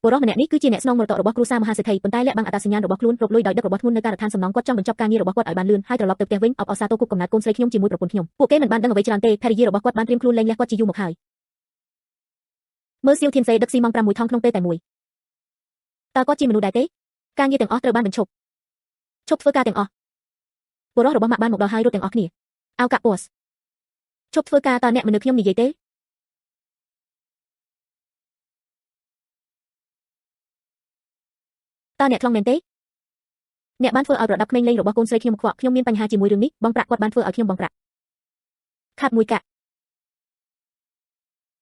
បុរសម្នាក់នេះគឺជាអ្នកស្នងមរតករបស់គ្រួសារមហាសេដ្ឋីប៉ុន្តែលាក់បាំងអត្តសញ្ញាណរបស់ខ្លួនរកលុយដោយដឹករបស់ធ្ងន់នៅការដ្ឋានសំណង់គាត់ចង់បញ្ចប់ការងាររបស់គាត់ឲ្យបានលឿនហើយត្រឡប់ទៅផ្ទះវិញអបអរសាទរគុកកំណើតកូនស្រីខ្ញុំជាមួយប្រពន្ធខ្ញុំពួកគេមិនបានដឹងអ្វីច្រើនទេភរិយារបស់គាត់បានត្រៀមខ្លួនលែងលះគាត់ជាយូរមកហើយមើលសៀវធានសេដឹកស៊ីម៉ង6ថងក្នុងពេលតែមួយតើគាត់ជាមនុស្សដែរទេការងារទាំងអស់ត្រូវបានបញ្ឈប់ធ្វើការទាំងអស់បុរសរបស់ម៉ាក់បានមកដល់ហើយរត់ទាំងអស់គ្នាអោកាពសឈប់ធ្វើការតើអ្នកមនុស្សខ្ញុំនិយាយទេតើអ្នកខ្លងមែនទេអ្នកបានធ្វើឲ្យប្រដាប់ក្មេងលេងរបស់កូនស្រីខ្ញុំខ្វក់ខ្ញុំមានបញ្ហាជាមួយរឿងនេះបងប្រាក់គាត់បានធ្វើឲ្យខ្ញុំបងប្រាក់ខាត់មួយកាក់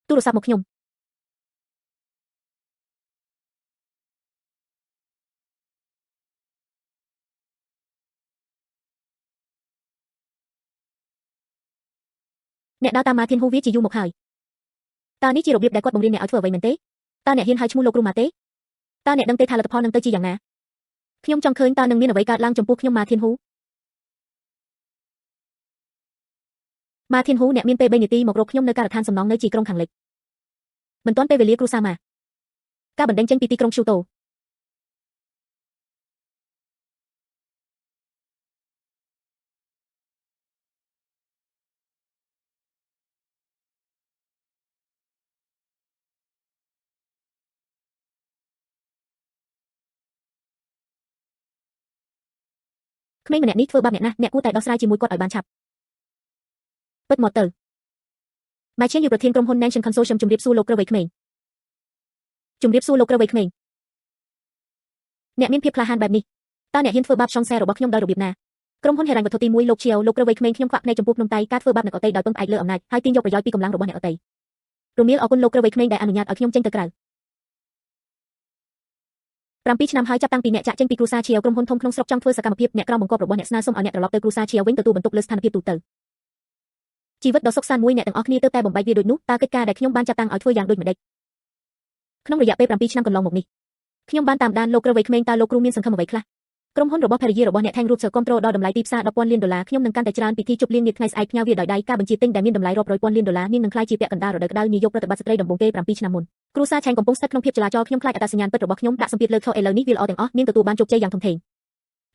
ទូរស័ព្ទមកខ្ញុំអ្នកដើរតាមម៉ាធីនហ៊ូវាជាយូរមកហើយតើនេះជារបៀបដែលគាត់បង្រៀនអ្នកឲ្យធ្វើអ្វីមែនទេតើអ្នកហ៊ានហៅឈ្មោះលោកគ្រូម៉ាទេតើអ្នកដឹងទេថាលទ្ធផលនឹងទៅជាយ៉ាងណាខ្ញុំចង់ឃើញតើនឹងមានអ្វីកើតឡើងចំពោះខ្ញុំម៉ាធីនហ៊ូអ្នកមានពេល3នាទីមករកខ្ញុំនៅការដ្ឋានសំណង់នៅទីក្រុងខាងលិចមិនទាន់ពេលវេលាគ្រូសាម៉ាការបណ្ដេញចេញពីទីក្រុងឈូតូក្មេងម្នាក់នេះធ្វើបាបអ្នកណាស់អ្នកគួរតែដោះស្រាយជាមួយគាត់ឲ្យបានឆាប់ពិតមកទៅម៉ែឈៀនយុប្រធានក្រុមហ៊ុន Nation Consortium ជំរាបសួរលោកក្រវៃក្មេងជំរាបសួរលោកក្រវៃក្មេងអ្នកមានភាពក្លាហានបែបនេះតើអ្នកហ៊ានធ្វើបាបចុងសែរបស់ខ្ញុំដោយរបៀបណាក្រុមហ៊ុនហិរញ្ញវត្ថុទី1លោកជាវលោកក្រវៃក្មេងខ្ញុំខ្វាក់ភ្នែកចំពោះភ្នំតៃការធ្វើបាបអ្នកអតីតដោយពឹងផ្អែកលើអំណាចហើយទាញយកប្រយោជន៍ពីកម្លាំងរបស់អ្នកអតីតរមៀលអរគុណលោកក្រវៃក្មេងដែលអនុញ្ញាតឲ្យខ្ញុំចេញទៅក្រៅ7 ឆ្នាំហើយចាប់តាំងពីអ្នកចាក់ចេញពីគ្រួសារជាវក្រុមហ៊ុនធំក្នុងស្រុកចង់ធ្វើសកម្មភាពអ្នកក្រមបង្គាប់របស់អ្នកស្នើសុំឲ្យអ្នកត្រឡប់ទៅគ្រួសារជាវវិញទទួលបន្ទុកលើស្ថានភាពទូទៅជីវិតដ៏សុខសាន្តមួយអ្នកទាំងអស់គ្នាទើបតែបំបែកវាដូចនោះតើកិច្ចការដែលខ្ញុំបានចាត់តាំងឲ្យធ្វើយ៉ាងដូចម្តេចក្នុងរយៈពេល7 ឆ្នាំកន្លងមកនេះខ្ញុំបានតាមដានលោកក្រវៃក្មេងតើលោកគ្រូមានសង្ឃឹមអ្វីខ្លះក្រុមហ៊ុនរបស់ភរិយារបស់អ្នកថែងរូបសើគ្រប់គ្រងដល់តម្លៃទីផ្សារ$10,000 លានខ្ញុំនឹងកាន់តែច្រើនពិធីជប់លៀងនាថ្ងៃស្អែកផ្ញើវាដោយដៃការបញ្ជាទិញដែលមានតម្លៃរាប់រយពាន់លានដុល្លារនាងនឹងក្លាយជាពាក់កណ្ដាលរដូវក្តៅនាយកប្រតិបត្តិស្ត្រីដំបូងគេ7 ឆ្នាំមុនគ្រូសាឆែងកំពុងស្ថិតក្នុងភាពចលាចលខ្ញុំខ្លាចអត្តសញ្ញាណពិតរបស់ខ្ញុំដាក់សម្ពាធលើខោឥឡូវនេះវាល្អទាំងអស់នាងទទួលបានជោគជ័យយ៉ាងធំធេង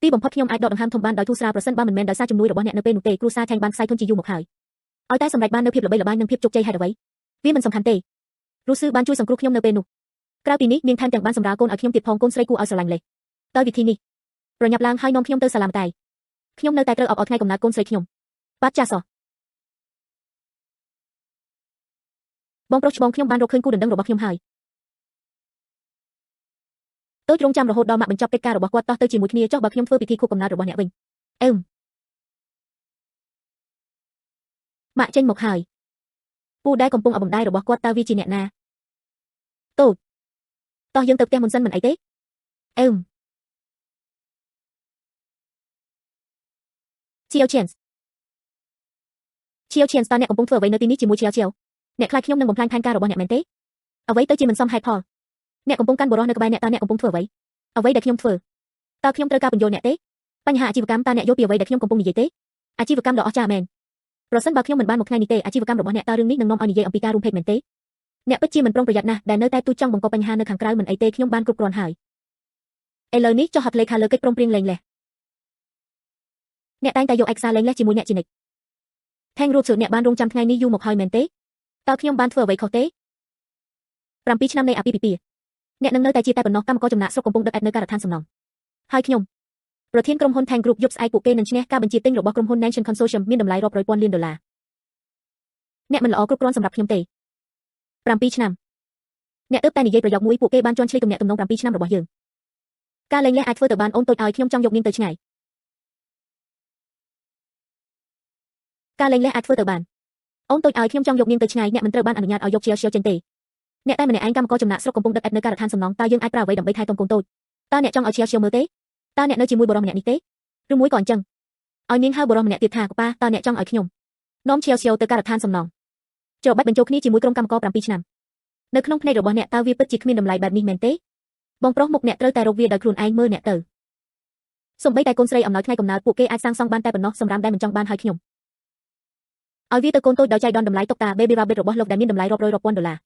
ទីបំផុតខ្ញុំអាចដកដង្ហើមធំបានដោយធូរស្រាលប្រសិនបើមិនមែនដោយសារជំនួយរបស់អ្នកនៅពេលនោះទេគ្រូសាឆែងបានខ្សែធនជាយូរមកហើយឲ្យតែសម្រេចបាននូវភាពល្បីល្បាញនិងភាពជោគជ័យហេតុអ្វីវាមិនសំខាន់ទេរុស្ស៊ីបានជួយសង្គ្រោះខ្ញុំនៅពេលនោះក្រៅពីនេះនាងថែមទាំងបានសម្រាលកូនឲ្យខ្ញុំទៀតផងកូនស្រីគួរឲ្យស្រឡាញ់លេះតើវិធីនេះប្រញាប់ឡើងហើយនាំខ្ញុំទៅសាឡាមតែខ្ញុំនៅតែត្រូវអបអរថ្ងៃកំណើតកូនស្រីខ្ញុំបាទចាសោះបងប្រុសច្បងខ្ញុំបានរកឃើញគូដណ្ដឹងរបស់ខ្ញុំហើយតូចរងចាំរហូតដល់ម៉ាក់បញ្ចប់កិច្ចការរបស់គាត់តោះទៅជាមួយគ្នាចុះបើខ្ញុំធ្វើពិធីខួបកំណើតរបស់អ្នកវិញម៉ាក់ចេញមកហើយពូដែលកំពុងអបំដាយរបស់គាត់តើវាជាអ្នកណាតូចតោះយើងទៅផ្ទះមុនសិនមិនអីទេជាវឈៀនតើអ្នកកំពុងធ្វើអ្វីនៅទីនេះជាមួយជាវអ្នកខ្លាចខ្ញុំនឹងបំផ្លាញផែនការរបស់អ្នកមែនទេអ្វីទៅជាមិនសមហេតុផលអ្នកកំពុងកាន់បរិះនៅក្បែរអ្នកតើអ្នកកំពុងធ្វើអ្វីដែលខ្ញុំធ្វើតើខ្ញុំត្រូវការបញ្យល់អ្នកទេបញ្ហាអាជីវកម្មតើអ្នកយល់ពីអ្វីដែលខ្ញុំកំពុងនិយាយទេអាជីវកម្មដ៏អស្ចារ្យមែនប្រសិនបើខ្ញុំមិនបានមកថ្ងៃនេះទេអាជីវកម្មរបស់អ្នកតើរឿងនេះនឹងនាំឲ្យនិយាយអំពីការរួមភេទមែនទេអ្នកពិតជាមិនប្រុងប្រយ័ត្នណាស់ដែលនៅតែទូចចង់បង្កបញ្ហានៅខាងក្រៅមិនអីទេខ្ញុំបានគ្រប់គ្រាន់ហើយឥឡូវនេះចុះហត្ថលេខាលើកិច្ចព្រមព្រៀងលែងលះអ្នកតែងតែយកឯកសារលែងលះជាមួយអ្នកជានិច្ចថែងរូបសើអ្នកបានរងចាំថ្ងៃនេះយូរមកហើយមែនទេតើខ្ញុំបានធ្វើអ្វីខុសទេ7 ឆ្នាំនៃអាពាហ៍ពិពាហ៍អ្នកនឹងនៅតែជាតែប៉ុណ្ណោះកម្មករចំណាក់ស្រុកកំពុងដឹកឯកនៅការដ្ឋានសំណង់ហើយខ្ញុំប្រធានក្រុមហ៊ុន Tank Group យប់ស្អែកពួកគេនឹងឈ្នះការបញ្ជាទិញរបស់ក្រុមហ៊ុន Nation Consortium មានតម្លៃរាប់រយពាន់លានដុល្លារអ្នកមិនល្អគ្រប់គ្រាន់សម្រាប់ខ្ញុំទេ7 ឆ្នាំអ្នកទើបតែនិយាយប្រយោគមួយពួកគេបានជន់ឈ្លីទំនាក់ទំនង7 ឆ្នាំរបស់យើងការលែងលះអាចធ្វើទៅបានអូនតូចឲ្យខ្ញុំចង់យកនាងទៅឆ្ងាយការលែងលះអាចធ្វើទៅបានអូនតូចឲ្យខ្ញុំចង់យកនាងទៅឆ្ងាយអ្នកមិនត្រូវបានអនុញ្ញាតឲ្យយកជាវចេញទេអ្នកតែម្នាក់ឯងកម្មករចំណាក់ស្រុកកំពុងដឹកឯកនៅការដ្ឋានសំណង់តើយើងអាចប្រើអ្វីដើម្បីថែទាំកូនតូចតើអ្នកចង់ឲ្យជាវមើលទេតើអ្នកនៅជាមួយបុរសម្នាក់នេះទេឬមួយក៏អញ្ចឹងឲ្យនាងហៅបុរសម្នាក់ទៀតថាកប៉ាតើអ្នកចង់ឲ្យខ្ញុំនាំជាវទៅការដ្ឋានសំណង់ច្របាច់បញ្ចូលគ្នាជាមួយក្រុមកម្មករ7 ឆ្នាំនៅក្នុងភ្នែករបស់អ្នកតើវាពិតជាគ្មានតម្លៃបែបនេះមែនទេបងប្រុសមុខអ្នកត្រូវតែរកវាដោយខ្លួនឯងមើលអ្នកទៅសូម្បីតែកូនស្រីអំណោយថ្ងៃកំណើតពួកគេអាចសាងសង់បានតែប៉ុណ្ណោះសម្រាប់ដែលមិនចង់បានឲ្យខ្ញុំឲ្យវាទៅកូនតូចដោយចៃដន្យតម្លៃតុកតា Baby Rabbit របស់លោកដែលមានតម្លៃរាប់រយរាប់ពាន់ដុល្លារ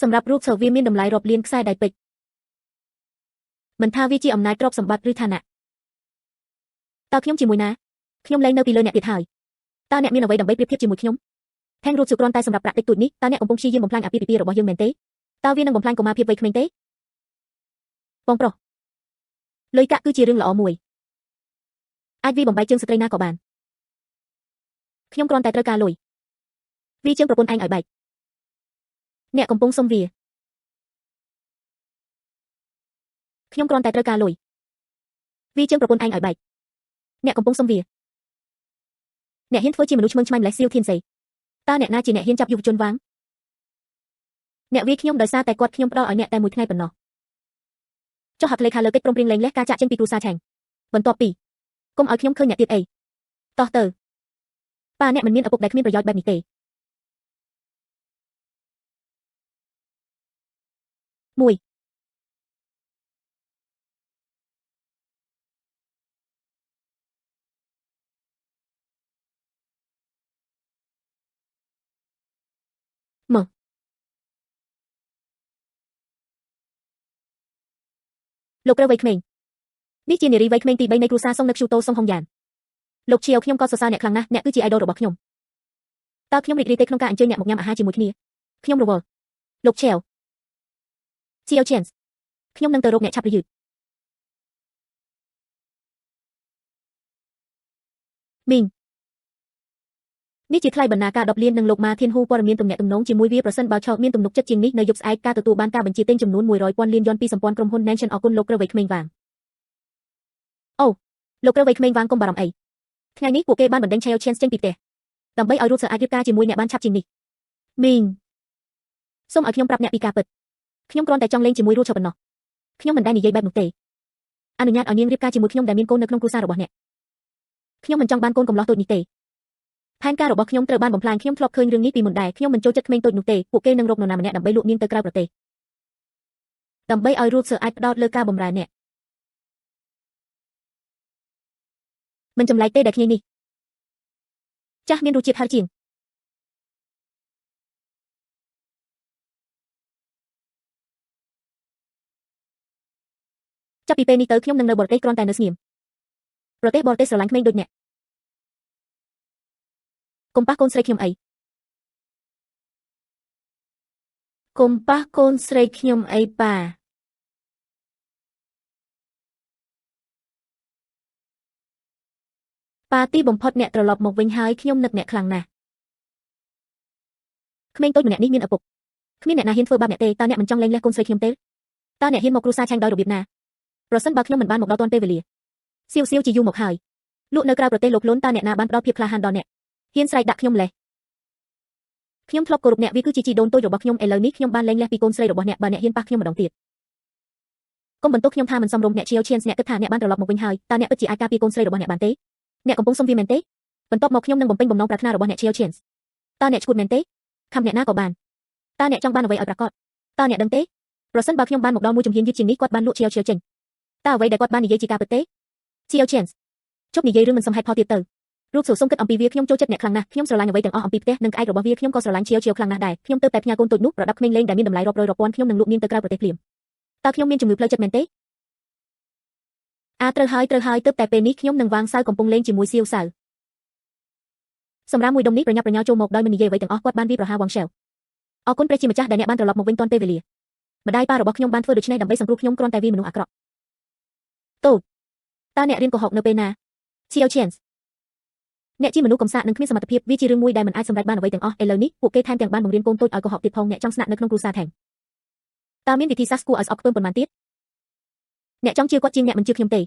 សម្រាប់រូបសើវាមានតម្លៃរាប់លានខ្សែដៃពេជ្រមិនថាវាជាអំណាចទ្រព្យសម្បត្តិឬឋានៈតើខ្ញុំជាមួយណាខ្ញុំលែងនៅពីលើអ្នកទៀតហើយតើអ្នកមានអ្វីដើម្បីប្រៀបធៀបជាមួយខ្ញុំថែងរូបសើគ្រាន់តែសម្រាប់ប្រាក់តិចតួចនេះតើអ្នកកំពុងព្យាយាមបំផ្លាញអាពាហ៍ពិពាហ៍របស់យើងមែនទេតើវានឹងបំផ្លាញកុមារភាពវ័យក្មេងទេបងប្រុសលុយកាក់គឺជារឿងល្អមួយអាចវាបំបែកជើងស្ត្រីណាក៏បានខ្ញុំគ្រាន់តែត្រូវការលុយវាជើងប្រពន្ធឯងឲ្យបែកអ្នកកំពុងសុំវាខ្ញុំគ្រាន់តែត្រូវការលុយវាជើងប្រពន្ធឯងឲ្យបែកអ្នកកំពុងសុំវាអ្នកហ៊ានធ្វើជាមនុស្សឆ្មើងឆ្មៃម្លេះសៀវធានសេតើអ្នកណាជាអ្នកហ៊ានចាប់យុវជនវាងអ្នកវាខ្ញុំដោយសារតែគាត់ខ្ញុំផ្ដល់ឲ្យអ្នកតែមួយថ្ងៃប៉ុណ្ណោះចុះហត្ថលេខាលើកិច្ចព្រមព្រៀងលែងលះការចាក់ចេញពីគ្រួសារឆាំងបន្ទាប់ពីកុំឲ្យខ្ញុំឃើញអ្នកទៀតអីតោះទៅប៉ាអ្នកមិនមានឪពុកដែលគ្មានប្រយោជន៍បែបនេះទេមួយមកលោកត្រូវវ័យក្មេងនេះជានារីវ័យក្មេងទី3នៃគ្រួសារសុងនៅខ្ជូតូសុងហុងយ៉ានលោកឈៀវខ្ញុំក៏សរសើរអ្នកខ្លាំងណាស់អ្នកគឺជា idol របស់ខ្ញុំតើខ្ញុំរីករាយទេក្នុងការអញ្ជើញអ្នកមកញ៉ាំអាហារជាមួយគ្នាខ្ញុំរវល់លោកឈៀវchance ខ្ញុំនឹងទៅរកអ្នកឆាប់ឬយឺតមីងនេះជាថ្លៃបណ្ណាការ10លាននិងលោកម៉ាធានហ៊ូព័ត៌មានទំនាក់ទំនងជាមួយវាប្រសិនបើឆោតមានទំនុកចិត្តជាងនេះនៅយប់ស្អែកការទទួលបានការបញ្ជាទិញចំនួន100,000 លានយ៉នពីសម្ព័ន្ធក្រុមហ៊ុន Nanchen អរគុណលោកក្រវ័យក្មេងវាងអូលោកក្រវ័យក្មេងវាងកុំបារម្ភអីថ្ងៃនេះពួកគេបានបណ្ដេញ chance ចេញពីផ្ទះដើម្បីឲ្យរូបសើអាចរៀបការជាមួយអ្នកបានឆាប់ជាងនេះមីងសូមឲ្យខ្ញុំប្រាប់អ្នកពីការពិតខ្ញុំគ្រាន់តែចង់លេងជាមួយរੂឆប៉ុណ្ណោះខ្ញុំមិនដែលនិយាយបែបនោះទេអនុញ្ញាតឲ្យនាងរៀបការជាមួយខ្ញុំដែលមានកូននៅក្នុងគ្រួសាររបស់អ្នកខ្ញុំមិនចង់បានកូនកំឡោះតូចនេះទេផែនការរបស់ខ្ញុំត្រូវបានបំផ្លាញខ្ញុំធ្លាប់ឃើញរឿងនេះពីមុនដែរខ្ញុំមិនចូលចិត្តក្មេងតូចនោះទេពួកគេនឹងរកនរណាម្នាក់ដើម្បីលក់នាងទៅក្រៅប្រទេសដើម្បីឲ្យរូបសើអាចផ្ដោតលើការបម្រើអ្នកមិនចម្លែកទេដែលគ្នានេះចាស់មានរសជាតិហឹរជាងចាប់ពីពេលនេះទៅខ្ញុំនឹងនៅបរទេសគ្រាន់តែនៅស្ងៀមប្រទេសបរទេសស្រឡាញ់ក្មេងដូចអ្នកកុំប៉ះកូនស្រីខ្ញុំអីកុំប៉ះកូនស្រីខ្ញុំអីប៉ាប៉ាទីបំផុតអ្នកត្រឡប់មកវិញហើយខ្ញុំនឹកអ្នកខ្លាំងណាស់ក្មេងតូចម្នាក់នេះមានឪពុកគ្មានអ្នកណាហ៊ានធ្វើបាបអ្នកទេតើអ្នកមិនចង់លែងលះកូនស្រីខ្ញុំទេតើអ្នកហ៊ានមកគ្រួសារឆាំងដោយរបៀបណាប្រសិនបើខ្ញុំមិនបានមកដល់ទាន់ពេលវេលាសៀវជាយូរមកហើយលក់នៅក្រៅប្រទេសលោកខ្លួនតើអ្នកណាបានផ្ដល់ភាពក្លាហានដល់អ្នកហ៊ានស្រែកដាក់ខ្ញុំម្លេះខ្ញុំធ្លាប់គោរពអ្នកវាគឺជាជីដូនតូចរបស់ខ្ញុំឥឡូវនេះខ្ញុំបានលែងលះពីកូនស្រីរបស់អ្នកបើអ្នកហ៊ានប៉ះខ្ញុំម្ដងទៀតកុំបន្ទោសខ្ញុំថាមិនសមរម្យអ្នកជាវឈានអ្នកគិតថាអ្នកបានត្រឡប់មកវិញហើយតើអ្នកពិតជាអាចការពារកូនស្រីរបស់អ្នកបានទេអ្នកកំពុងសុំវាមែនទេបន្ទាប់មកខ្ញុំនឹងបំពេញបំណងប្រាថ្នារបស់អ្នកជាវឈានតើអ្នកឈួតមែនទេខំអ្នកណាក៏បានតើអ្នកចង់បានអ្វីឲ្យប្រាកដតើអ្នកដឹងទេប្រសិនបើខ្ញុំបានមកដល់មួយជំហានយឺតជាងនេះគាត់បានលក់ជាវចេញតើអ្វីដែលគាត់បាននិយាយជាការពិតទេជាវឈានជប់និយាយរឿងមិនសមហេតុផលទៀតទៅរូបសួរសុំគិតអំពីវាខ្ញុំចូលចិត្តអ្នកខ្លាំងណាស់ខ្ញុំស្រឡាញ់អ្វីទាំងអស់អំពីផ្ទះនិងក្អែករបស់វាខ្ញុំក៏ស្រឡាញ់ជាវខ្លាំងណាស់ដែរខ្ញុំទៅតែផ្ញើកូនតូចនោះប្រដាប់ក្មេងលេងដែលមានតម្លៃរាប់រយរាប់ពាន់ខ្ញុំនឹងលក់នាងទៅក្រៅប្រទេសភ្លាមតើខ្ញុំមានជំងឺផ្លូវចិត្តមែនទេត្រូវហើយទើបតែពេលនេះខ្ញុំនឹងវាងសៅកំពុងលេងជាមួយសៀវសៅសម្រាប់មួយដុំនេះប្រញាប់ប្រញាល់ចូលមកដោយមិននិយាយអ្វីទាំងអស់គាត់បានវាប្រហារវងឆែវអរគុណព្រះជាម្ចាស់ដែលអ្នកបានត្រឡប់មកវិញទាន់ពេលវេលាម្ដាយប៉ារបស់ខ្ញុំបានធ្វើដូច្នេះដើម្បីសង្គ្រោះខ្ញុំគ្រាន់តែវាមនុស្សអាក្រក់តូចតើអ្នករៀនកុហកនៅពេលណាជាវ chance អ្នកជាមនុស្សកំសាកនិងគ្មានសមត្ថភាពវាជារឿងមួយដែលមិនអាចសម្រេចបានអ្វីទាំងអស់ឥឡូវនេះពួកគេថែមទាំងបានបង្រៀនកូនតូចឲ្យកុហកទៀតផងអ្នកចង់ស្នាក់នៅក្នុងគ្រួសារថែមតើមានវិធីសាស្ត្រគួរឲ្យស្អប់ខ្ពើមប៉ុន្មានទៀតអ្នកចង់ជឿគាត់ជាងអ្នកមិនជឿខ្ញុំទេ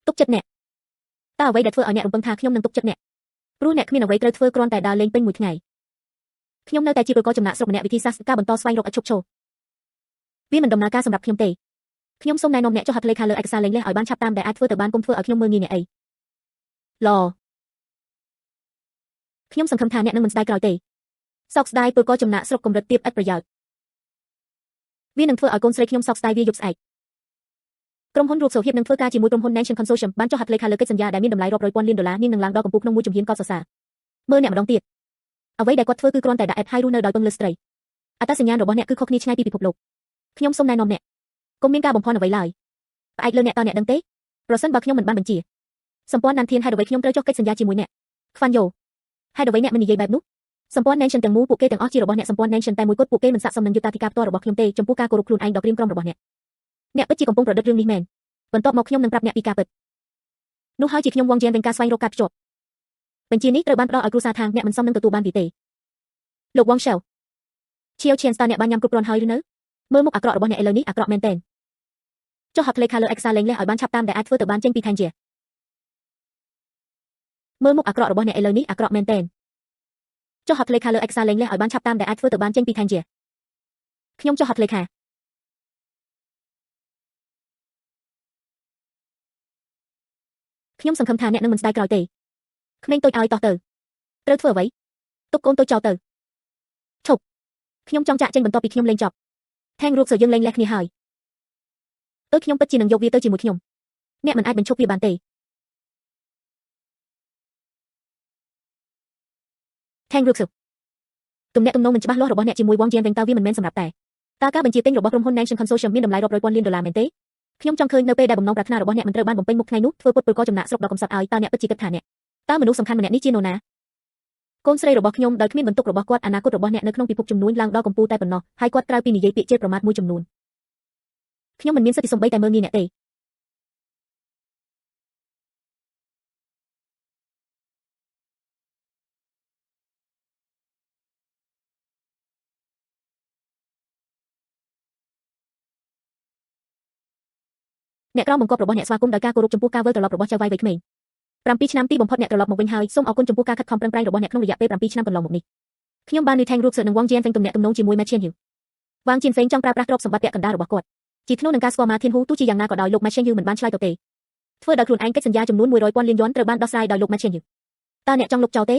ទុកចិត្តអ្នកតើអ្វីដែលធ្វើឲ្យអ្នករំពឹងថាខ្ញុំនឹងទុកចិត្តអ្នកព្រោះអ្នកគ្មានអ្វីត្រូវធ្វើគ្រាន់តែដើរលេងពេញមួយថ្ងៃខ្ញុំនៅតែជាពលករចំណាក់ស្រុកម្នាក់វិធីសាស្ត្រការបន្តស្វែងរកឥតឈប់ឈរវាមិនដំណើរការសម្រាប់ខ្ញុំទេខ្ញុំសូមណែនាំអ្នកចុះហត្ថលេខាលើឯកសារលែងលះឲ្យបានឆាប់តាមដែលអាចធ្វើទៅបានគុំធ្វើឲ្យខ្ញុំមើលងាយអ្នកអីខ្ញុំសង្ឃឹមថាអ្នកនឹងមិនស្ដាយក្រោយទេសោកស្ដាយពលករចំណាក់ស្រុកកម្រិតទាបឥតប្រយោជន៍វានឹងធ្វើឲ្យកូនស្រីខ្ញុំសោកស្ដាយវាយប់ស្អែកក្រុមហ៊ុនរូបសូហៀបនឹងធ្វើការជាមួយក្រុមហ៊ុន Nanchen Consortium បានចុះហត្ថលេខាលើកិច្ចសន្យាដែលមានតម្លៃរាប់រយពាន់លានដុល្លារនាងនឹងឡើងដល់កំពូលក្នុងមួយជំហានកោតសរសើរមើលអ្នកម្ដងទៀត អ្វីដែលគាត់ធ្វើគឺគ្រាន់តែដាក់ app ហើយរស់នៅដោយពឹងលើស្ត្រីអត្តសញ្ញាណរបស់អ្នកគឺខុសគ្នាឆ្ងាយពីពិភពលោកខ្ញុំសូមណែនាំអ្នកកុំមានការបំផន់អ្វីឡើយផ្អែកលើអ្នកតើអ្នកដឹងទេប្រសិនបើខ្ញុំមិនបានបញ្ជាសម្ព័ន្ធណានធានហេតុអ្វីខ្ញុំត្រូវចុះកិច្ចសន្យាជាមួយអ្នកខ្វាន់យ៉ូហេតុអ្វីអ្នកមិននិយាយបែបនោះសម្ព័ន្ធ Nation ទាំងមូលពួកគេទាំងអស់ជារបស់អ្នកសម្ព័ន្ធ Nation តែមួយគត់ពួកគេមិនស័ក្តិសមនឹងយុត្តាធិការផ្ទាល់របស់ខ្ញុំទេចំពោះការគោរពខ្លួនឯងដ៏ក្រៀមក្រំរបស់អ្នកពិតជាកំពុងប្រឌិតរឿងនេះមែនបន្ទាប់មកខ្ញុំនឹងប្រាប់អ្នកពីការពិតនោះហើយជាខ្ញុំវងជែនវិញការស្វែងរកការភ្ជាប់បញ្ជានេះត្រូវបានផ្ដល់ឲ្យគ្រួសារທາງអ្នកមិនសមនឹងទទួលបានទីទេលោកវងឆៅឈៀវឈៀនស្តើអ្នកបានញ៉ាំគ្រប់គ្រាន់ហើយឬនៅមើលមុខអាក្រក់របស់អ្នកឥឡូវនេះអាក្រក់មែនទែនចុះហត់លេខាលើអេកសាលេងលេះឲ្យបានឆាប់តាមដែលអាចធ្វើទៅបានចេញពីថែនជាមើលមុខអាក្រក់របស់អ្នកឥឡូវនេះអាក្រក់មែនទែនចុះហត់លេខាលើអេកសាលេងលេះឲ្យបានឆាប់តាមដែលអាចធ្វើទៅបានចេញពីថែនជាខ្ញុំចុះហត់លេខាខ្ញុំសង្ឃឹមថាអ្នកនឹងមិនស្ដាយក្រោយទេក្មេងតូចឲ្យតោះទៅត្រូវធ្វើអ្វីទុកកូនតូចចោលទៅឈប់ខ្ញុំចង់ចាក់ចេញបន្ទាប់ពីខ្ញុំលេងចប់ថែងរូបសើយើងលេងលះគ្នាហើយខ្ញុំពិតជានឹងយកវាទៅជាមួយខ្ញុំអ្នកមិនអាចបញ្ឈប់វាបានទេថែងរូបសើទំនាក់ទំនងមិនច្បាស់លាស់របស់អ្នកជាមួយវងជែនវិញតើវាមិនមែនសម្រាប់តែតើការបញ្ជាទិញរបស់ក្រុមហ៊ុន Nation Consortium មានតម្លៃរាប់រយពាន់លានដុល្លារមែនទេខ្ញុំចង់ឃើញនៅពេលដែលបំណងប្រាថ្នារបស់អ្នកមិនត្រូវបានបំពេញមុខថ្ងៃនោះធ្វើពុតពលកចំណាក់ស្រុកដល់កំសត់ឲ្យតើអ្នកពិតជាគិតថាអ្នកតើមនុស្សសំខាន់ម្នាក់នេះជានរណាកូនស្រីរបស់ខ្ញុំដោយគ្មានបន្ទុករបស់គាត់អនាគតរបស់អ្នកនៅក្នុងពិភពជំនួញឡើងដល់កំពូលតែប៉ុណ្ណោះហើយគាត់ក្រៅពីនិយាយពាក្យជេរប្រមាថមួយចំនួនខ្ញុំមិនមានសិទ្ធិសំបីតែមើលងាយអ្នកទេអ្នកក្រមបង្គាប់របស់អ្នកស្វាគមន៍ដោយការគោរពចំពោះការវិលត្រឡប់របស់ចៅវាយវ័យក្មេង7ឆ្នាំទីបំផុតអ្នកត្រឡប់មកវិញហើយសូមអរគុណចំពោះការខិតខំប្រឹងប្រែងរបស់អ្នកក្នុងរយៈពេល7ឆ្នាំកន្លងមកនេះខ្ញុំបានឮថែងរូបសើនឹងវងជែនវិញទំនាក់ទំនងជាមួយម៉ែឈៀនហ៊ីវវ៉ាងជៀនហ្វេងចង់ប្រើប្រាស់ទ្រព្យសម្បត្តិពាក់កណ្ដាលរបស់គាត់ជាធ្នូនឹងការស្គាល់ម៉ាធានហ៊ូទោះជាយ៉ាងណាក៏ដោយលោកម៉ែឈៀនហ៊ីវមិនបានឆ្លើយតបទេធ្វើដោយខ្លួនឯងកិច្ចសន្យាចំនួន100ពាន់លានយន់ត្រូវបានដោះស្រាយដោយលោកម៉ែឈៀនហ៊ីវតើអ្នកចង់លុបចោលទេ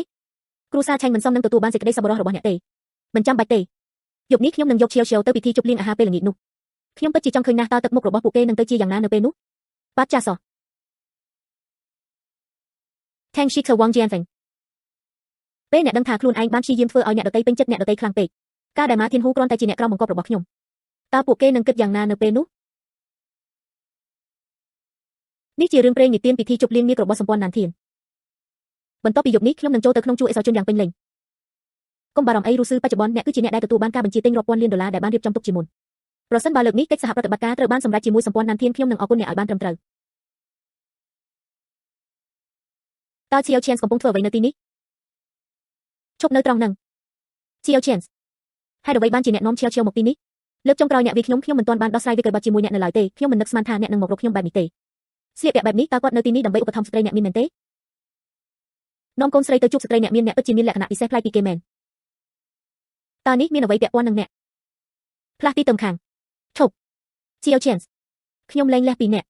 គ្រូសាឆាញ់មិនសមនឹងទទួលបានសេចក្តីសប្បុរសរបស់អ្នកទេមិនចាំបាច់ទេយប់នេះខ្ញុំនឹងយកឈៀវឈៀវទៅពិធីជប់លៀងអាហារពេលល្ងាចនោះខ្ញុំពិតជាចង់ឃើញណាស់តើទឹកមុខរបស់ពួកគេនឹងទៅជាយ៉ាងណានៅពេលនោះប៉ាត់ចាសោះថែងស៊ីខវងជែនហ្វេងពេលអ្នកដឹងថាខ្លួនឯងបានព្យាយាមធ្វើឲ្យអ្នកដទៃពេញចិត្តអ្នកដទៃខ្លាំងពេកការដែលម៉ាធានហ៊ូគ្រាន់តែជាអ្នកក្រមបង្គាប់របស់ខ្ញុំតើពួកគេនឹងគិតយ៉ាងណានៅពេលនោះនេះជារឿងព្រេងនិទានពិធីជប់លៀងនាគរបស់សម្ព័ន្ធណានធានបន្ទាប់ពីយប់នេះខ្ញុំនឹងចូលទៅក្នុងជួរអេសជនយ៉ាងពេញលេញកុំបារម្ភអីរុស្ស៊ីបច្ចុប្បន្នអ្នកគឺជាអ្នកដែលទទួលបានការបញ្ជាទិញរាប់ពាន់លានដុល្លារដែលបានរៀបចំទុកជាមុនប្រសិនបើលើកនេះកិច្ចសហប្រតិបត្តិការត្រូវបានសម្រេចជាមួយសម្ព័ន្ធណានធានខ្ញុំនឹងអរគុណអ្នកឲ្យបានត្រឹមត្រូវតើឈៀវឈៀនកំពុងធ្វើអ្វីនៅទីនេះឈប់នៅត្រង់ហ្នឹងឈៀវឈៀនហេតុអ្វីបានជាអ្នកនាំឈៀវមកទីនេះលើកចុងក្រោយអ្នកវាខ្ញុំមិនទាន់បានដោះស្រាយវាក្បត់ជាមួយអ្នកនៅឡើយទេខ្ញុំមិននឹកស្មានថាអ្នកនឹងមករកខ្ញុំបែបនេះទេស្លៀកពាក់បែបនេះតើគាត់នៅទីនេះដើម្បីឧបត្ថម្ភស្ត្រីអ្នកមានមែនទេនាំកូនស្រីទៅជួបស្ត្រីអ្នកមានអ្នកពិតជាមានលក្ខណៈពិសេសប្លែកពីគេមែនតើនេះមានអ្វីពាក់ព័ន្ធនឹងអ្នកផ្លាស់ទីទៅខាងឈប់ឈៀវឈៀនខ្ញុំលែងលះពីអ្នក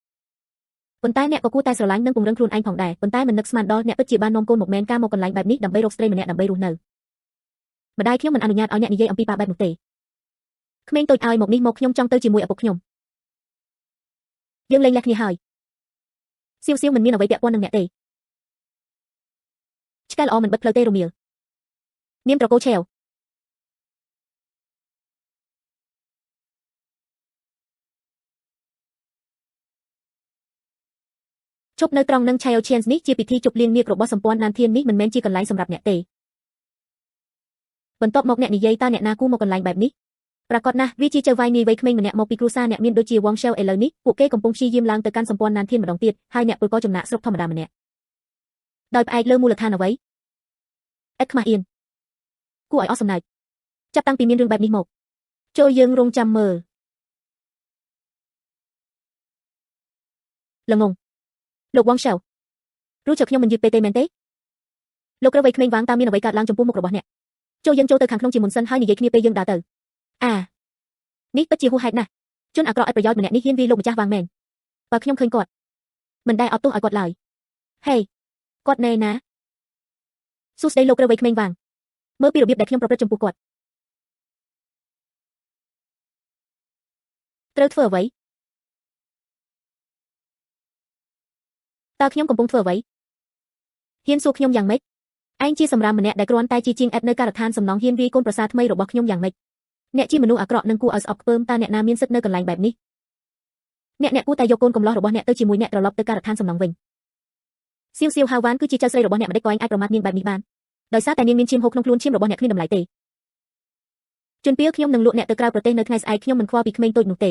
ប៉ុន្តែអ្នកក៏គួរតែស្រឡាញ់និងពង្រឹងខ្លួនឯងផងដែរប៉ុន្តែមិននឹកស្មានដល់អ្នកពិតជាបាននាំកូនមកមែនការមកកន្លែងបែបនេះដើម្បីរកស្ត្រីម្នាក់ដើម្បីរស់នៅម្ដាយខ្ញុំមិនអនុញ្ញាតឲ្យអ្នកនិយាយអំពីប៉ាបែបនោះទេក្មេងតូចឲ្យមកនេះមកខ្ញុំចង់ទៅជាមួយឪពុកខ្ញុំយើងលែងលះគ្នាហើយសៀវសៀវមិនមានអ្វីពាក់ព័ន្ធនឹងអ្នកទេឆ្កែល្អមិនបិទផ្លូវទេរមៀលនាមត្រកូលឆេវជប់នៅត្រង់នឹងឆៃអូឈៀននេះជាពិធីជប់លៀងនាគរបស់សម្ព័ន្ធណានធាននេះមិនមែនជាកន្លែងសម្រាប់អ្នកទេបន្ទាប់មកអ្នកនិយាយតើអ្នកណាគូមកកន្លែងបែបនេះប្រកាសណាស់វាជាចៅវាយនាយវ័យក្មេងម្នាក់មកពីគ្រួសារអ្នកមានដូចជាវងឆៅឥឡូវនេះពួកគេកំពុងព្យាយាមឡើងទៅកាន់សម្ព័ន្ធណានធានម្ដងទៀតហើយអ្នកពលករចំណាក់ស្រុកធម្មតាម្នាក់ដោយផ្អែកលើមូលដ្ឋានអ្វីអេតខ្មាស់អៀនគួរឲ្យអស់សំណើចចាប់តាំងពីមានរឿងបែបនេះមកចូលយើងរងចាំមើលល្ងងលោកវងឆៅรู้จักខ្ញុំមិនយឺតពេកទេមែនទេលោករើវ័យក្មេងវាងតើមានអ្វីកើតឡើងចំពោះមុខរបស់អ្នកចូលយើងចូលទៅខាងក្នុងជាមុនសិនហើយនិយាយគ្នាពេលយើងដើរទៅនេះពិតជាហួសហេតុណាស់ជនអាក្រក់ឥតប្រយោជន៍ម្នាក់នេះហ៊ានវាយលោកម្ចាស់វាងមែនបើខ្ញុំឃើញគាត់មិនដែលអត់ទោសឲ្យគាត់ឡើយហេគាត់ណែណាសួស្ដីលោករើវ័យក្មេងវាងមើលពីរបៀបដែលខ្ញុំប្រព្រឹត្តចំពោះគាត់ត្រូវធ្វើអ្វីតើខ្ញុំកំពុងធ្វើអ្វីហ៊ានសួរខ្ញុំយ៉ាងម៉េច ឯងជាសម្រាប់ម្នាក់ដែលគ្រាន់តែជាជាងអេតនៅការដ្ឋានសំណង់ហ៊ានវាយកូនប្រសារថ្មីរបស់ខ្ញុំយ៉ាងម៉េចអ្នកជាមនុស្សអាក្រក់និងគួរឲ្យស្អប់ខ្ពើមតើអ្នកណាមានសិទ្ធិនៅកន្លែងបែបនេះអ្នកគួរតែយកកូនកំឡោះរបស់អ្នកទៅជាមួយអ្នកត្រឡប់ទៅការដ្ឋានសំណង់វិញសៀវហាវ៉ានគឺជាចៅស្រីរបស់អ្នកម្ដេចក៏ឯងអាចប្រមាថនាងបែបនេះបានដោយសារតែនាងមានឈាមហូរក្នុងខ្លួនឈាមរបស់អ្នកគ្មានតម្លៃទេជនពីលខ្ញុំនឹងលក់អ្នកទៅក្រៅប្រទេសនៅថ្ងៃស្អែកខ្ញុំមិនខ្វល់ពីក្មេងតូចនោះទេ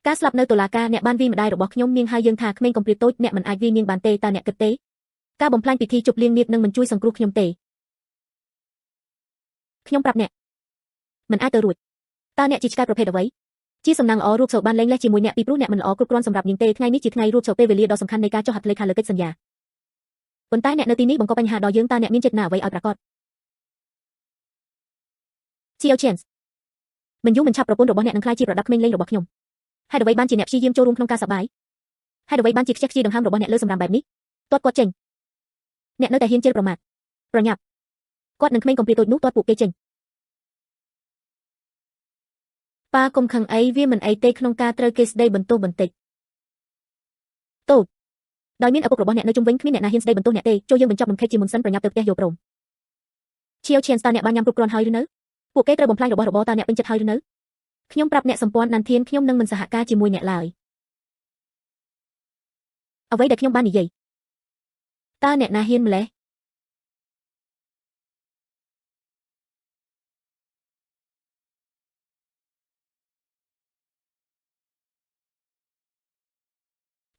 ការស្លាប់នៅតុលាការអ្នកបានវាយម្ដាយរបស់ខ្ញុំនាងហើយយើងថាក្មេងកំព្រាតូចអ្នកមិនអាចវាយនាងបានទេតើអ្នកគិតទេការបំផ្លាញពិធីជប់លៀងនាងនឹងមិនជួយសង្គ្រោះខ្ញុំទេខ្ញុំប្រាប់អ្នកមិនអាចទៅរួចតើអ្នកជាឆ្កែប្រភេទអ្វីជាសំណាងល្អរូបសោបានលែងលេះជាមួយអ្នកពីព្រោះអ្នកមិនល្អគ្រប់គ្រាន់សម្រាប់នាងទេថ្ងៃនេះជាថ្ងៃរូបសោពេលវេលាដ៏សំខាន់នៃការចុះហត្ថលេខាលើកិច្ចសន្យាប៉ុន្តែអ្នកនៅទីនេះបង្កបញ្ហាដល់យើងតើអ្នកមានចេតនាអ្វីឲ្យប្រាកដChiao Chance មិនយូរមិនឆាប់ប្រពន្ធរបស់អ្នកនឹងក្លាយជាប្រដាប់ក្មេងលេងរបស់ខ្ញុំហេតុអ្វីបានជាអ្នកព្យាយាមចូលរួមក្នុងការសប្បាយហេតុអ្វីបានជាខ្ជះខ្ជាយដង្ហើមរបស់អ្នកលើសម្រាប់បែបនេះទាត់គាត់ចេញអ្នកនៅតែហ៊ានជិលប្រមាថប្រញាប់គាត់នឹងក្មេងកំព្រាតូចនោះទាត់ពួកគេចេញប៉ាកុំខឹងអីវាមិនអីទេក្នុងការត្រូវគេស្ដីបន្ទោសបន្តិចតូចដោយមានឪពុករបស់អ្នកនៅជុំវិញគ្មានអ្នកណាហ៊ានស្ដីបន្ទោសអ្នកទេចូលយើងបញ្ចប់នឹងខេតជាមុនសិនប្រញាប់ទៅផ្ទះយកព្រម Chiao Chance តើអ្នកបានញ៉ាំគ្រប់គ្រាន់ហើយឬនៅពួកគេត្រូវបំផ្លាញរបស់របរតើអ្នកពេញចិត្តហើយឬនៅខ្ញុំប្រាប់អ្នកសម្ព័ន្ធណានធានខ្ញុំនឹងមិនសហការជាមួយអ្នកឡើយអ្វីដែលខ្ញុំបាននិយាយតើអ្នកណាហ៊ានម្លេះ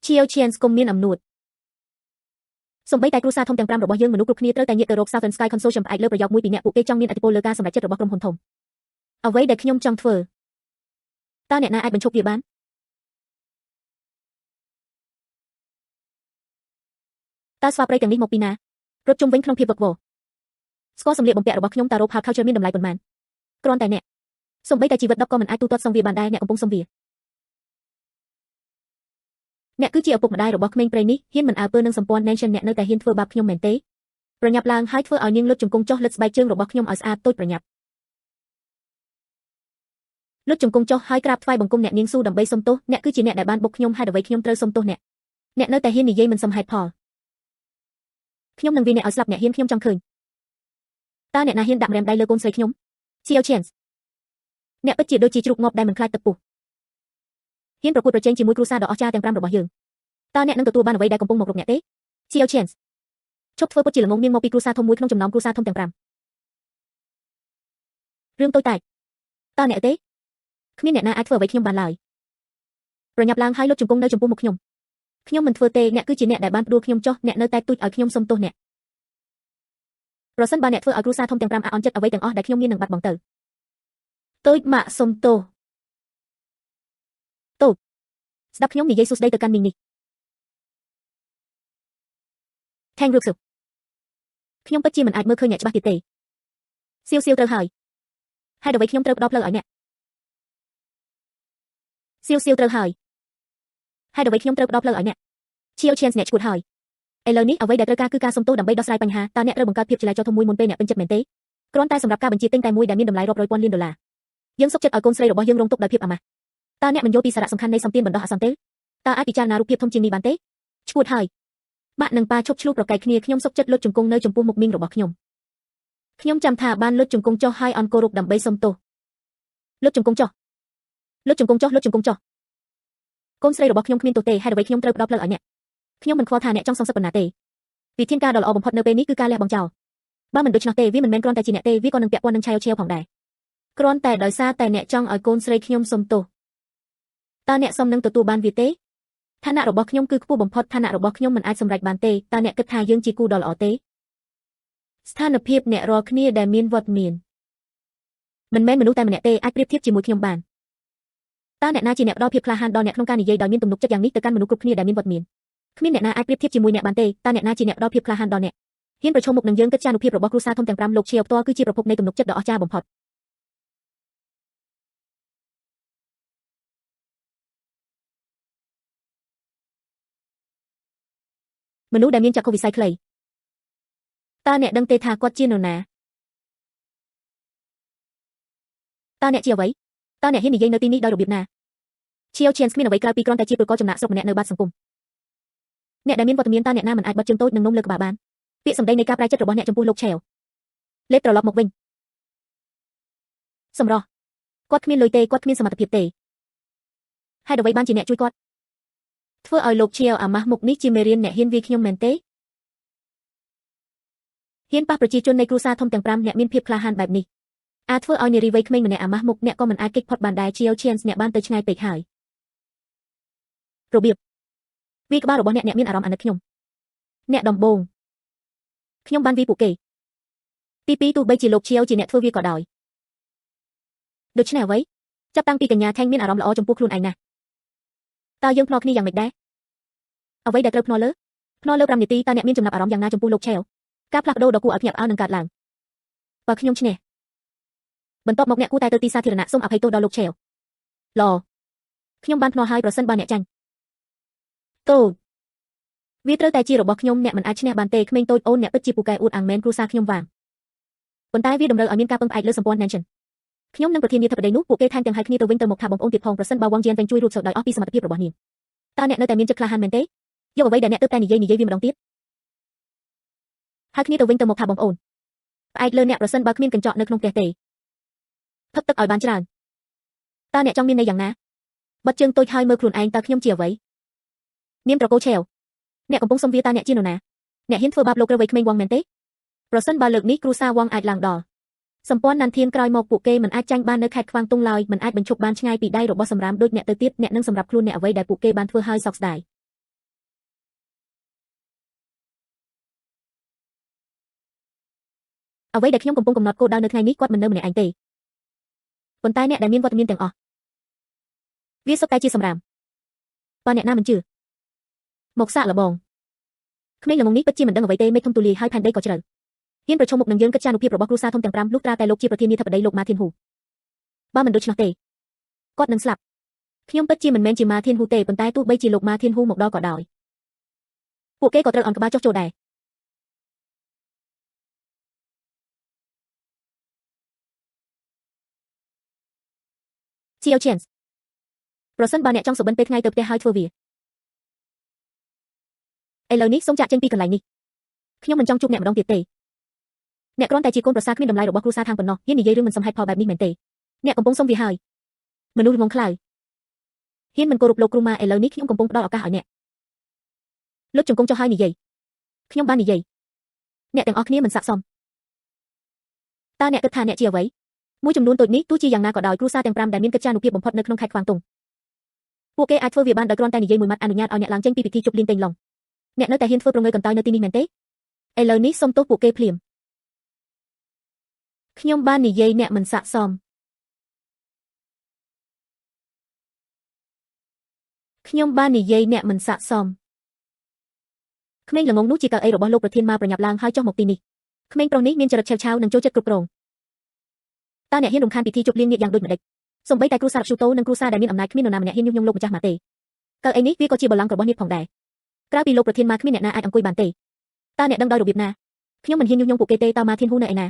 Chiao Chance កុំមានអំនួតសូម្បីតែគ្រួសារធំទាំង5របស់យើងមនុស្សគ្រប់គ្នាត្រូវតែងាកទៅរក Southern Sky Consortium ផ្អែកលើប្រយោគមួយពីអ្នកពួកគេចង់មានឥទ្ធិពលលើការសម្រេចចិត្តរបស់ក្រុមហ៊ុនធំអ្វីដែលខ្ញុំចង់ធ្វើតើអ្នកណាអាចបញ្ឈប់វាបានតើស្វាព្រៃទាំងនេះមកពីណារត់ជុំវិញក្នុងភាពវឹកវរស្គាល់សម្លៀកបំពាក់របស់ខ្ញុំតើរ៉ូប Pop Culture មានតម្លៃប៉ុន្មានគ្រាន់តែអ្នកសូម្បីតែជីវិត10ក៏មិនអាចទូទាត់សុំវាបានដែរអ្នកកំពុងសុំវាអ្នកគឺជាឪពុកម្ដាយរបស់ក្មេងព្រៃនេះហ៊ានមិនអើពើនឹងសម្ព័ន្ធ Nation អ្នកនៅតែហ៊ានធ្វើបាបខ្ញុំមែនទេប្រញាប់ឡើងហើយធ្វើឲ្យនាងលុតជង្គង់ចុះលិតស្បែកជើងរបស់ខ្ញុំឲ្យស្អាតតូចប្រញាប់លុតជង្គង់ចុះហើយក្រាបថ្វាយបង្គំអ្នកនាងស៊ូដើម្បីសុំទោសអ្នកគឺជាអ្នកដែលបានបុកខ្ញុំហេតុអ្វីខ្ញុំត្រូវសុំទោសអ្នកនៅតែហ៊ាននិយាយមិនសមហេតុផលខ្ញុំនឹងវាយអ្នកឲ្យស្លាប់អ្នកហ៊ានខ្ញុំចង់ឃើញតើអ្នកណាហ៊ានដាក់ម្រាមដៃលើកូនស្រីខ្ញុំ Chiao Chance អ្នកពិតជាដូចជាជ្រូកងាប់ដែលមិនខ្លាចទឹកពុះហ៊ានប្រកួតប្រជែងជាមួយគ្រួសារដ៏អស្ចារ្យទាំង5របស់យើងតើអ្នកនឹងទទួលបានអ្វីដែលកំពុងមករកអ្នកទេ Chiao Chance ឈប់ធ្វើពុតជាល្ងងនាងមកពីគ្រួសារធំមួយក្នុងចំណោមគ្រួសារធំទាំង5រឿងតូចតាចតើអ្នកទេគ្មានអ្នកណាអាចធ្វើអ្វីខ្ញុំបានឡើយប្រញាប់ឡើងហើយលុតជង្គង់នៅចំពោះមុខខ្ញុំមិនធ្វើទេអ្នកគឺជាអ្នកដែលបានផ្ដួលខ្ញុំចុះអ្នកនៅតែទូចឲ្យខ្ញុំសុំទោសអ្នកប្រសិនបើអ្នកធ្វើឲ្យគ្រួសារធំទាំង5អាក់អន់ចិត្តអ្វីទាំងអស់ដែលខ្ញុំមាននឹងបាត់បង់ទៅតូចម៉ាក់សុំទោសតូចស្ដាប់ខ្ញុំនិយាយសួស្ដីទៅកាន់មីងនេះថេងរូបសុខ្ញុំពិតជាមិនអាចមើលឃើញអ្នកច្បាស់ទៀតទេសៀវត្រូវហើយហេតុអ្វីខ្ញុំត្រូវផ្ដោតផ្លូវឲ្យអ្នកសៀវត្រូវហើយហេតុអ្វីខ្ញុំត្រូវផ្ដោតផ្លូវឲ្យអ្នក Chiao Chance អ្នកឈួតហើយឥឡូវនេះអ្វីដែលត្រូវការគឺការសុំទោសដើម្បីដោះស្រាយបញ្ហាតើអ្នកត្រូវបង្កើតភាពចលាចលធំមួយមុនពេលអ្នកពេញចិត្តមែនទេគ្រាន់តែសម្រាប់ការបញ្ជាទិញតែមួយដែលមានតម្លៃរាប់រយពាន់លានដុល្លារយើងសុខចិត្តឲ្យកូនស្រីរបស់យើងរងទុក្ខដោយភាពអាម៉ាស់តើអ្នកមិនយល់ពីសារៈសំខាន់នៃសម្ពាធបណ្ដោះអាសន្នទេតើអាចពិចារណារូបភាពធំជាងនេះបានទេឈួតហើយបាក់និងប៉ាឈប់ឆ្លុះប្រកែកគ្នាខ្ញុំសុខចិត្តលុតជង្គង់នៅចំពោះមុខមីងរបស់ខ្ញុំចាំថាបានលុតជង្គង់ចុះហើយអង្គគោរពដើម្បីសុំទោសលុតជង្គង់ចុះលុតជង្គង់ចុះលុតជង្គង់ចុះកូនស្រីរបស់ខ្ញុំគ្មានទោសទេហេតុអ្វីខ្ញុំត្រូវផ្ដោតផ្លូវឲ្យអ្នកខ្ញុំមិនខ្វល់ថាអ្នកចង់សងសឹកប៉ុណ្ណាទេវិធានការដ៏ល្អបំផុតនៅពេលនេះគឺការលះបង់ចោលបើមិនដូច្នោះទេវាមិនមែនគ្រាន់តែជាអ្នកទេវាក៏នឹងពាក់ព័ន្ធនឹងឆាវផងដែរគ្រាន់តែដោយសារតែអ្នកចង់ឲ្យកូនស្រីខ្ញុំសុំទោសតើអ្នកសុំនឹងទទួលបានវាទេឋានៈរបស់ខ្ញុំគឺខ្ពស់បំផុតឋានៈរបស់ខ្ញុំមិនអាចសម្រេចបានទេតើអ្នកគិតថាយើងជាគូដ៏ល្អទេស្ថានភាពអ្នករាល់គ្នាដែលមានវត្តមានមិនមែនមនុស្សតែម្នាក់ទេអាចប្រៀបធៀបជាមួយខ្ញុំបានតើអ្នកណាជាអ្នកផ្ដល់ភាពក្លាហានដល់អ្នកក្នុងការនិយាយដោយមានទំនុកចិត្តយ៉ាងនេះទៅកាន់មនុស្សគ្រប់គ្នាដែលមានវត្តមានគ្មានអ្នកណាអាចប្រៀបធៀបជាមួយអ្នកបានទេតើអ្នកណាជាអ្នកផ្ដល់ភាពក្លាហានដល់អ្នកហ៊ានប្រឈមមុខនឹងយើងកិច្ចចានុភាពរបស់គ្រួសារធំទាំង5លោកជាផ្ទាល់គឺជាប្រភពនៃទំនុកចិត្តដ៏អស្ចារ្យបំផុតមនុស្សដែលមានចក្ខុវិស័យខ្លីតើអ្នកដឹងទេថាគាត់ជានរណាតើអ្នកជាអ្វីតើអ្នកហ៊ាននិយាយនៅទីនេះដោយរបៀបណាChiao Chanceគ្មានអ្វីក្រៅពីគ្រាន់តែជាពលករចំណាក់ស្រុកម្នាក់នៅបាតសង្គម អ្នកដែលមានវត្តមានតាអ្នកណាមិនអាចបត់ជើងតូចនឹងនំលើក្បាលបានពាក្យសម្ដីនៃការប្រែចិត្តរបស់អ្នកចំពោះលោកឆេវលេបត្រឡប់មកវិញសម្រស់គាត់គ្មានលុយទេគាត់គ្មានសមត្ថភាពទេហេតុអ្វីបានជាអ្នកជួយគាត់ធ្វើឲ្យលោកឆេវអាម៉ាស់មុខនេះជាមេរៀនអ្នកហ៊ានវាយខ្ញុំមែនទេហ៊ានប៉ះប្រជាជននៃគ្រួសារធំទាំង5អ្នកមានភាពក្លាហានបែបនេះអាចធ្វើឲ្យនារីវ័យក្មេងម្នាក់អាម៉ាស់មុខអ្នកក៏មិនអាចគេចផុតបានដែរជាវ Chance អ្នកបានទៅឆ្ងាយពេកហើយរបៀបវាក្បាលរបស់អ្នកមានអារម្មណ៍អាណិតខ្ញុំអ្នកដំបងខ្ញុំបានវាយពួកគេទី2ទោះបីជាលោកឆេវជាអ្នកធ្វើវាក៏ដោយដូច្នេះអ្វីចាប់តាំងពីកញ្ញាថេងមានអារម្មណ៍ល្អចំពោះខ្លួនឯងណាស់តើយើងភ្នាល់គ្នាយ៉ាងម៉េចដែរអ្វីដែលត្រូវភ្នាល់លើ5នាទីតើអ្នកមានចំណាប់អារម្មណ៍យ៉ាងណាចំពោះលោកឆេវការផ្លាស់ប្ដូរដ៏គួរឲ្យភ្ញាក់ផ្អើលនឹងកើតឡើងបើខ្ញុំឈ្នះបន្ទាប់មកអ្នកគួរតែទៅទីសាធារណៈសូមអភ័យទោសដល់លោកឆេវឡខ្ញុំបានភ្នាល់ហើយប្រសិនបើអ្នកចាញ់តូចវាត្រូវតែជារបស់ខ្ញុំអ្នកមិនអាចឈ្នះបានទេក្មេងតូចអូនអ្នកពិតជាពូកែអួតអាំងមែនគ្រួសារខ្ញុំវាងប៉ុន្តែវាតម្រូវឲ្យមានការពឹងផ្អែកលើសម្ព័ន្ធ Nanchen ខ្ញុំនឹងប្រធានាធិបតីនោះពួកគេថែមទាំងហៅគ្នាទៅវិញទៅមកថាបងប្អូនទៀតផងប្រសិនបើវងជៀនវិញជួយរួចសោដោយអស់ពីសមត្ថភាពរបស់នាងតើអ្នកនៅតែមានចិត្តក្លាហានមែនទេយកអ្វីដែលអ្នកទើបតែនិយាយវាម្ដងទៀតហៅគ្នាទៅវិញទៅមកថាបងប្អូនផ្អែកលើអ្នកប្រសិនបើគ្មានកញ្ចក់នៅក្នុងផ្ទះទេផឹកទឹកឲ្យបានច្រើនតើអ្នកចង់មានន័យយ៉ាងណាបិទជើងតូចហើយមើលខ្លួនឯងតើខ្ញុំជាអ្វីនាមត្រកូលឆេវអ្នកកំពុងសុំវាតើអ្នកជានរណាអ្នកហ៊ានធ្វើបាបលោករវ័យក្មេងវងមែនទេប្រសិនបើលើកនេះគ្រូសាវងអាចឡើងដល់សម្ព័ន្ធណានធានក្រោយមកពួកគេមិនអាចចាញ់បាននៅខេត្តខ្វាងតុងឡើយមិនអាចបញ្ឈប់បានឆ្ងាយពីដៃរបស់សម្រាមដូចអ្នកទៅទៀតអ្នកនឹងសម្រាប់ខ្លួនអ្នកអ្វីដែលពួកគេបានធ្វើឲ្យសោកស្ដាយអ្វីដែលខ្ញុំកំពុងកំណត់គោលដៅនៅថ្ងៃនេះគាត់មិននៅម្នាក់ឯងទេប៉ុន្តែអ្នកដែលមានវត្តមានទាំងអស់វាសុទ្ធតែជាសម្រាមបើអ្នកណាមិនជឿមកសាកល្បងក្មេងល្ងងនេះពិតជាមិនដឹងអ្វីទេមេឃធំទូលាយហើយផែនដីក៏ជ្រៅហ៊ានប្រឈមមុខនឹងយើងកិច្ចចានុភាពរបស់គ្រួសារធំទាំង5លុះត្រាតែលោកជាប្រធានាធិបតីលោកម៉ាធានហ៊ូបើមិនដូច្នោះទេគាត់នឹងស្លាប់ខ្ញុំពិតជាមិនមែនជាម៉ាធានហ៊ូទេប៉ុន្តែទោះបីជាលោកម៉ាធានហ៊ូមកដល់ក៏ដោយពួកគេក៏ត្រូវអន់ក្បាលចុះចូលដែរជាវ Chance ប្រសិនបើអ្នកចង់សុបិនពេលថ្ងៃទៅផ្ទះហើយធ្វើវាឥឡូវនេះសូមចាក់ចេញពីកន្លែងនេះខ្ញុំមិនចង់ជួបអ្នកម្ដងទៀតទេអ្នកគ្រាន់តែជាកូនប្រសារគ្មានតម្លៃរបស់គ្រួសារທາງប៉ុណ្ណោះហ៊ាននិយាយរឿងមិនសមហេតុផលបែបនេះមែនទេអ្នកកំពុងសុំវាហើយមនុស្សល្ងងខ្លៅហ៊ានមិនគោរពលោកគ្រូម៉ាឥឡូវនេះខ្ញុំកំពុងផ្ដល់ឱកាសឲ្យអ្នកលើកជង្គង់ចុះហើយនិយាយខ្ញុំបាននិយាយអ្នកទាំងអស់គ្នាមិនស័ក្តិសមតើអ្នកគិតថាអ្នកជាអ្វីមួយចំនួនតូចនេះទោះជាយ៉ាងណាក៏ដោយគ្រួសារទាំង5ដែលមានកិច្ចចានុភាពបំផុតនៅក្នុងខេត្តខ្វាងតុងពួកគេអាចធ្វើវាបានដោយគ្រាន់តែនិយាយមួយម៉ាត់អនុញ្ញាតឲ្យអ្នកឡើងចេញពីពិធីជប់លៀងតេងឡុងអ្នកនៅតែហ៊ានធ្វើប្រងើយកន្តើយនៅទីនេះមែនទេឥឡូវនេះសូមទោសពួកគេភ្លាមខ្ញុំបាននិយាយអ្នកមិនស័ក្តិសមខ្ញុំបាននិយាយអ្នកមិនស័ក្តិសមក្មេងល្ងងនោះជាកៅអីរបស់លោកប្រធានម៉ាប្រញាប់ឡើងហើយចុះមកទីនេះក្មេងប្រុសនេះមានចរិតឆេវឆាវនិងចូលចិត្តគ្រប់គ្រងតើអ្នកហ៊ានរំខានពិធីជប់លៀងនេះយ៉ាងដូចម្ដេចសូម្បីតែគ្រូសារឈូតូនិងគ្រូសារដែលមានអំណាចគ្មាននរណាម្នាក់ហ៊ានញុះញង់លោកម្ចាស់ម៉ាទេកៅអីនេះវាក៏ជាបល្ល័ង្ករបស់នាងផងដែរក្រៅពីលោកប្រធានម៉ាគ្មានអ្នកណាអាចអង្គុយបានទេតើអ្នកដឹងដោយរបៀបណាខ្ញុំមិនហ៊ានញុះញង់ពួកគេទេតើម៉ាធានហ៊ូនៅឯណា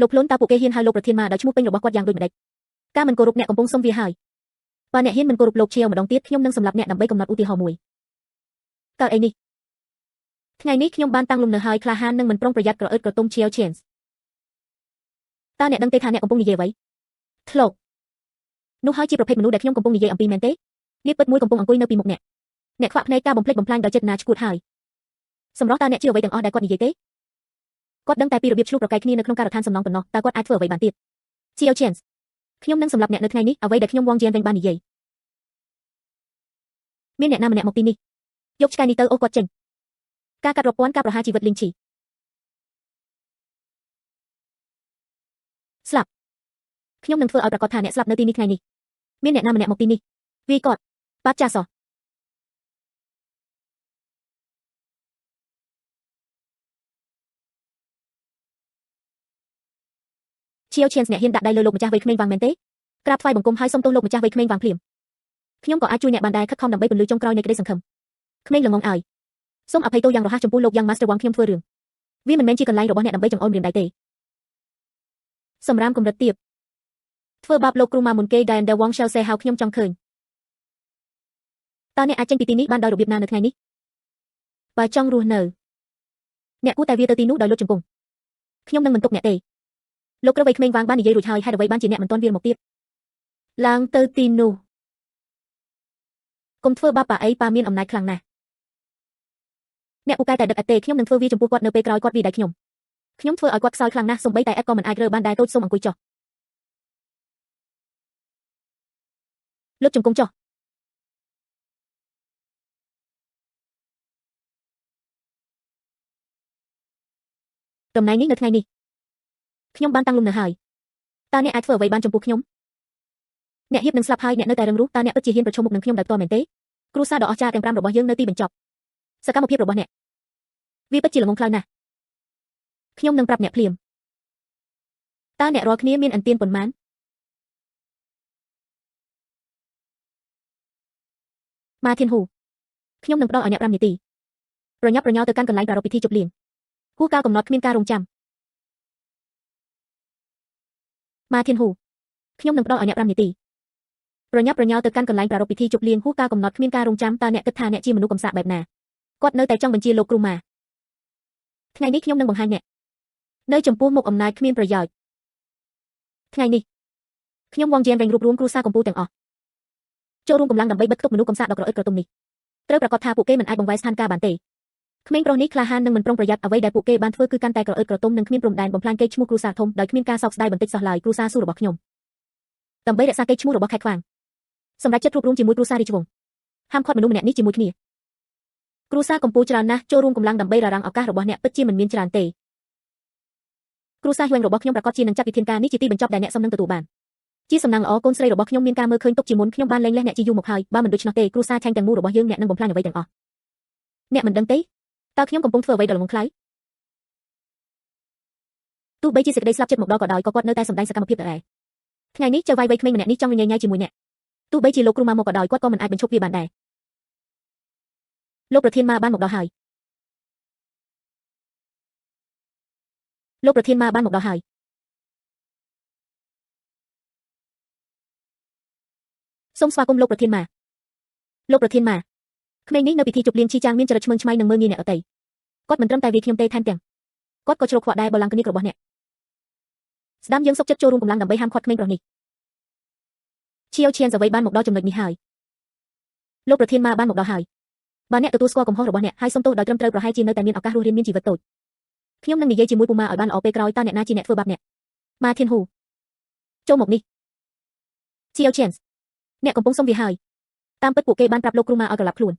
លោកភ្លុនតើពួកគេហ៊ានហៅលោកប្រធានម៉ាដោយឈ្មោះពេញរបស់គាត់យ៉ាងដូចម្ដេចការមិនគោរពអ្នកកំពុងសុំវាហើយបើអ្នកហ៊ានមិនគោរពលោកឆេវម្ដងទៀតខ្ញុំនឹងសម្លាប់អ្នកដើម្បីកំណត់ឧទាហរណ៍មួយកៅអីនេះថ្ងៃនេះខ្ញុំបានតាំងលំនៅហើយក្លាហាននិងមិនប្រុងប្រយ័ត្នក្រអឺតក្រទុំឆេវ Chance តើអ្នកដឹងទេថាអ្នកកំពុងនិយាយអ្វីធ្លោកនោះហើយជាប្រភេទមនុស្សដែលខ្ញុំកំពុងនិយាយអំពីមែនទេនេះពិតមួយកំពុងអង្គុយនៅពីមុខអ្នកខ្វាក់ភ្នែកការបំភ្លេចបំផ្លាញដោយចិត្តណាឈួតហើយសម្រាប់តើអ្នកជឿអ្វីទាំងអស់ដែលគាត់និយាយទេគាត់ដឹងតែពីរបៀបឆ្លុះប្រកែកគ្នានៅក្នុងការដ្ឋានសំណង់ប៉ុណ្ណោះតើគាត់អាចធ្វើអ្វីបានទៀតជា Chance ខ្ញុំនឹងសម្លាប់អ្នកនៅថ្ងៃនេះអ្វីដែលខ្ញុំវងជៀនវិញបាននិយាយមានអ្នកណាម្នាក់មកទីនេះយកឆ្កែនេះទៅអូសគាត់ចេញការកាត់រាប់ពាន់ការប្រហារជីវិតលីងឈីស្លាប់ខ្ញុំនឹងធ្វើឲ្យប្រកាសថាអ្នកស្លាប់នៅទីនេះថ្ងៃនេះមានអ្នកណាម្នាក់មកទីនេះវាគាត់បាត់ចាសោះជាវ Chance អ្នកហ៊ានដាក់ដៃលើលោកម្ចាស់វ័យក្មេងវាងមែនទេក្រាបថ្វាយបង្គំហើយសុំទោសលោកម្ចាស់វ័យក្មេងវាងភ្លាមខ្ញុំក៏អាចជួយអ្នកបានដែរខិតខំដើម្បីពន្លឺចុងក្រោយនៃក្តីសង្ឃឹមក្មេងល្ងងឲ្យសូមអភ័យទោសយ៉ាងរហ័សចំពោះលោកយ៉ាង Master វងខ្ញុំធ្វើរឿងវាមិនមែនជាកន្លែងរបស់អ្នកដើម្បីចង្អុលម្រាមដៃទេសម្រាមកម្រិតទាបធ្វើបាបលោកគ្រូម៉ាមុនគេដែលដែលវងឆៅសេហៅខ្ញុំចង់ឃើញតើអ្នកអាចចេញពីទីនេះបានដោយរបៀបណានៅថ្ងៃនេះ បើចង់រស់នៅអ្នកគួរតែវាទៅទីនោះដោយលុតជង្គង់ខ្ញុំនឹងមិនទុកអ្នកទេលោកក្រវៃក្មេងវាងបាននិយាយរួចហើយហេតុអ្វីបានជាអ្នកមិនទាន់វាមកទៀតឡើងទៅទីនោះកុំធ្វើបាបប៉ាអីប៉ាមានអំណាចខ្លាំងណាស់អ្នកពូកែតែដឹកអត់ទេខ្ញុំនឹងធ្វើវាចំពោះគាត់នៅពេលក្រោយគាត់វាដៃខ្ញុំធ្វើឲ្យគាត់ខ្សោយខ្លាំងណាស់សូម្បីតែអេតក៏មិនអាចរើបានដែរតូចសូមអង្គុយចុះលុតជង្គង់ចុះតំណែងនេះនៅថ្ងៃនេះខ្ញុំបានតាំងលំនៅហើយតើអ្នកអាចធ្វើអ្វីបានចំពោះខ្ញុំអ្នកហៀបនឹងស្លាប់ហើយអ្នកនៅតែរឹងរូសតើអ្នកពិតជាហ៊ានប្រឈមមុខនឹងខ្ញុំដោយផ្ទាល់មែនទេគ្រួសារដ៏អស្ចារ្យទាំង5របស់យើងនៅទីបញ្ចប់សកម្មភាពរបស់អ្នកវាពិតជាល្ងងខ្លៅណាស់ខ្ញុំនឹងប្រាប់អ្នកភ្លាមតើអ្នករាល់គ្នាមានអន្ទានប៉ុន្មានម៉ាធានហ៊ូខ្ញុំនឹងផ្ដល់ឲ្យអ្នក5នាទីប្រញាប់ប្រញ័រទៅកាន់កន្លែងប្រារព្ធពិធីជប់លៀងហួសកាលកំណត់គ្មានការរងចាំម៉ាធានហ៊ូខ្ញុំនឹងផ្ដល់ឲ្យអ្នក5នាទីប្រញាប់ប្រញ័រទៅកាន់កន្លែងប្រារព្ធពិធីជប់លៀងហួសកាលកំណត់គ្មានការរងចាំតើអ្នកគិតថាអ្នកជាមនុស្សកំសាកបែបណាគាត់នៅតែចង់បញ្ជាលោកគ្រូម៉ាថ្ងៃនេះខ្ញុំនឹងបង្ហាញអ្នកនៅចំពោះមុខអំណាចគ្មានប្រយោជន៍ថ្ងៃនេះខ្ញុំវងជានរែងរួបរวมគ្រួសារកម្ពុជាទាំងអស់ចូលរួមកម្លាំងដើម្បីបិទគប់មនុស្សកំសាកដ៏ក្រអឺតក្រទុំនេះត្រូវប្រកាសថាពួកគេមិនអាចបង្វែរស្ថានភាពបានទេក្មេងប្រុសនេះក្លាហាននិងមិនប្រុងប្រយ័ត្នអ្វីដែលពួកគេបានធ្វើគឺកាន់តែក្រអឺតក្រទុំនិងគ្មានព្រំដែនបំផ្លាញកេរ្តិ៍ឈ្មោះគ្រួសារធំដោយគ្មានការសោកស្ដាយបន្តិចសោះឡើយគ្រួសារស៊ូរបស់ខ្ញុំដើម្បីរក្សាកេរ្តិ៍ឈ្មោះរបស់ខេត្តខ្វាងសម្រាប់ចិត្តរួបរวมជាមួយគ្រួសាររាជវង្សហាមឃាត់មនុស្សម្នាក់នេះជាមួយគ្នាគ្រួសារកម្ពុជាច្រើនណាស់ចូលរួមកម្លាំងដើម្បីរារាំងឱកាសរបស់អ្នកពិតជាមិនមានច្រើនទេគ្រួសារហ៊ួងរបស់ខ្ញុំប្រកាសជានឹងចាត់វិធានការនេះជាទីបញ្ចប់ដែលអ្នកសំនឹងទទួលបានជាសំណាងល្អកូនស្រីរបស់ខ្ញុំមានការមើលឃើញទុកជាមុនខ្ញុំបានលែងលះអ្នកជាយូរមកហើយបើមិនដូច្នោះទេគ្រួសារឆាញ់ទាំងមូលរបស់យើងអ្នកនឹងបំផ្លាញអ្វីទាំងអស់អ្នកមិនដឹងទេតើខ្ញុំកំពុងធ្វើអ្វីដ៏ល្ងងខ្លៅទោះបីជាសេចក្តីស្លាប់ចិត្តមកដល់ក៏ដោយក៏គាត់នៅតែសម្ដែងសកម្មភាពដែរថ្ងៃនេះចៅវាយវ័យក្មេងម្នាក់នេះចង់ញញញជាមួយអ្នកទោះបីជាលោកគ្រូម៉ាមកក៏ដោយគាត់ក៏មិនអាចបញ្ឈប់វាបានដែរលោកប្រធានម៉ាបានមកដល់ហើយលោកប្រធានម៉ាបានមកដល់ហើយសូមស្វាគមន៍លោកប្រធានម៉ាលោកប្រធានម៉ាក្មេងនេះនៅពិធីជប់លៀងឈីចាងមានចរិតឆ្មើងឆ្មៃនិងមើលងាយអ្នកដទៃគាត់មិនត្រឹមតែវាខ្ញុំទេថែមទាំងគាត់ក៏ជ្រោកខ្វក់ដែរបល្ល័ង្កគនិករបស់អ្នកស្ដាំយើងសុកចិត្តចូលរួមកម្លាំងដើម្បីហាមឃាត់ក្មេងប្រុសនេះឈៀវឈៀនអ្វីបានមកដល់ចំណុចនេះហើយលោកប្រធានម៉ាបានមកដល់ហើយបើអ្នកទទួលស្គាល់កំហុសរបស់អ្នកហើយសុំទោសដោយត្រឹមត្រូវប្រហែលជានៅតែមានឱកាសរស់រានមានជីវិតតូចខ្ញុំនឹងនិយាយជាមួយពូម៉ាឲ្យបានល្អពេលក្រោយតើអ្នកណាជាអ្នកធ្វើបាបអ្នកម៉ាធានហ៊ូចូលមកនេះឈៀវឈៀនអ្នកកំពុងសុំវាហើយតាមពិតពួកគេបានប្រាប់លោកគ្រូម៉ាឲ្យក្រឡាប់ខ្លួន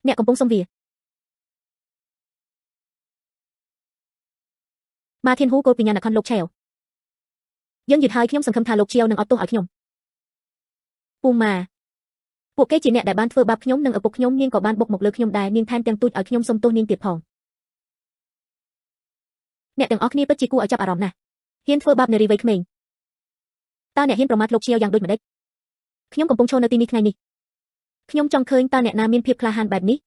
អ្នកកំពុងសុំវាម៉ាធានហ៊ូកូនបញ្ញានខនលោកឆេវយើងយឺតហើយខ្ញុំសង្ឃឹមថាលោកឆេវនឹងអត់ទោសឲ្យខ្ញុំពូម៉ាពួកគេជាអ្នកដែលបានធ្វើបាបខ្ញុំនិងឪពុកខ្ញុំនាងក៏បានបុកមកលើខ្ញុំដែរនាងថែមទាំងទូចឲ្យខ្ញុំសុំទោសនាងទៀតផងអ្នកទាំងអស់គ្នាពិតជាគួរឲ្យចាប់អារម្មណ៍ណាស់ហ៊ានធ្វើបាបនារីវ័យក្មេងតើអ្នកហ៊ានប្រមាថលោកឆេវយ៉ាងដូចម្តេចខ្ញុំកំពុងឈរនៅទីនេះថ្ងៃនេះខ្ញុំចង់ឃើញតើអ្នកណាមានភាពក្លាហានបែបនេះ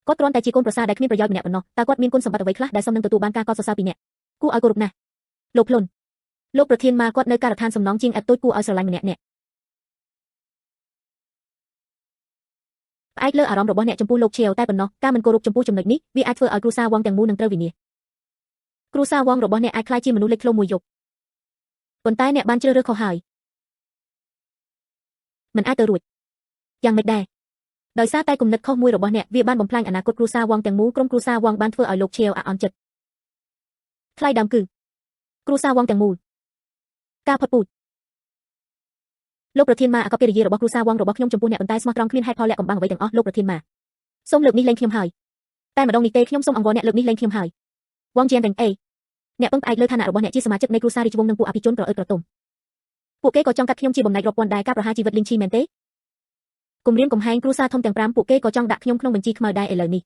គាត់គ្រាន់តែជាកូនប្រសារដែលគ្មានប្រយោជន៍ម្នាក់ប៉ុណ្ណោះតើគាត់មានគុណសម្បត្តិអ្វីខ្លះដែលសមនឹងទទួលបានការកោតសរសើរពីអ្នកគួរឲ្យគោរពណាស់លោកភ្លុនលោកប្រធានម៉ាគាត់នៅការដ្ឋានសំណងជាងអត់តូចគួរឲ្យស្រឡាញ់ម្នាក់អ្នកផ្អែកលើអារម្មណ៍របស់អ្នកចំពោះលោកឆេវតែប៉ុណ្ណោះការមិនគោរពចំពោះចំណុចនេះវាអាចធ្វើឲ្យគ្រួសារវងទាំងមូលនឹងត្រូវវិនាសគ្រួសារវងរបស់អ្នកអាចក្លាយជាមនុស្សលេចធ្លោមួយយប់ប៉ុន្តែអ្នកបានជ្រើសរើសខុសហើយមិនអាចទៅរួចយ៉ាងម៉េចដែរដោយសារតែគំនិតខុសមួយរបស់អ្នកវាបានបំផ្លាញអនាគតគ្រួសារវងទាំងមូលក្រុមគ្រួសារវងបានធ្វើឲ្យលោកឆេវអាក់អន់ចិត្តថ្លៃដើមគឺគ្រួសារវងទាំងមូលការផុតពូជលោកប្រធានម៉ាអកប្បកិរិយារបស់គ្រួសារវងរបស់ខ្ញុំចំពោះអ្នកប៉ុន្តែស្មោះត្រង់គ្មានហេតុផលលាក់កំបាំងអ្វីទាំងអស់លោកប្រធានម៉ាសូមលើកនេះលែងខ្ញុំហើយតែម្ដងនេះទេខ្ញុំសូមអង្វរអ្នកលើកនេះលែងខ្ញុំហើយវងជានរែងអេអ្នកពឹងផ្អែកលើឋានៈរបស់អ្នកជាសមាជិកនៃគ្រួសាររាជវង្សនិងពួកអភិជនក្រអឺតក្រទុំពួកគេក៏ចង់កាត់ខ្ញុំជាបំណែករាប់ពាន់ដែរការប្រហារជីវិតលីងឈីមែនទេគំរាមកំហែងគ្រួសារធំទាំង5ពួកគេក៏ចង់ដាក់ខ្ញុំក្នុងបញ្ជីខ្មៅដែរឥឡូវនេះ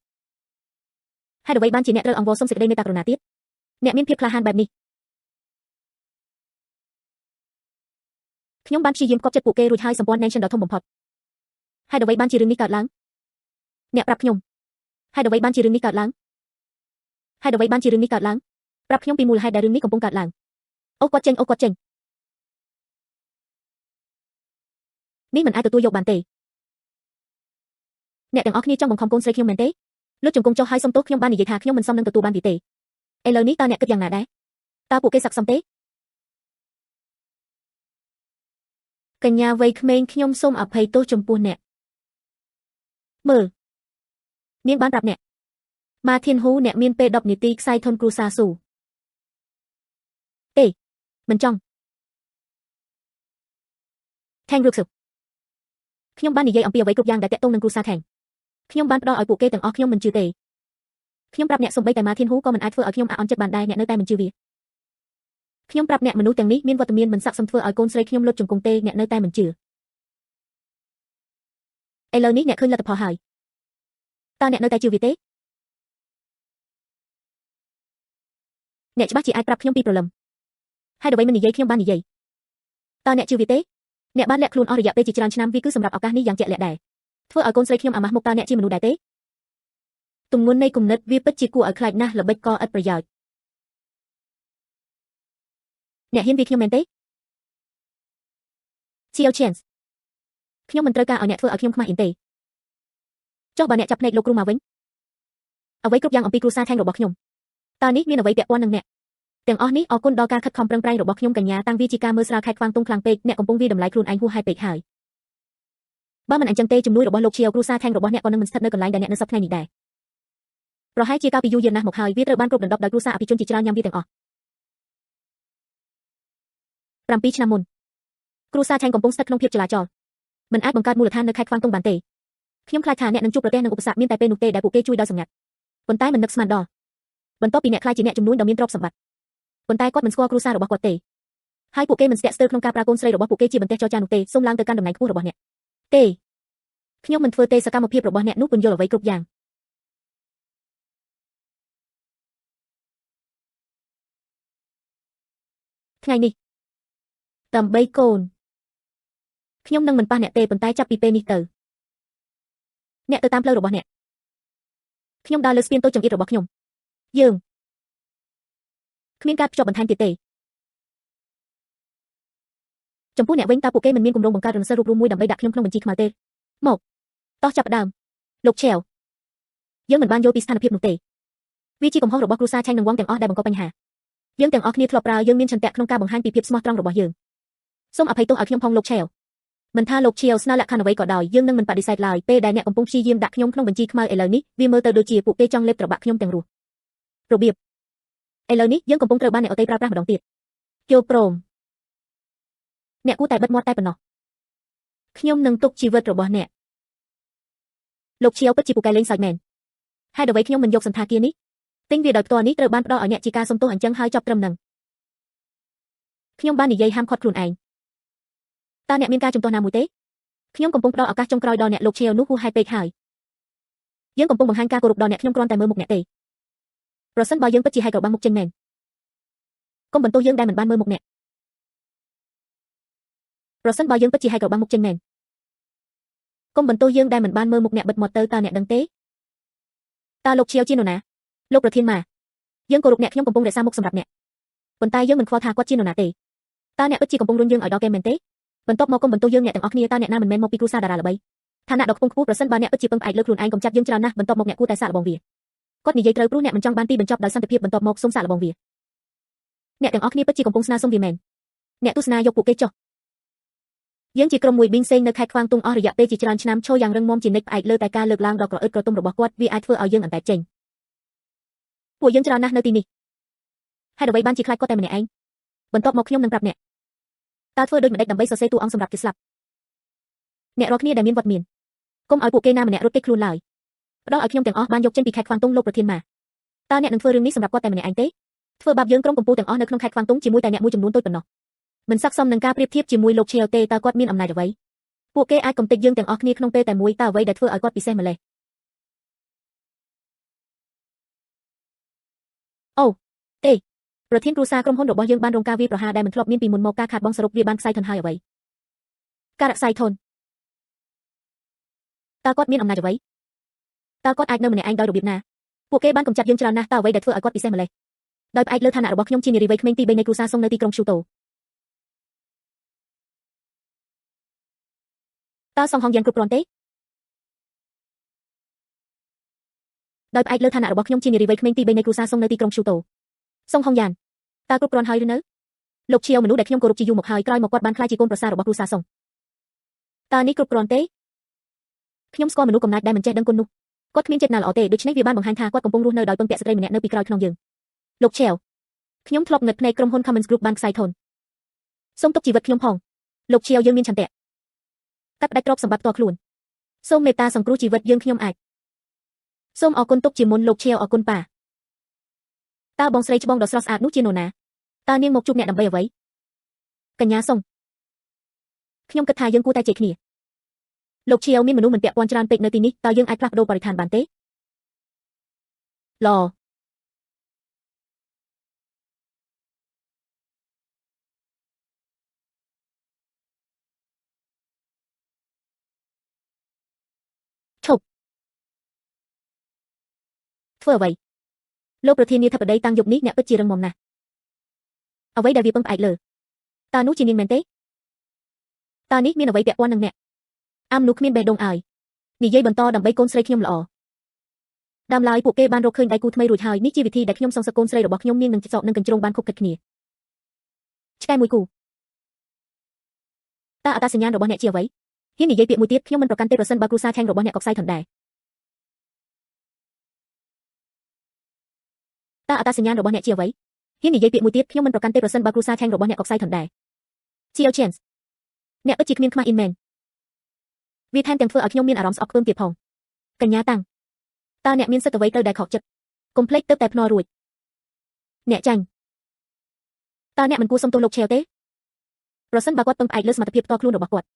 ហេតុអ្វីបានជាអ្នកត្រូវអង្វរសុំសេចក្តីមេត្តាករុណាទៀតអ្នកមានភាពក្លាហានបែបនេះខ្ញុំបានព្យាយាមកប់ចិត្តពួកគេរួចហើយសម្ព័ន្ធ Nation ដ៏ធំបំផុតហេតុអ្វីបានជារឿងនេះកើតឡើងអ្នកប្រាប់ខ្ញុំហេតុអ្វីបានជារឿងនេះកើតឡើងហេតុអ្វីបានជារឿងនេះកើតឡើងប្រាប់ខ្ញុំពីមូលហេតុដែលរឿងនេះកំពុងកើតឡើងអូគាត់ចេញនេះមិនអាចទទួលយកបានទេ អ្នកទាំងអស់គ្នាចង់បង្ខំកូនស្រីខ្ញុំមែនទេលុតជង្គង់ចុះហើយសុំទោសខ្ញុំបាននិយាយថាខ្ញុំមិនសមនឹងទទួលបានវាទេឥឡូវនេះតើអ្នកគិតយ៉ាងណាដែរតើពួកគេស័ក្តិសមទេកញ្ញាវ័យក្មេងខ្ញុំសូមអភ័យទោសចំពោះអ្នកមើលនាងបានប្រាប់អ្នកម៉ាធីនហ៊ូអ្នកមានពេល10នាទីខ្សែធនគ្រូសាស៊ូទេមិនចង់ថេងរឹកសឹកខ្ញុំបាននិយាយអំពីអ្វីគ្រប់យ៉ាងដែលតាក់ទងនឹងគ្រូសាថេងខ្ញុំបានផ្ដល់ឲ្យពួកគេទាំងអស់ខ្ញុំមិនជឿទេខ្ញុំប្រាប់អ្នកសូម្បីតែម៉ាធីនហ៊ូក៏មិនអាចធ្វើឲ្យខ្ញុំអាក់អន់ចិត្តបានដែរអ្នកនៅតែមិនជឿវាខ្ញុំប្រាប់អ្នកមនុស្សទាំងនេះមានវត្តមានមិនស័ក្តិសមធ្វើឲ្យកូនស្រីខ្ញុំលុតជង្គង់ទេអ្នកនៅតែមិនជឿឥឡូវនេះអ្នកឃើញលទ្ធផលហើយតើអ្នកនៅតែជឿវាទេអ្នកច្បាស់ជាអាចប្រាប់ខ្ញុំពីព្រលឹមហើយអ្វីមិននិយាយខ្ញុំបាននិយាយតើអ្នកជឿវាទេអ្នកបានលាក់ខ្លួនអស់រយៈពេលជាច្រើនឆ្នាំវាគឺសម្រាប់ឱកាសនេះយ៉ាងជាក់លាក់ដែរធ្វើឲ្យកូនស្រីខ្ញុំអាម៉ាស់មុខតើអ្នកជាមនុស្សដែរទេទម្ងន់នៃគំនិតវាពិតជាគួរឲ្យខ្លាចណាស់ល្បិចកឥតប្រយោជន៍អ្នកហ៊ានវាខ្ញុំមែនទេ Chill Chance ខ្ញុំមិនត្រូវការឲ្យអ្នកធ្វើឲ្យខ្ញុំខ្មាស់អៀនទេចុះបើអ្នកចាប់ភ្នែកលោកគ្រូមកវិញអ្វីគ្រប់យ៉ាងអំពីគ្រូសាថេងរបស់ខ្ញុំតើនេះមានអ្វីពាក់ព័ន្ធនឹងអ្នកទាំងអស់នេះអរគុណដល់ការខិតខំប្រឹងប្រែងរបស់ខ្ញុំកញ្ញាតាំងវាជាការមើលស្រាលខែខ្វាំងទុំខ្លាំងពេកអ្នកកំពុងវាតម្លៃខ្លួនឯងហួសហេតុពេកហើយបើមិនអញ្ចឹងទេជំនួយរបស់លោក Chill គ្រូសាថេងរបស់អ្នកក៏នឹងមិនស្ថិតនៅកន្លែងដែលអ្នកនៅសប្តាហ៍នេះដែរប្រហែលជាកាលពីយូរយារណាស់មកហើយវាត្រូវបានគ្រប់ដណ្ដប់ដោយគ្រូសាអភិជនជាច្រើនញ៉ាំវាទាំងអស់7 ឆ្នាំមុនគ្រូសាថេងកំពុងស្ថិតក្នុងភាពចលាចលមិនអាចបង្កើតមូលដ្ឋាននៅខេត្តខ្វាំងទុំបានទេខ្ញុំខ្លាចថាអ្នកនឹងជួបប្រទះនឹងឧបសគ្គមានតែពេលនោះទេដែលពួកគេជួយដោយសម្ងាត់ប៉ុន្តែមិននឹកស្មានដល់បន្ទាប់ពីអ្នកខ្លាចជាអ្នកចំនួនដ៏មានទ្រព្យសម្បត្តិប៉ុន្តែគាត់មិនស្គាល់គ្រួសាររបស់គាត់ទេហើយពួកគេមិនស្ទាក់ស្ទើរក្នុងការប្រើកូនស្រីរបស់ពួកគេជាបន្ទះចរចានោះទេសូមឡើងទៅកាន់តំណែងខ្ពស់របស់អ្នកទេខ្ញុំមិនធ្វើទេសកម្មភាពរបស់អ្នកនោះពន្យល់អ្វីគ្រប់យ៉ាងថ្ងៃនេះដើម្បីកូនខ្ញុំនឹងមិនប៉ះអ្នកទេប៉ុន្តែចាប់ពីពេលនេះទៅអ្នកទៅតាមផ្លូវរបស់អ្នកខ្ញុំដើរលើស្ពានតូចចង្អៀតរបស់ខ្ញុំយើងគ្មានការភ្ជាប់បន្ថែមទៀតទេចំពោះអ្នកវិញតើពួកគេមិនមានគម្រោងបង្កើតរណសិរ្សរូបរួមមួយដើម្បីដាក់ខ្ញុំក្នុងបញ្ជីខ្មៅទេមកតោះចាប់ផ្ដើមលោក Chell យើងមិនបានយល់ពីស្ថានភាពនោះទេវាជាកំហុសរបស់គ្រូសាឆាញ់និងវងទាំងអស់ដែលបង្កបញ្ហាយើងទាំងអស់គ្នាធ្លាប់ប្រើយើងមានឆន្ទៈក្នុងការបង្ហាញពីភាពស្មោះត្រង់របស់យើងសូមអភ័យទោសឲ្យខ្ញុំផងលោក Chell មិនថាលោក Chell ស្នើលក្ខខណ្ឌអ្វីក៏ដោយយើងនឹងមិនបដិសេធឡើយពេលដែលអ្នកកំពុងព្យាយាមដាក់ខ្ញុំក្នុងបញ្ជីខ្មៅឥឡូវនេះវាមើលទៅដូចជាពួកគេចង់លេបត្របាក់ខ្ញុំទាំងរស់របៀបឥឡូវនេះយើងកំពុងត្រូវបានអ្នកអតីតប្រើប្រាស់ម្ដងទៀតយល់ព្រមអ្នកគួរតែបិទមាត់តែប៉ុណ្ណោះខ្ញុំនឹងទុកជីវិតរបស់អ្នកលោក Chell ពិតជាពូកែលេងសើចមែនហើយអ្វីខ្ញុំមិនយកសន្តាគារនេះទិញវាដោយផ្ទាល់នេះត្រូវបានផ្ដល់ឲ្យអ្នកជាការសុំទោសអញ្ចឹងហើយចប់ត្រឹមនឹងខ្ញុំបាននិយាយហាមឃាត់ខ្លួនឯងតើអ្នកមានការជំទាស់ណាមួយទេខ្ញុំកំពុងផ្ដល់ឱកាសចុងក្រោយដល់អ្នកលោក Chell នោះហួសហេតុពេកហើយយើងកំពុងបង្ហាញការគោរពដល់អ្នកខ្ញុំគ្រាន់តែមើលមុខអ្នកទេប្រសិនបើយើងពិតជាហែករបស់មុខចេញមែនកុំបន្ទោសយើងដែលមិនបានមើលមុខអ្នកប្រសិនបើយើងពិតជាហែករបស់មុខចេញមែនកុំបន្ទោសយើងដែលមិនបានមើលមុខអ្នកបិទមាត់ទៅតើអ្នកដឹងទេតើលោក Chell ជានរណាលោកប្រធានម៉ាយើងគោរពអ្នកខ្ញុំកំពុងរក្សាមុខសម្រាប់អ្នកប៉ុន្តែយើងមិនខ្វល់ថាគាត់ជានរណាទេតើអ្នកពិតជាកំពុងរុញយើងឲ្យដល់គេមែនទេបន្ទាប់មកកុំបន្ទោសយើងអ្នកទាំងអស់គ្នាតើអ្នកណាមិនមែនមកពីគ្រួសារតារាល្បីឋានៈដ៏ខ្ពង់ខ្ពស់ប្រសិនបើអ្នកពិតជាពឹងផ្អែកលើខ្លួនឯងកុំចាត់យើងច្រើនណាស់បន្ទាប់មកអ្នកគួរតែសាកល្បងវាគាត់និយាយត្រូវព្រោះអ្នកមិនចង់បានទីបញ្ចប់ដោយសន្តិភាពបន្ទាប់មកសូមសាកល្បងវាអ្នកទាំងអស់គ្នាពិតជាកំពុងស្នើសុំវាមែនអ្នកទស្សនាយកពួកគេចុះយើងជាក្រុមមួយប៊ីងសេងនៅខេត្តខ្វាងទុំអស់រយៈពេលជាច្រើនឆ្នាំឈរយ៉ាងរឹងមាំជានិច្ចផ្អែកលើតែការលើកឡើងដ៏ក្រអឺតក្រទុំរបស់គាត់វាអាចធ្វើឲ្យយើងអន្តែតចេញពួកយើងច្រើនណាស់នៅទីនេះហើយអ្វីបានជាខ្លាចគាត់តែម្នាក់ឯងបន្ទាប់មកខ្ញុំនឹងប្រាប់អ្នកតើធ្វើដូចម្ដេចដើម្បីសរសេរតួអង្គសម្រាប់គេស្លាប់អ្នករាល់គ្នាដែលមានវត្តមានកុំឲ្យពួកគេណាម្នាក់រត់គេចខ្លួនឡើយផ្ដល់ឲ្យខ្ញុំទាំងអស់បានយកចេញពីខេត្តខ្វាងទុំលោកប្រធានម៉ាតើអ្នកនឹងធ្វើរឿងនេះសម្រាប់គាត់តែម្នាក់ឯងទេធ្វើបាបយើងក្រុមកម្ពុជាទាំងអស់នៅក្នុងខេត្តខ្វាងទុំជាមួយតែអ្នកមួយចំនួនតូចប៉ុណ្ណោះមិនស័ក្តិសមនឹងការប្រៀបធៀបជាមួយលោក Chell ទេតើគាត់មានអំណាចអ្វីពួកគេអាចកំទេចយើងទាំងអស់គ្នាក្នុងពេលតែមួយតើអ្វីដែលធ្វើឲ្យគាត់ពិសេសម្លេះអូទេប្រធានគ្រួសារក្រុមហ៊ុនរបស់យើងបានរងការវាយប្រហារដែលមិនធ្លាប់មានពីមុនមកការខាតបង់សរុបវាបានខ្សែធនហើយអ្វីការរក្សាធនតើគាត់មានអំណាចអ្វីតើគាត់អាចនៅម្នាក់ឯងដោយរបៀបណាពួកគេបានកំចាត់យើងច្រើនណាស់តើអ្វីដែលធ្វើឲ្យគាត់ពិសេសម្លេះដោយផ្អែកលើឋានៈរបស់ខ្ញុំជានារីវ័យក្មេងទី3នៃគ្រួសារសុងនៅទីក្រុងឈូតូតើសងហងយ៉ាងគ្រប់គ្រាន់ទេ ដោយផ្អែកលើឋានៈរបស់ខ្ញុំជានារីវ័យក្មេងទី3នៃគ្រួសារសុងនៅទីក្រុងឈូតូសុងហុងយ៉ានតើគ្រប់គ្រាន់ហើយឬនៅលោកឈៀវមនុស្សដែលខ្ញុំគោរពជាយូរមកហើយក្រោយមកគាត់បានក្លាយជាកូនប្រសាររបស់គ្រួសារសុងតើនេះគ្រប់គ្រាន់ទេខ្ញុំស្គាល់មនុស្សកំណាចដែលមិនចេះដឹងគុណនោះគាត់គ្មានចេតនាល្អទេដូច្នេះវាបានបង្ហាញថាគាត់កំពុងរស់នៅដោយពឹងពាក់ស្ត្រីម្នាក់នៅពីក្រោយខ្នងយើងលោកឈៀវខ្ញុំធ្លាប់ងឹតភ្នែកក្រុមហ៊ុន Cummins Group បានខ្សែធនសូមទុកជីវិតខ្ញុំផងលោកឈៀវយើងមានឆន្ទៈកាត់ផ្ដាច់ទ្រព្យសម្បត្តិផ្ទាល់ខ្លួនសូមមេត្តាសង្គ្រោះជីវិតយើងខ្ញុំអាចសូមអរគុណទុកជាមុនលោកឈៀវអរគុណប៉ាតើបងស្រីច្បងដ៏ស្រស់ស្អាតនោះជានរណាតើនាងមកជួបអ្នកដើម្បីអ្វីកញ្ញាសុងខ្ញុំគិតថាយើងគួរតែជែកគ្នាលោកឈៀវមានមនុស្សមិនពាក់ព័ន្ធច្រើនពេកនៅទីនេះតើយើងអាចផ្លាស់ប្ដូរបរិស្ថានបានទេឡឈប់ធ្វើអ្វីលោកប្រធានាធិបតីតាំងយប់នេះអ្នកពិតជារឹងមាំណាស់អ្វីដែលវាពឹងផ្អែកលើតើនោះជានាងមែនទេតើនេះមានអ្វីពាក់ព័ន្ធនឹងអ្នកមនុស្សគ្មានបេះដូងឲ្យនិយាយបន្តដើម្បីកូនស្រីខ្ញុំល្អដើមឡើយពួកគេបានរកឃើញដៃគូថ្មីរួចហើយនេះជាវិធីដែលខ្ញុំសង្សឹកកូនស្រីរបស់ខ្ញុំនាងនឹងចកនឹងកញ្ជ្រោងបានខុបខិតគ្នាឆ្កែមួយគូតើអត្តសញ្ញាណរបស់អ្នកជាអ្វីហ៊ាននិយាយពាក្យមួយទៀតខ្ញុំមិនប្រកាន់ទេប្រសិនបើគ្រួសារឆាញ់របស់អ្នកក៏ខ្សែធនដែរតើអត្តសញ្ញាណរបស់អ្នកជាអ្វីហ៊ាននិយាយពាក្យមួយទៀតខ្ញុំមិនប្រកាន់ទេប្រសិនបើគ្រួសារឆាញ់របស់អ្នកក៏ខ្សែធនដែរជាអល chance អ្នកពិតជាគ្មានខ្មាស់អ៊ីនមែនវាថែមទាំងធ្វើឲ្យខ្ញុំមានអារម្មណ៍ស្អប់ខ្ពើមទៀតផងកញ្ញាតាំងតើអ្នកមានសិទ្ធិអ្វីទៅដែលខកចិត្តកុំភ្លេចទៅតែភ្នាល់រួចអ្នកចាញ់តើអ្នកមិនគួរសុំទោសលោកឆេវទេប្រសិនបើគាត់ពឹងផ្អែកលើសមត្ថភាពផ្ទាល់ខ្លួនរបស់គាត់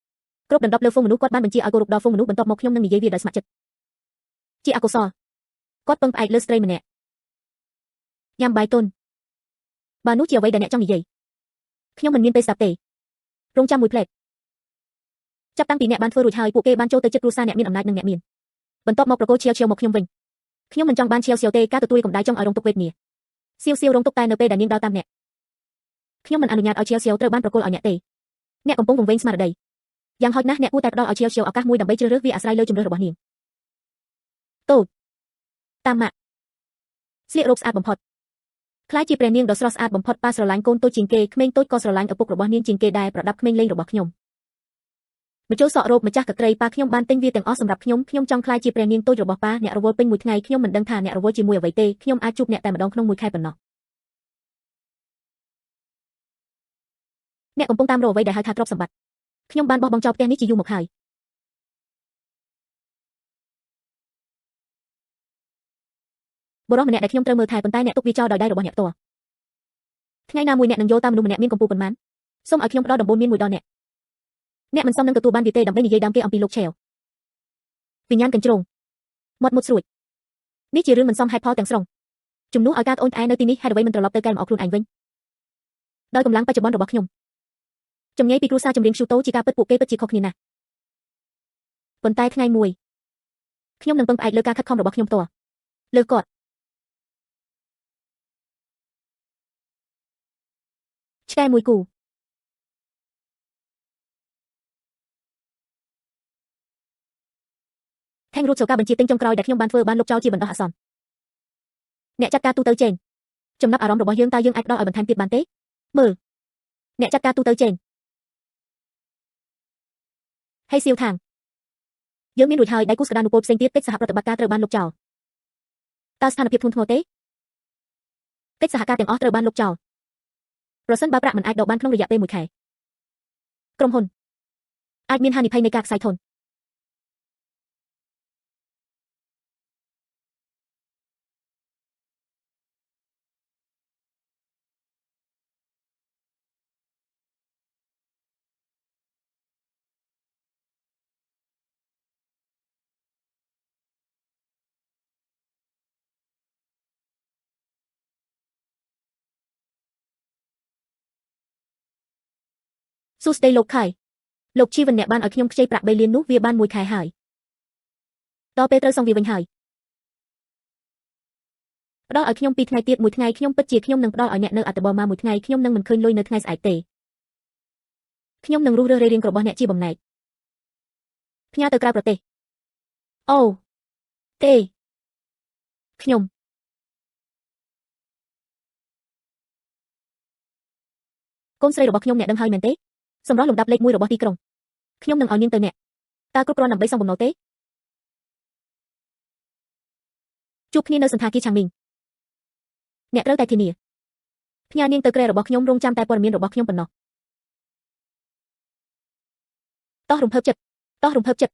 គ្រប់ដណ្ដប់លើហ្វូងមនុស្សគាត់បានបញ្ជាឲ្យគោរពដល់ហ្វូងមនុស្សបន្ទាប់មកខ្ញុំនឹងនិយាយវាដោយស្ម័គ្រចិត្តជាអកុសលគាត់ពឹងផ្អែកលើស្ត្រីម្នាក់ញ៉ាំបាយទុនបើនោះជាអ្វីដែលអ្នកចង់និយាយខ្ញុំមិនមានពេលស្ដាប់ទេរងចាំមួយផ្លែតចាប់តាំងពីអ្នកបានធ្វើរួចហើយពួកគេបានចូលទៅចិត្តគ្រួសារអ្នកមានអំណាចនិងអ្នកមានបន្ទាប់មកប្រកូលឈៀវមកខ្ញុំវិញខ្ញុំមិនចង់បានឈៀវទេការទទួលកំដៅចង់ឲ្យរងទុកវេទនាសៀវរងទុកតែនៅពេលដែលនាងដើរតាមអ្នកខ្ញុំមិនអនុញ្ញាតឲ្យឈៀវត្រូវបានប្រកូលឲ្យអ្នកទេអ្នកកំពុងវង្វេងស្មារតីយ៉ាងហោចណាស់អ្នកគួរតែផ្ដល់ឲ្យឈៀវឱកាសមួយដើម្បីជ្រើសរើសវាអាស្រ័យលើជំរឿសរបស់នាងតូចតាមម៉ាក់ស្លៀករ៉ូបស្អាតបំផុតខ្លាចជាព្រះនាងដ៏ស្រស់ស្អាតបំផុតប៉ាស្រឡាញ់កូនតូចជាងគេក្មេងតូចក៏ស្រឡាញ់ឪពុករបស់នាងជាងគេដែរប្រដាប់ក្មេងលេងរបស់ខ្ញុំបញ្ចូលសក់រ៉ូបម្ចាស់កក្រីប៉ាខ្ញុំបានទិញវាទាំងអស់សម្រាប់ខ្ញុំចង់ក្លាយជាព្រះនាងតូចរបស់ប៉ាអ្នករវល់ពេញមួយថ្ងៃខ្ញុំមិនដឹងថាអ្នករវល់ជាមួយអ្វីទេខ្ញុំអាចជួបអ្នកតែម្ដងក្នុងមួយខែប៉ុណ្ណោះអ្នកកំពុងតាមរកអ្វីដែលហៅថាទ្រព្យសម្បត្តិខ្ញុំបានបោះបង់ចោលផ្ទះនេះជាយូរមកហើយបុរសម្នាក់ដែលខ្ញុំត្រូវមើលថែប៉ុន្តែអ្នកទុកវាចោលដោយដៃរបស់អ្នកផ្ទាល់ថ្ងៃណាមួយអ្នកនឹងយល់តាមមនុស្សម្នាក់មានកម្ពស់ប៉ុន្មានសូមឲ្យខ្ញុំផ្ដល់ដំបូន្មានមួយដល់អ្នកមិនសមនឹងទទួលបានវាទេដើម្បីនិយាយដើមគេអំពីលោកឆេវវិញ្ញាណកញ្ជ្រោងមាត់មុតស្រួចនេះជារឿងមិនសមហេតុផលទាំងស្រុងជំនួសឲ្យការត្អូញត្អែនៅទីនេះហេតុអ្វីមិនត្រឡប់ទៅកែលម្អខ្លួនឯងវិញដោយកម្លាំងបច្ចុប្បន្នរបស់ខ្ញុំជំនាញពីគ្រួសារចម្រៀងឈូតូជាការពិតពួកគេពិតជាខុសគ្នាណាស់ប៉ុន្តែថ្ងៃមួយខ្ញុំនឹងពឹងផ្អែកលើការខិតខំរបស់ខ្ញុំផ្ទាល់លើគាត់ឆ្កែមួយគូថេងរូតចូលការបញ្ជាទិញចុងក្រោយដែលខ្ញុំបានធ្វើបានលុបចោលជាបណ្ដោះអាសន្នអ្នកចាត់ការទូទៅចេញចំណាប់អារម្មណ៍របស់យើងតើយើងអាចផ្ដល់ឲ្យបន្ថែមទៀតបានទេមើលអ្នកចាត់ការទូទៅចេញហើយសៀវថាងយើងមានរួចហើយដៃគូស្ដានុពលផ្សេងទៀតកិច្ចសហប្រតិបត្តិការត្រូវបានលុបចោលតើស្ថានភាពធ្ងន់ធ្ងរទេកិច្ចសហការទាំងអស់ត្រូវបានលុបចោលប្រសិនបើប្រាក់មិនអាចដកបានក្នុងរយៈពេល1ខែក្រុមហ៊ុនអាចមានហានិភ័យនៃការខ្សែធនសួស្ដីលោកខៃលោកជីវិនអ្នកបានឲ្យខ្ញុំខ្ចីប្រាក់3លាននោះវាបាន1ខែហើយដល់ពេលត្រូវសងវាវិញហើយផ្ដល់ឲ្យខ្ញុំ2ថ្ងៃទៀតមួយថ្ងៃខ្ញុំពិតជាខ្ញុំនឹងផ្ដល់ឲ្យអ្នកនៅអត្តបរមាមួយថ្ងៃខ្ញុំនឹងមិនឃើញលុយនៅថ្ងៃស្អែកទេខ្ញុំនឹងរុះរើសរាយរៀងរបស់អ្នកជាបំណែកផ្ញើទៅក្រៅប្រទេសអូទេ ខ្ញុំ កូនស្រីរបស់ខ្ញុំអ្នកដឹងហើយមែនទេសម្រាប់លំដាប់លេខ1របស់ទីក្រុងខ្ញុំនឹងឲ្យនាងទៅអ្នកតើគ្រប់គ្រាន់ដើម្បីសងបំណុលទេជួបគ្នានៅសន្តាគារឆាងមីងអ្នកត្រូវតែធានាផ្ញើនាងទៅក្រែរបស់ខ្ញុំរងចាំតែព័ត៌មានរបស់ខ្ញុំប៉ុណ្ណោះតោះរំភើបចិត្តតោះរំភើបចិត្ត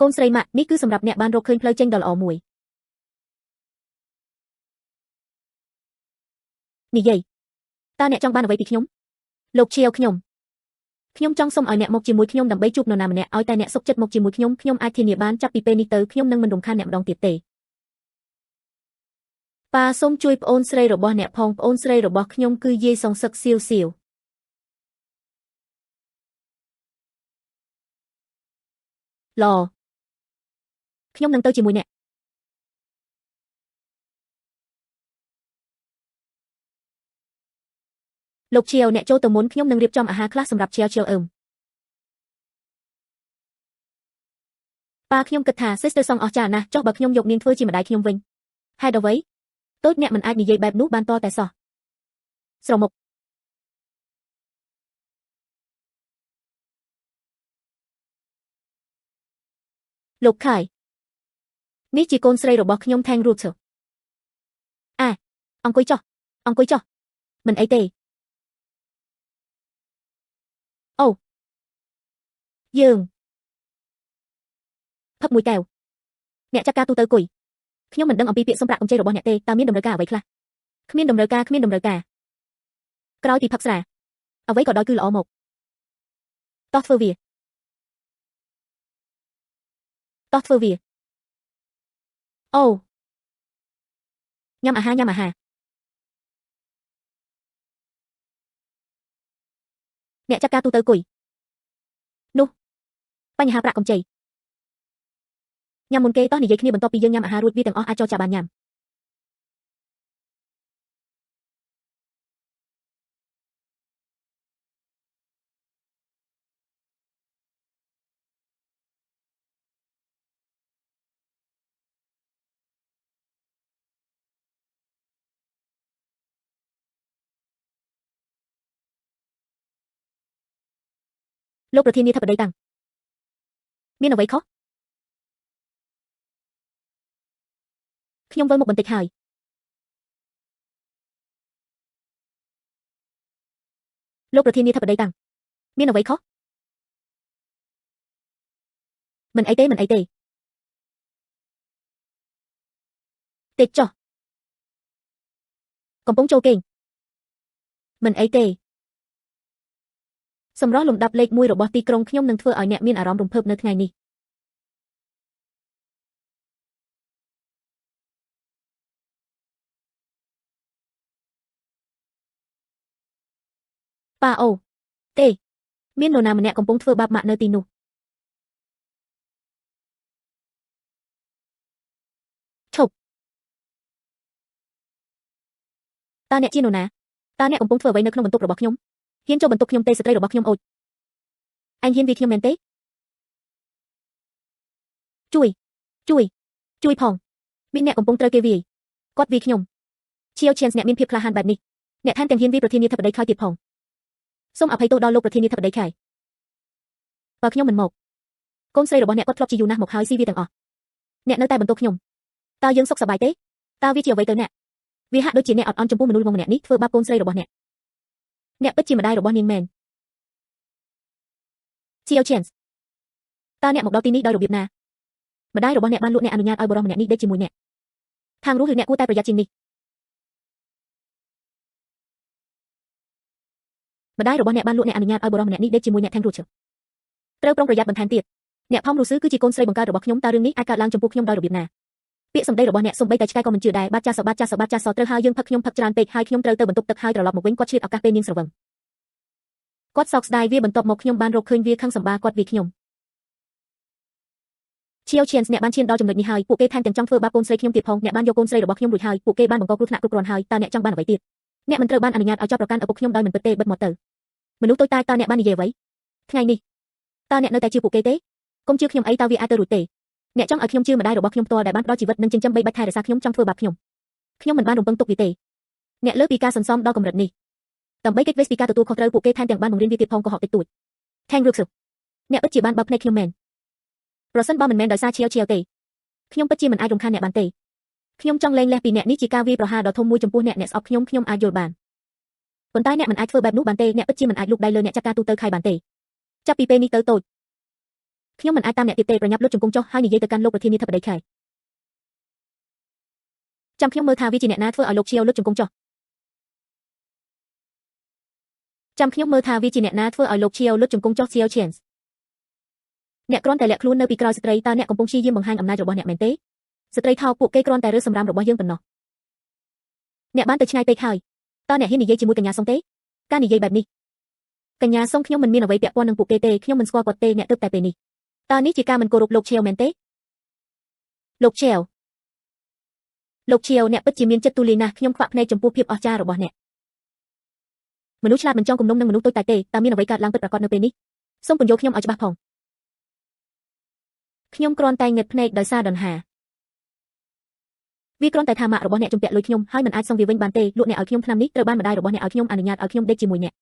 កូនស្រីម៉ាក់នេះគឺសម្រាប់អ្នកបានរកឃើញផ្លូវចេញដ៏ល្អមួយនិយាយតើអ្នកចង់បានអ្វីពីខ្ញុំលោកជាវខ្ញុំចង់សុំឲ្យអ្នកមកជាមួយខ្ញុំដើម្បីជួបនរណាម្នាក់ឲ្យតែអ្នកសុខចិត្តមកជាមួយខ្ញុំអាចធានាបានចាប់ពីពេលនេះទៅខ្ញុំនឹងមិនរំខានអ្នកម្ដងទៀតទេប៉ាសូមជួយប្អូនស្រីរបស់អ្នកផងប្អូនស្រីរបស់ខ្ញុំគឺយាយសងសឹកសៀវឡខ្ញុំនឹងទៅជាមួយអ្នកលោកជាវអ្នកចូលទៅមុនខ្ញុំនឹងរៀបចំអាហារខ្លះសម្រាប់ជាវប៉ាខ្ញុំគិតថា Sister Song អស្ចារ្យណាស់ចុះបើខ្ញុំយកនាងធ្វើជាម្ដាយខ្ញុំវិញហេតុអ្វីតូចអ្នកមិនអាចនិយាយបែបនោះបានតតែសោះស្រមុកលោកខៃនេះជាកូនស្រីរបស់ខ្ញុំថេងរូតអង្គុយចុះមិនអីទេអូយើងផឹកមួយកែវអ្នកចាត់ការទូទៅគុយខ្ញុំមិនដឹងអំពីពាក្យសុំប្រាក់កម្ចីរបស់អ្នកទេតើមានតម្រូវការអ្វីខ្លះគ្មានតម្រូវការក្រោយពីផឹកស្រាអ្វីក៏ដោយគឺល្អមកតោះធ្វើវាអូញ៉ាំអាហារអ្នកចាត់ការទូទៅគុយនោះបញ្ហាប្រាក់កម្ចីញ៉ាំមុនគេតោះនិយាយគ្នាបន្ទាប់ពីយើងញ៉ាំអាហាររួចវាទាំងអស់អាចចរចាបានញ៉ាំលោកប្រធានាធិបតីតាំងមានអ្វីខុសខ្ញុំវិលមកបន្តិចហើយលោកប្រធានាធិបតីតាំងមានអ្វីខុសមិនអីទេតិចចុះកំពុងចូលគេងមិនអីទេសម្រាប់លំដាប់លេខ1របស់ទីក្រុងខ្ញុំនឹងធ្វើឲ្យអ្នកមានអារម្មណ៍រំភើបនៅថ្ងៃនេះប៉ាអូទេមាននរណាម្នាក់កំពុងធ្វើបាបម៉ាក់នៅទីនោះឈប់តើអ្នកជានរណាតើអ្នកកំពុងធ្វើអ្វីនៅក្នុងបន្ទប់របស់ខ្ញុំហ៊ានចូលបន្ទប់ខ្ញុំទេស្ត្រីរបស់ខ្ញុំអូចអញហ៊ានវាខ្ញុំមែនទេជួយផងមានអ្នកកំពុងត្រូវគេវាយគាត់វាខ្ញុំជាវ chance អ្នកមានភាពក្លាហានបែបនេះអ្នកថែមទាំងហ៊ានវាប្រធានាធិបតីខៃទៀតផងសូមអភ័យទោសដល់លោកប្រធានាធិបតីខៃបើខ្ញុំមិនមកកូនស្រីរបស់អ្នកគាត់ធ្លាប់ជាយូរណាស់មកហើយស៊ីវាទាំងអស់អ្នកនៅតែបន្ទោសខ្ញុំតើយើងសុខសប្បាយទេតើវាជាអ្វីទៅអ្នកវាហាក់ដូចជាអ្នកអត់អន់ចំពោះមនុស្សម្នាក់នេះធ្វើបាបកូនស្រីរបស់អ្នកពិតជាម្ដាយរបស់នាងមែនជាវ chance តើអ្នកមកដល់ទីនេះដោយរបៀបណាម្ដាយរបស់អ្នកបានលក់អ្នកអនុញ្ញាតឲ្យបរិសម្នាក់នេះដេកជាមួយអ្នកທາງរស់ឬអ្នកគួរតែប្រយ័ត្នជាងនេះម្ដាយរបស់អ្នកបានលក់អ្នកអនុញ្ញាតឲ្យបរិសម្នាក់នេះដេកជាមួយអ្នកថែងរស់ត្រូវប្រុងប្រយ័ត្នបន្ថែមទៀតអ្នកផំរុស្ស៊ឺគឺជាកូនស្រីបង្កើតរបស់ខ្ញុំតើរឿងនេះអាចកើតឡើងចំពោះខ្ញុំដោយរបៀបណាពាក្យសម្ដីរបស់អ្នកសំបីតែឆ្កែក៏មិនជឿដែរបាត់ចាសត្រូវហើយយើងផឹកខ្ញុំផឹកច្រើនពេកហើយខ្ញុំត្រូវទៅបន្ទប់ទឹកហើយត្រឡប់មកវិញគាត់ឆ្លៀតឱកាសពេលនាងស្រវឹងគាត់សោកស្ដាយវាបន្ទាប់មកខ្ញុំបានរកឃើញវាខឹងសម្បាគាត់វាខ្ញុំជាវ chance អ្នកបានឈានដល់ចំណុចនេះហើយពួកគេថែមទាំងចង់ធ្វើបាបកូនស្រីខ្ញុំទៀតផងអ្នកបានយកកូនស្រីរបស់ខ្ញុំរួចហើយពួកគេបានបង្កគ្រោះថ្នាក់គ្រប់គ្រាន់ហើយតើអ្នកចង់បានអ្វីទៀតអ្នកមិនត្រូវបានអនុញ្ញាតឲ្យចាប់ប្រកាន់ឪពុកខ្ញុំដោយមិនពិតទេបិទមាត់ទៅ មនុស្សតូចតាចតើអ្នកបាននិយាយអ្វីថ្ងៃនេះតើអ្នកនៅតែជឿពួកគេទេកុំជឿខ្ញុំអីតើវាអាចទៅរួចទេអ្នកចង់ឲ្យខ្ញុំជឿម្ដាយរបស់ខ្ញុំផ្ទាល់ដែលបានផ្ដល់ជីវិតនិងចិញ្ចឹមបីបាច់ថែរក្សាខ្ញុំចង់ធ្វើបាបខ្ញុំមិនបានរំពឹងទុកវាទេអ្នកលើពីការសន្សំដល់កម្រិតនេះដើម្បីគេចវេសពីការទទួលខុសត្រូវពួកគេថែមទាំងបានបង្រៀនវាទៀតផងកុហកតិចតួច Thank you អ្នកពិតជាបានបើកភ្នែកខ្ញុំមែនប្រសិនបើមិនមែនដោយសារឈាវទេខ្ញុំពិតជាមិនអាចរំខានអ្នកបានទេខ្ញុំចង់លែងលះពីអ្នកនេះជាការវាយប្រហារដ៏ធំមួយចំពោះអ្នកស្អប់ខ្ញុំអាចយល់បានប៉ុន្តែអ្នកមិនអាចធ្វើបែបនោះបានទេអ្នកពិតជាមិនអាចលូកដៃលើអ្នកចាត់ការទូទៅខៃបានទេចាប់ពីពេលនេះទៅតូចខ្ញុំមិនអាចតាមអ្នកទៀតទេប្រញាប់លុតជង្គង់ចុះហើយនិយាយទៅកាន់លោកប្រធានាធិបតីខែចាំខ្ញុំមើលថាវាជាអ្នកណាធ្វើឲ្យលោកឈាវលុតជង្គង់ចុះចាំខ្ញុំមើលថាវាជាអ្នកណាធ្វើឲ្យលោកឈាវលុតជង្គង់ចុះ Xiao Chance អ្នកគ្រាន់តែលាក់ខ្លួននៅពីក្រោយស្ត្រីតើអ្នកកំពុងព្យាយាមបង្ហាញអំណាចរបស់អ្នកមែនទេស្ត្រីថោកពួកគេគ្រាន់តែរើសសម្រាមរបស់យើងប៉ុណ្ណោះអ្នកបានទៅឆ្ងាយពេកហើយតើអ្នកហ៊ាននិយាយជាមួយកញ្ញាសុងទេការនិយាយបែបនេះកញ្ញាសុងខ្ញុំមិនមានអ្វីពាក់ព័ន្ធនឹងពួកគេទេខ្ញុំមិនស្គាល់គាត់ទេអ្នកទើបតែពេលនេះតើនេះជាការមិនគោរពលោកឈាវមែនទេលោកឈាវអ្នកពិតជាមានចិត្តទូលាយណាស់ខ្ញុំខ្វាក់ភ្នែកចំពោះភាពអស្ចារ្យរបស់អ្នកមនុស្សឆ្លាតមិនចង់គំនុំនឹងមនុស្សតូចតាចទេតើមានអ្វីកើតឡើងពិតប្រាកដនៅពេលនេះសូមពន្យល់ខ្ញុំឲ្យច្បាស់ផងខ្ញុំគ្រាន់តែងឹតភ្នែកដោយសារដង្ហាវាគ្រាន់តែថាម៉ាក់របស់អ្នកជំពាក់លុយខ្ញុំហើយមិនអាចសងវាវិញបានទេលក់អ្នកឲ្យខ្ញុំឆ្នាំនេះត្រូវបានម្ដាយរបស់អ្នកឲ្យខ្ញុំអនុញ្ញាតឲ្យខ្ញុំដេកជាមួយអ្នក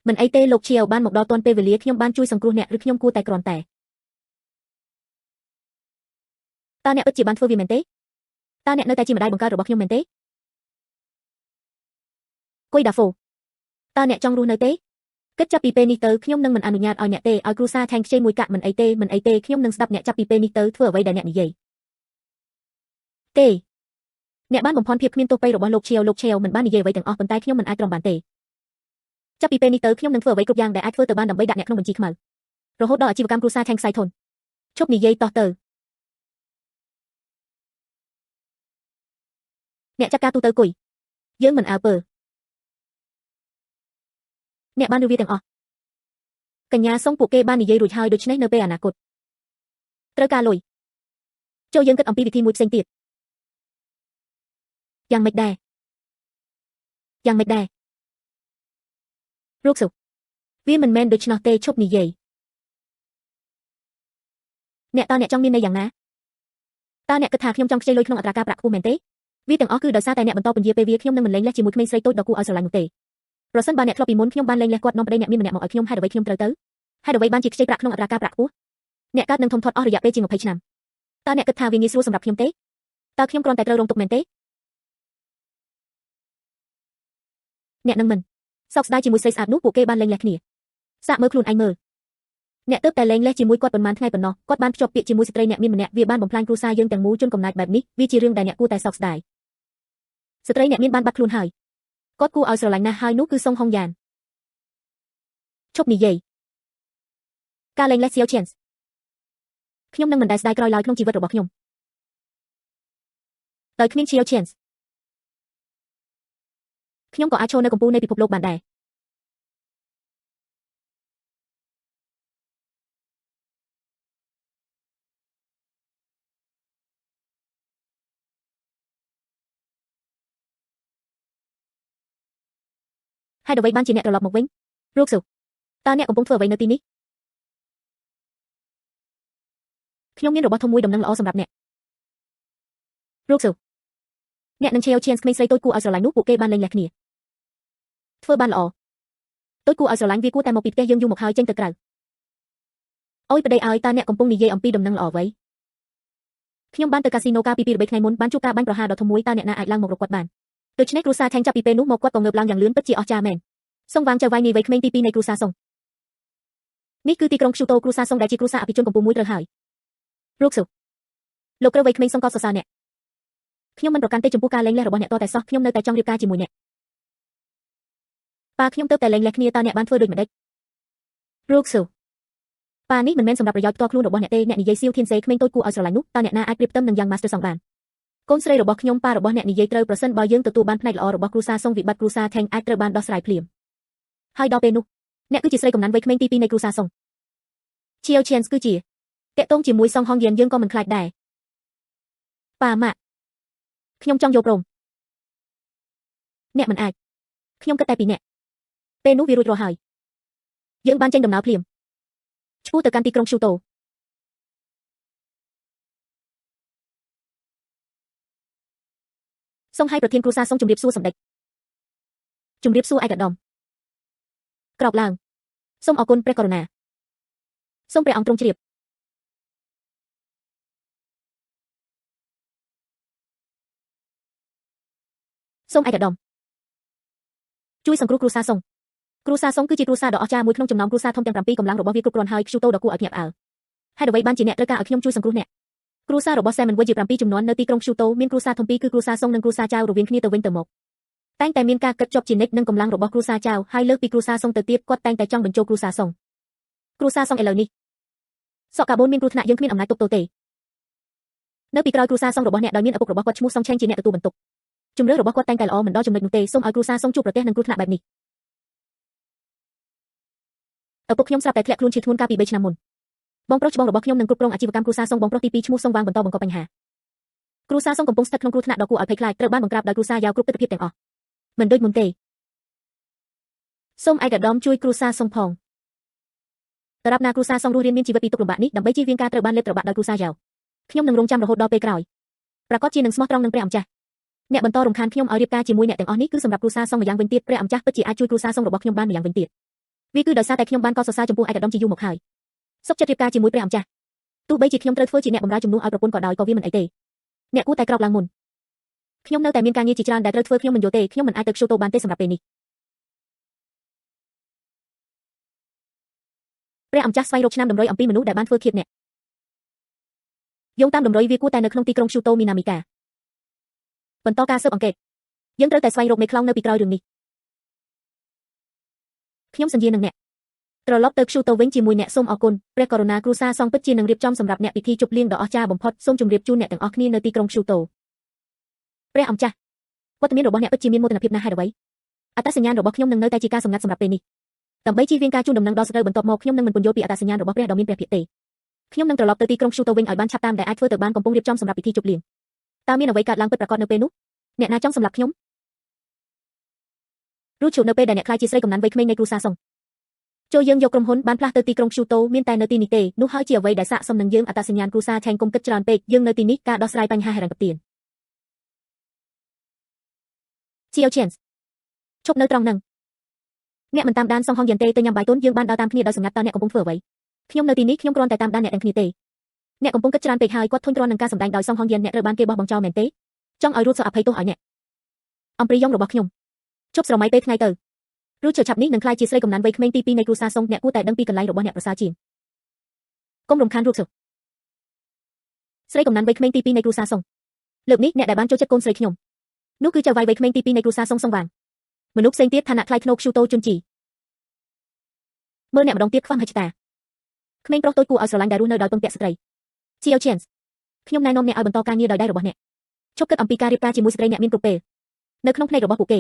មិនអីទេលោកឈាវបានមកដល់ទាន់ពេលវេលាខ្ញុំបានជួយសង្គ្រោះអ្នកឬខ្ញុំគួរតែគ្រាន់តែតើអ្នកពិតជាបានធ្វើវាមែនទេតើអ្នកនៅតែជាម្ដាយបង្កើតរបស់ខ្ញុំមែនទេគុយដាហ្វូតើអ្នកចង់រស់នៅទេគិតចាប់ពីពេលនេះទៅខ្ញុំនឹងមិនអនុញ្ញាតឲ្យអ្នកទេឲ្យគ្រូសាឆែងខ្ចីមួយកាក់មិនអីទេខ្ញុំនឹងស្ដាប់អ្នកចាប់ពីពេលនេះទៅធ្វើអ្វីដែលអ្នកនិយាយទេអ្នកបានបំផន់ភាពគ្មានទោសពៃរបស់លោកឈាវមិនបាននិយាយអ្វីទាំងអស់ប៉ុន្តែខ្ញុំមិនអាចទ្រាំបានទេចាប់ពីពេលនេះទៅខ្ញុំនឹងធ្វើអ្វីគ្រប់យ៉ាងដែលអាចធ្វើទៅបានដើម្បីដាក់អ្នកក្នុងបញ្ជីខ្មៅរហូតដល់អាជីវកម្មគ្រូសាឆែងខ្សៃធនឈប់និយាយតោះទៅអ្នកចាត់ការទូទៅគុយយើងមិនអើពើអ្នកបានឮវាទាំងអស់កញ្ញាសុងពួកគេបាននិយាយរួចហើយដូច្នេះនៅពេលអនាគតត្រូវការលុយចូលយើងគិតអំពីវិធីមួយផ្សេងទៀតយ៉ាងម៉េចដែររូបសុវាមិនមែនដូច្នោះទេឈប់និយាយអ្នកចង់មានន័យយ៉ាងណាតើអ្នកគិតថាខ្ញុំចង់ខ្ចីលុយក្នុងអត្រាការប្រាក់ខ្ពស់មែនទេវាទាំងអស់គឺដោយសារតែអ្នកបន្តពន្យាពេលវាខ្ញុំនឹងមិនលែងលះជាមួយក្មេងស្រីតូចដ៏គួរឲ្យស្រឡាញ់នោះទេប្រសិនបើអ្នកធ្លាប់ពីមុនខ្ញុំបានលែងលះគាត់នាំប្តីអ្នកមានម្នាក់មកឲ្យខ្ញុំហេតុអ្វីខ្ញុំត្រូវទៅហេតុអ្វីបានជាខ្ចីប្រាក់ក្នុងអត្រាការប្រាក់ខ្ពស់អ្នកកើតនឹងធំធាត់អស់រយៈពេលជាង20ឆ្នាំតើអ្នកគិតថាវាងាយស្រួលសម្រាប់ខ្ញុំទេតើខ្ញុំគ្រាន់តែត្រូវរងទុក្ខមែនទេអ្នកនឹងមិនសោកស្ដាយជាមួយស្រីស្អាតនោះពួកគេបានលែងលះគ្នាសាកមើលខ្លួនឯងមើលអ្នកទើបតែលែងលះជាមួយគាត់ប៉ុន្មានថ្ងៃប៉ុណ្ណោះគាត់បានភ្ជាប់ពាក្យជាមួយស្ត្រីអ្នកមានម្នាក់វាបានបំផ្លាញគ្រួសារយើងទាំងមូលជនកំណាចបែបនេះវាជារឿងដែលអ្នកគួរតែសោកស្ដាយស្ត្រីអ្នកមានបានបាត់ខ្លួនហើយគាត់គួរឲ្យស្រឡាញ់ណាស់ហើយនោះគឺសុងហុងយ៉ានឈប់និយាយការលែងលះ Xiao Chance ខ្ញុំនឹងមិនដែលស្ដាយក្រោយឡើយក្នុងជីវិតរបស់ខ្ញុំដោយគ្មាន Xiao Chance ខ្ញុំក៏អាចឈរនៅកំពូលនៃពិភពលោកបានដែរហេតុអ្វីបានជាអ្នកត្រឡប់មកវិញរូបសុតើអ្នកកំពុងធ្វើអ្វីនៅទីនេះខ្ញុំមានរបស់ធំមួយដំណឹងល្អសម្រាប់អ្នករូបសុអ្នកនឹង Xiao Chance ក្មេងស្រីតូចគួរឲ្យស្រឡាញ់នោះពួកគេបានលែងលះគ្នាធ្វើបានល្អតូចគួរឲ្យស្រឡាញ់វាគួរតែមកពីផ្ទះយើងយូរមកហើយចេញទៅក្រៅអូយប្តីឲ្យតើអ្នកកំពុងនិយាយអំពីដំណឹងល្អអ្វីខ្ញុំបានទៅកាស៊ីណូកាលពី 2-3 ថ្ងៃមុនបានជួបការបាញ់ប្រហារដ៏ធំមួយតើអ្នកណាអាចឡើងមករកគាត់បានដូច្នេះគ្រូសាឆែងចាប់ពីពេលនោះមកគាត់ក៏ងើបឡើងយ៉ាងលឿនពិតជាអស្ចារ្យមែនសុងវ៉ាងចៅវ៉ៃនីវ័យក្មេងទី2នៃគ្រូសាសុងនេះគឺទីក្រុងខ្ជូតូគ្រូសាសុងដែលជាគ្រូសាអភិជនកម្ពុមួយត្រូវហើយរូបសុលោកគ្រូវ័យក្មេងសុងក៏សរសើរអ្នកខ្ញុំមិនប្រកាន់ទេចំពោះការលែងលះរបស់អ្នកតតែសោះខ្ញុំនៅតែចង់រៀបការជាមួយអ្នកប៉ាខ្ញុំទៅតែលែងលះគ្នាតើអ្នកបានធ្វើដូចម្តេចរូបសុប៉ានេះមិនមែនសម្រាប់ប្រយោជន៍ផ្ទាល់ខ្លួនរបស់អ្នកទេអ្នកនិយាយសៀវធានសេក្មេងតូចគួរឲ្យស្រឡាញ់នោះតើអ្នកណាអាចប្រៀបផ្ទឹមនឹងយ៉ាង Master សងបានកូនស្រីរបស់ខ្ញុំប៉ារបស់អ្នកនិយាយត្រូវប្រសិនបើយើងទទួលបានផ្នែកល្អរបស់គ្រូសាសុងវិបត្តិគ្រូសាថេងអាចត្រូវបានដោះស្រាយភ្លាមហើយដល់ពេលនោះអ្នកគឺជាស្រីកំណានវ័យក្មេងទី2នៃគ្រូសាសុង Xiao Chance គឺជាតាក់ទងជាមួយសុងហុងយានយើងក៏មិនខ្លាចដែរប៉ាម៉ាក់ខ្ញុំចង់យកព្រមអ្នកមិនអាចខ្ញុំគិតតែពីអ្នក ពេលនោះវារួចរាល់ហើយយើងបានចេញដំណើរភ្លាមឆ្ពោះទៅកាន់ទីក្រុងស៊ូតូសូមឲ្យប្រធានគ្រួសារសូមជម្រាបសួរសម្ដេចជម្រាបសួរឯកឧត្តមក្រោកឡើងសូមអរគុណព្រះករុណាសូមព្រះអង្គទ្រង់ជ្រាបសូមឯកឧត្តមជួយសង្គ្រោះគ្រួសារសូមគ្រួសារសូមគឺជាគ្រួសារដ៏អស្ចារ្យមួយក្នុងចំណោមគ្រួសារធំទាំង7កម្លាំងរបស់វាគ្រប់គ្រាន់ហើយស៊ូតូដ៏គួរឲ្យភ្ញាក់ផ្អើលហេតុអ្វីបានជាអ្នកត្រូវការឲ្យខ្ញុំជួយសង្គ្រោះអ្នកគ្រួសាររបស់សេមិនវិញជា7ជំនាន់នៅទីក្រុងស៊ូតូមានគ្រួសារធំ2គឺគ្រួសារសុងនិងគ្រួសារចៅរវាងគ្នាទៅវិញទៅមកតែងតែមានការកិត្តជាប់ជានិច្ចនឹងកម្លាំងរបស់គ្រួសារចៅហើយលើកពីគ្រួសារសុងទៅទៀតគាត់តែងតែចង់បញ្ចូលគ្រួសារសុងគ្រួសារសុងឥឡូវនេះសក់កាបូនមានគ្រោះថ្នាក់យើងគ្មានអំណាចទប់ទល់ទេនៅពីក្រោយគ្រួសារសុងរបស់អ្នកដោយមានឪពុករបស់គាត់ឈ្មោះសុងឆេងជាអ្នកទទួលបន្ទុកជំរឿនរបស់គាត់តែងតែល្អមិនដល់ចំណុចនោះទេសូមឲ្យគ្រួសារសុងជួបប្រទះនឹងគ្រោះថ្នាក់បែបនេះឪពុកខ្ញុំស្រាប់តែធ្លាក់ខ្លួនជាធ្ងន់កាលពី3ឆ្នាំមុនបងប្រុសច្បងរបស់ខ្ញុំនឹងគ្រប់គ្រងអាជីវកម្មគ្រួសារសុងបងប្រុសទី2ឈ្មោះសុងវាងបន្តបង្កបញ្ហាគ្រួសារសុងកំពុងស្ថិតក្នុងគ្រោះថ្នាក់ដ៏គួរឲ្យភ័យខ្លាចត្រូវបានបង្ក្រាបដោយគ្រួសារយ៉ាវគ្រប់ទិដ្ឋភាពទាំងអស់មិនដូចមុនទេសូមឯកឧត្តមជួយគ្រួសារសុងផងតារាប់ណាគ្រួសារសុងរស់រានមានជីវិតពីទុក្ខលំបាកនេះដើម្បីជៀសវាងការត្រូវបានលេបត្របាក់ដោយគ្រួសារយ៉ាវខ្ញុំនឹងរងចាំរហូតដល់ពេលក្រោយប្រកាសជានឹងស្មោះត្រង់នឹងព្រះអម្ចាស់អ្នកបន្តរំខានខ្ញុំឲ្យរៀបការជាមួយអ្នកទាំងអស់នេះគឺសម្រាប់គ្រួសារសុងម្យ៉ាងវិញទៀតព្រះអម្ចាស់ពិតជាអាចជួយគ្រួសារសុងរបស់ខ្ញុំបានម្យ៉ាងវិញទៀតវាគឺដោយសារតែខ្ញុំបានកោតសរសើរចំពោះឯកឧត្តមជាយូរមកហើយសុខចិត្តរៀបការជាមួយព្រះអម្ចាស់ទោះបីជាខ្ញុំត្រូវធ្វើជាអ្នកបម្រើជំនួសឲ្យប្រពន្ធក៏ដោយក៏វាមិនអីទេអ្នកគួរតែក្រោកឡើងមុនខ្ញុំនៅតែមានការងារជាច្រើនដែលត្រូវធ្វើខ្ញុំមិនយល់ទេខ្ញុំមិនអាចទៅស៊ូតូបានទេសម្រាប់ពេលនេះព្រះអម្ចាស់ស្វែងរកឆ្នាំតម្រុយអំពីមនុស្សដែលបានធ្វើឃាតអ្នកយោងតាមតម្រុយវាគួរតែនៅក្នុងទីក្រុងស៊ូតូមីណាមីកាបន្តការស៊ើបអង្កេតយើងត្រូវតែស្វែងរកមេខ្លោងនៅពីក្រោយរឿងនេះខ្ញុំសន្យានឹងអ្នកត្រឡប់ទៅស៊ូតូវិញជាមួយអ្នកសូមអរគុណព្រះករុណាគ្រួសារសងពិតជានឹងរៀបចំសម្រាប់អ្នកពិធីជប់លៀងដ៏អស្ចារ្យបំផុតសូមជម្រាបជូនអ្នកទាំងអស់គ្នានៅទីក្រុងស៊ូតូព្រះអម្ចាស់វត្តមានរបស់អ្នកពិតជាមានមោទនភាពណាស់ហេតុអ្វីអត្តសញ្ញាណរបស់ខ្ញុំនឹងនៅតែជាការសម្ងាត់សម្រាប់ពេលនេះដើម្បីជៀសវាងការជូនដំណឹងដល់ស្រីបន្ទាប់មកខ្ញុំនឹងមិនពន្យល់ពីអត្តសញ្ញាណរបស់ព្រះដ៏មានព្រះភិក្ខទេខ្ញុំនឹងត្រឡប់ទៅទីក្រុងស៊ូតូវិញឲ្យបានឆាប់តាមដែលអាចធ្វើទៅបានកំពុងរៀបចំសម្រាប់ពិធីជប់លៀងតើមានអ្វីកើតឡើងពិតប្រាកដនៅពេលនោះអ្នកណាចង់សម្លាប់ខ្ញុំរូជូនៅពេលដែលអ្នកខ្លាចជាស្រីកំណាន់វ័យក្មេងនៃគ្រួសារសុងចូលយើងយកក្រុមហ៊ុនបានផ្លាស់ទៅទីក្រុងស៊ូតូមានតែនៅទីនេះទេនោះហើយជាអ្វីដែលស័ក្តិសមនឹងយើងអត្តសញ្ញាណគ្រួសារឆេងគុំគិតច្រើនពេកយើងនៅទីនេះការដោះស្រាយបញ្ហាហិរញ្ញប្បទានជាអូឆេនឈប់នៅត្រង់ហ្នឹងអ្នកមិនតាមដានសងហងយ៉ាន់ទេទៅញ៉ាំបាយទុនយើងបានដើរតាមគ្នាដោយសម្ងាត់តើអ្នកកំពុងធ្វើអ្វីខ្ញុំនៅទីនេះខ្ញុំគ្រាន់តែតាមដានអ្នកទាំងគ្នាទេអ្នកកំពុងគិតច្រើនពេកហើយគាត់ធុញទ្រាន់នឹងការសម្ដែងដោយសងហងយ៉ាន់អ្នកត្រូវបានគេបោះបង់ចោលមែនទេចង់ឲ្យរួចសោះអភ័យទោសឲ្យអ្នកអំព្រីយ៉ងរបស់ខ្ញុំជប់ស្រមៃពេលថ្ងៃទៅរូចឆាប់នេះនឹងក្លាយជាស្រីកំណាន់វ័យក្មេងទី2នៃគ្រួសារសុងអ្នកគួរតែដឹងពីកន្លែងរបស់អ្នកប្រសើរជាងកុំរំខានរូបសុខស្រីកំណាន់វ័យក្មេងទី2នៃគ្រួសារសុងលើកនេះអ្នកដែលបានចូលចិត្តកូនស្រីខ្ញុំនោះគឺចៅវាយវ័យក្មេងទី2នៃគ្រួសារសុងវាងមនុស្សផ្សេងទៀតឋានៈថ្លៃថ្នូរស៊ូតូជុនជីមើលអ្នកម្ដងទៀតខ្វះហិច្ឆតាក្មេងប្រុសតូចគួរឲ្យស្រឡាញ់ដែលរស់នៅដោយពឹងពាក់ស្ត្រីជាអូឆេនខ្ញុំណែនាំអ្នកឲ្យបន្តការងារដោយដៃរបស់អ្នកជប់គិតអំពីការរៀបការជាមួយស្ត្រីអ្នកមានគ្រប់ពេលនៅក្នុងភ្នែករបស់ពួកគេ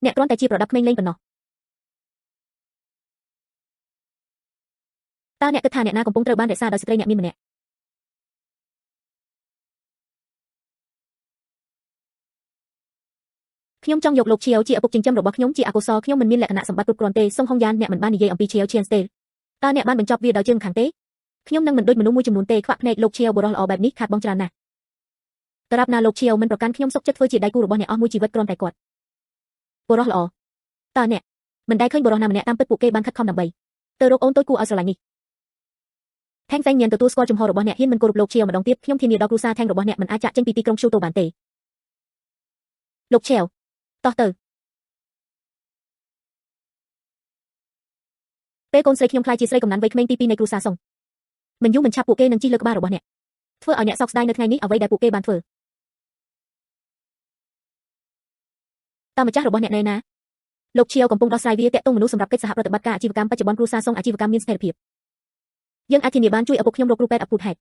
អ្នកគ្រាន់តែជាប្រដាប់ក្មេងលេងប៉ុណ្ណោះតើអ្នកគិតថាអ្នកណាកំពុងត្រូវបានរក្សាដោយស្ត្រីអ្នកមានម្នាក់ខ្ញុំចង់យកលោកឈៀវជាឪពុកចិញ្ចឹមរបស់ខ្ញុំជាអកុសលខ្ញុំមិនមានលក្ខណៈសម្បត្តិគ្រប់គ្រាន់ទេសុងហងយ៉ានអ្នកមិនបាននិយាយអំពីឈៀវឈៀនស្ទេតើអ្នកបានបញ្ចប់វាដោយជើងខាងទេខ្ញុំនឹងមិនដូចមនុស្សមួយចំនួនទេខ្វាក់ភ្នែកលោកឈៀវបុរសល្អបែបនេះខាតបង់ច្រើនណាស់តារាប់ណាលោកឈៀវមិនប្រកាន់ខ្ញុំសុខចិត្តធ្វើជាដៃគូរបស់អ្នកអស់មួយជីវិតគ្រាន់តែគាត់បុរសល្អតើអ្នកមិនដែលឃើញបុរសណាម្នាក់តាមពិតពួកគេបានខិតខំដើម្បីទៅរកអូនតូចគួរឲ្យស្រឡាញ់នេះថេងហ្វេងញ៉ានទទួលស្គាល់ចំហររបស់អ្នកហ៊ានមិនគោរពលោកឈៀវម្ដងទៀតខ្ញុំធានាដល់គ្រួសារថេងរបស់អ្នកមិនអាចចាក់ចេញពីទីក្រុងស៊ូតូបានទេលោកឈៀវតោះទៅពេលកូនស្រីខ្ញុំខ្លាចជាស្រីកំណាន់វ័យក្មេងទី2នៃគ្រួសារសុងមិនយូរមិនឆាប់ពួកគេនឹងជិះលើក្បាលរបស់អ្នកធ្វើឲ្យអ្នកសោកស្ដាយនៅថ្ងៃនេះអ្វីដែលពួកគេបានធ្វើតើម្ចាស់របស់អ្នកនៅណាលោកឈៀវកំពុងដោះស្រាយវាតាក់ទងមនុស្សសម្រាប់កិច្ចសហប្រតិបត្តិការអាជីវកម្មបច្ចុប្បន្នគ្រួសារសុងអាជីវកម្មមានស្ថិរភាពយើងអាចធានាបានជួយឪពុកខ្ញុំរកគ្រូពេទ្យអពុធហេតុ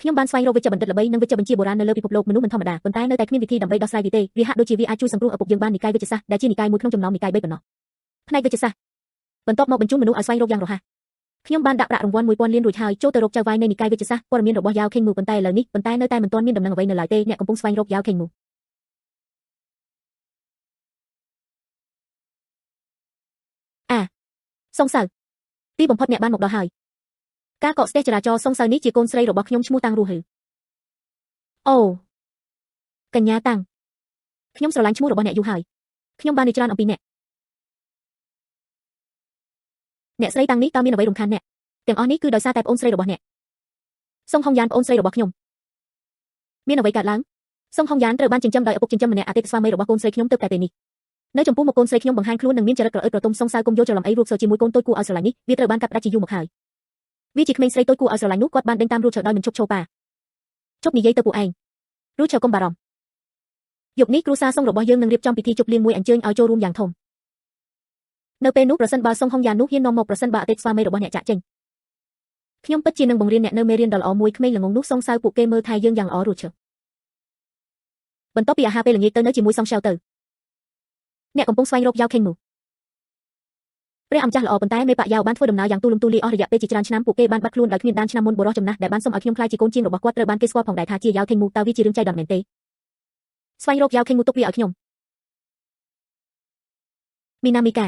ខ្ញុំបានស្វែងរកវិជ្ជបណ្ឌិតល្បីនិងវិជ្ជបញ្ជាបុរាណនៅលើពិភពលោកមនុស្សមិនធម្មតាប៉ុន្តែនៅតែគ្មានវិធីដើម្បីដោះស្រាយវាទេវាហាក់ដូចជាវាអាចជួយសង្គ្រោះឪពុកយើងបាននិកាយវិជ្ជសាស្ត្រដែលជានិកាយមួយក្នុងចំណោមនិកាយ3ប៉ុណ្ណោះផ្នែកវិជ្ជសាស្ត្របន្ទាប់មកបញ្ជូនមនុស្សឲ្យស្វែងរកយ៉ាងរហ័សខ្ញុំបានដាក់ប្រាក់រង្វាន់ 1000 លានរួចហើយចូលទៅរកចៅវាយនៃនិកាយវិជ្ជសាស្ត្រព័ត៌មានរបស់យ៉ាវខេងមូប៉ុន្តែឥឡូវនេះនៅតែមិនទាន់មានដំណឹងអ្វីនៅឡើយទេអ្នកកំពុងស្វែងរកយ៉ាវខេងមូ សុងសៅទីបំផុតអ្នកបានមកដល់ហើយការកកស្ទះចរាចរណ៍សុងសៅនេះជាកូនស្រីរបស់ខ្ញុំឈ្មោះតាំងរស់ហឺអូកញ្ញាតាំងខ្ញុំស្រឡាញ់ឈ្មោះរបស់អ្នកយូរហើយខ្ញុំបាននិយាយច្រើនអំពីអ្នកស្រីតាំងនេះតើមានអ្វីរំខានអ្នកទាំងអស់នេះគឺដោយសារតែប្អូនស្រីរបស់អ្នកសុងហុងយ៉ានប្អូនស្រីរបស់ខ្ញុំមានអ្វីកើតឡើងសុងហុងយ៉ានត្រូវបានចិញ្ចឹមដោយឪពុកចិញ្ចឹមម្នាក់អតីតស្វាមីរបស់កូនស្រីខ្ញុំទើបតែពេលនេះនៅចំពោះមកកូនស្រីខ្ញុំបង្ហាញខ្លួននិងមានចរិតក្រអឺតក្រទុំសុងសៅគុំយល់ច្រឡំអីរូបសើជាមួយកូនតូចគួរឲ្យស្រឡាញ់នេះវាត្រូវបានកាត់ផ្តាច់ជាយូរមកហើយវាជាក្មេងស្រីតូចគួរឲ្យស្រឡាញ់នោះគាត់បានដេញតាមរូបឈើដោយមិនឈប់ឈរប៉ាជប់និយាយទៅពួកឯងរូបឈើកុំបារម្ភយប់នេះគ្រូសាសុងរបស់យើងនឹងរៀបចំពិធីជប់លៀងមួយអញ្ជើញឲ្យចូលរួមយ៉ាងធំនៅពេលនោះប្រសិនបើសុងហុងយ៉ាននោះហ៊ាននាំមកប្រសិនបើអតីតស្វាមីរបស់អ្នកចាក់ចេញខ្ញុំពិតជានឹងបង្រៀនអ្នកនៅមេរៀនដ៏ល្អមួយក្មេងល្ងងនោះសុងសៅពួកគេមើលថែយើងយ៉ាងល្អរួចឈើបន្ទាប់ពីអាហារពេលល្ងាចទៅនៅជាមួយសុងឆៅទៅអ្នកកំពុងស្វែងរកយ៉ាវខេងនោះព្រះអម្ចាស់ល្អប៉ុន្តែមេបាក់យ៉ាវបានធ្វើដំណើរយ៉ាងទូលំទូលាយអស់រយៈពេលជាច្រើនឆ្នាំពួកគេបានបាត់ខ្លួនដោយគ្មានដានឆ្នាំមុនបុរសចំណាស់ដែលបានសុំឲ្យខ្ញុំក្លាយជាកូនជាងរបស់គាត់ត្រូវបានគេស្គាល់ផងដែរថាជាយ៉ាវខេងនោះតើវាជារឿងចៃដន្យមែនទេស្វែងរកយ៉ាវខេងនោះទុកវាឲ្យខ្ញុំមីណាមីកា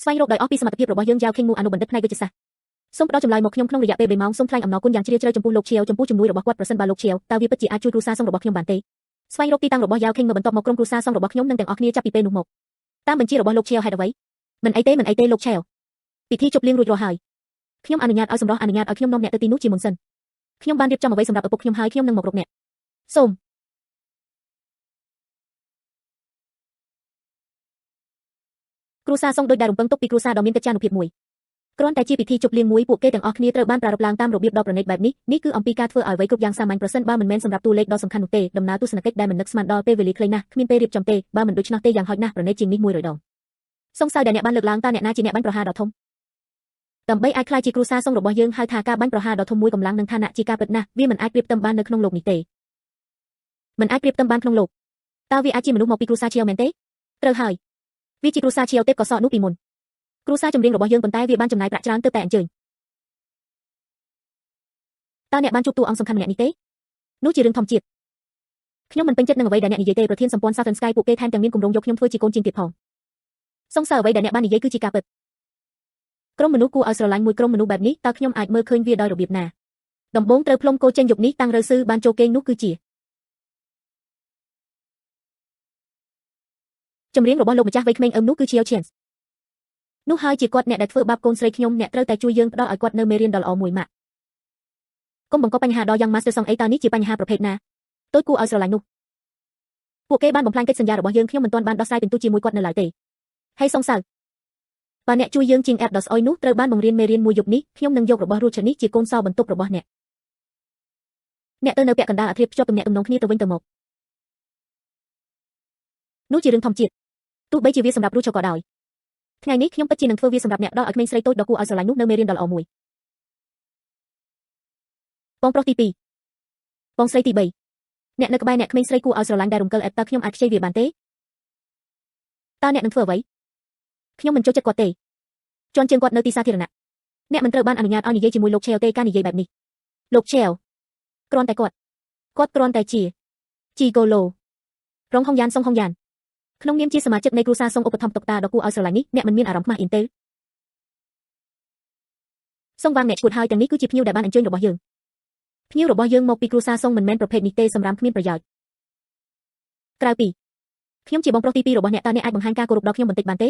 ស្វែងរកដោយអស់ពីសមត្ថភាពរបស់យើងយ៉ាវខេងនោះអនុបណ្ឌិតផ្នែកវិទ្យាសាស្ត្រសូមផ្ដល់ចម្លើយមកខ្ញុំក្នុងរយៈពេល3ម៉ោងសូមថ្លែងអំណរគុណយ៉ាងជ្រាលជ្រៅចំពោះលោកឈៀវចំពោះជំនួយរបស់គាត់ប្រសិនបើលោកឈៀវតើវាពិតជាអាចជួយគ្រួសារសុងរបស់ខ្ញុំបានទេស្វែងរកទីតាំងរបស់យ៉ាវខេងមកបន្ទាប់មកក្រុមគ្រួសារសុងរបស់ខ្ញុំនឹងទាំងអស់គ្នាចាប់ពីពេលនោះមកតាមបញ្ជារបស់លោកឈៀវហេតុអ្វីមិនអីទេលោកឈៀវពិធីជប់លៀងរួចរាល់ហើយខ្ញុំអនុញ្ញាតឲ្យសម្រស់អនុញ្ញាតឲ្យខ្ញុំនាំអ្នកទៅទីនោះជាមុនសិនខ្ញុំបានរៀបចំអ្វីសម្រាប់ឪពុកខ្ញុំហើយខ្ញុំនឹងមករកអ្នកសូមគ្រួសារសុងដូចដែលរំពឹងទុកពីគ្រួសារដ៏មានកិត្យានុភាពមួយគ្រាន់តែជាពិធីជប់លៀងមួយពួកគេទាំងអស់គ្នាត្រូវបានប្រារព្ធឡើងតាមរបៀបដ៏ប្រណីតបែបនេះគឺអំពីការធ្វើឲ្យអ្វីគ្រប់យ៉ាងសាមញ្ញប្រសិនបើមិនមែនសម្រាប់តួលេខដ៏សំខាន់នោះទេដំណើរទស្សនកិច្ចដែលមិននឹកស្មានដល់ពេលវេលាខ្លីណាស់គ្មានពេលរៀបចំទេបើមិនដូច្នោះទេយ៉ាងហោចណាស់ប្រណីតជាងនេះ100ដងសុងសៅដែលអ្នកបានលើកឡើងតើអ្នកណាជាអ្នកបាញ់ប្រហារដ៏ធំដើម្បីអាចក្លាយជាគ្រួសារសុងរបស់យើងហៅថាការបាញ់ប្រហារដ៏ធំមួយកម្លាំងនិងឋានៈជាការពិតណាស់វាមិនអាចប្រៀបផ្ទឹមបាននៅក្នុងលោកនេះទេមិនអាចប្រៀបផ្ទឹមបានក្នុងលោកតើវាអាចជាមនុស្សមកពីគ្រួសារឈៀវមែនទេត្រូវហើយវាជាគ្រួសារឈៀវទេពកសោនោះពីមុនគ្រួសារចម្រៀងរបស់យើងប៉ុន្តែវាបានចំណាយប្រាក់ច្រើនទើបតែអញ្ជើញតើអ្នកបានជួបតួអង្គសំខាន់ម្នាក់នេះទេនោះជារឿងធម្មជាតិខ្ញុំមិនពេញចិត្តនឹងអ្វីដែលអ្នកនិយាយទេប្រធានសម្ព័ន្ធ Southern Sky ពួកគេថែមទាំងមានគម្រោងយកខ្ញុំធ្វើជាកូនជាងទៀតផងសង្ស័យអ្វីដែលអ្នកបាននិយាយគឺជាការពិតក្រុមមនុស្សគួរឲ្យស្រឡាញ់មួយក្រុមមនុស្សបែបនេះតើខ្ញុំអាចមើលឃើញវាដោយរបៀបណាដំបូងត្រូវផ្លុំគោចេញយប់នេះតាំងរើស៊ឺបានចូលគេងនោះគឺជាចម្រៀងរបស់លោកម្ចាស់វ័យក្មេងនោះគឺ Chiao Chance នោះហើយជាគាត់អ្នកដែលធ្វើបាបកូនស្រីខ្ញុំអ្នកត្រូវតែជួយយើងផ្ដល់ឲ្យគាត់នៅមេរៀនដ៏ល្អមួយម៉ាក់កុំបង្កបញ្ហាដល់យ៉ាង Master Song អីតើនេះជាបញ្ហាប្រភេទណាតូចគួរឲ្យស្រឡាញ់នោះពួកគេបានបំផ្លាញកិច្ចសន្យារបស់យើងខ្ញុំមិនទាន់បានដោះស្រាយពិន្ទុជាមួយគាត់នៅឡើយទេហើយសង្សៅបើអ្នកជួយយើងជាង Ados អុយនោះត្រូវបានបង្រៀនមេរៀនមួយយប់នេះខ្ញុំនឹងយករបស់ Ruth នេះជាកូនសោបន្ទប់របស់អ្នកទៅនៅពាក់កណ្ដាលអាធិបភ្ជាប់ទំនាក់ទំនងគ្នាទៅវិញទៅមកនោះជារឿងធម្មជាតិទោះបីជាវាសម្រាប់ Ruth ក៏ដោយថ្ងៃនេះខ្ញុំពិតជានឹងធ្វើវាសម្រាប់អ្នកដល់ឲ្យក្មេងស្រីតូចដ៏គួរឲ្យស្រឡាញ់នោះនៅមេរៀនដ៏ល្អមួយបងប្រុសទី2បងស្រីទី3អ្នកនៅក្បែរអ្នកក្មេងស្រីគួរឲ្យស្រឡាញ់ដែលរំកិលអេតើខ្ញុំអាចខ្ចីវាបានទេតើអ្នកនឹងធ្វើអ្វីខ្ញុំមិនចូលចិត្តគាត់ទេជន់ជើងគាត់នៅទីសាធារណៈអ្នកមិនត្រូវបានអនុញ្ញាតឲ្យនិយាយជាមួយលោកឆេវទេការនិយាយបែបនេះលោកឆេវគ្រាន់តែគាត់គ្រាន់តែជាជីកូឡូរងហុងយ៉ានសុងហុងយ៉ានក្នុងនាមជាសមាជិកនៃគ្រួសារសុងឧបត្ថម្ភតុកតាដ៏គួរឲ្យស្រឡាញ់នេះអ្នកមិនមានអារម្មណ៍ខ្មាស់អៀនទេសុងវ៉ាងអ្នកឈួតហើយទាំងនេះគឺជាភ្ញៀវដែលបានអញ្ជើញរបស់យើងភ្ញៀវរបស់យើងមកពីគ្រួសារសុងមិនមែនប្រភេទនេះទេសម្រាប់គ្មានប្រយោជន៍ក្រៅពីខ្ញុំជាបងប្រុសទី2របស់អ្នកតើអ្នកអាចបង្ហាញការគោរពដល់ខ្ញុំបន្តិចបានទ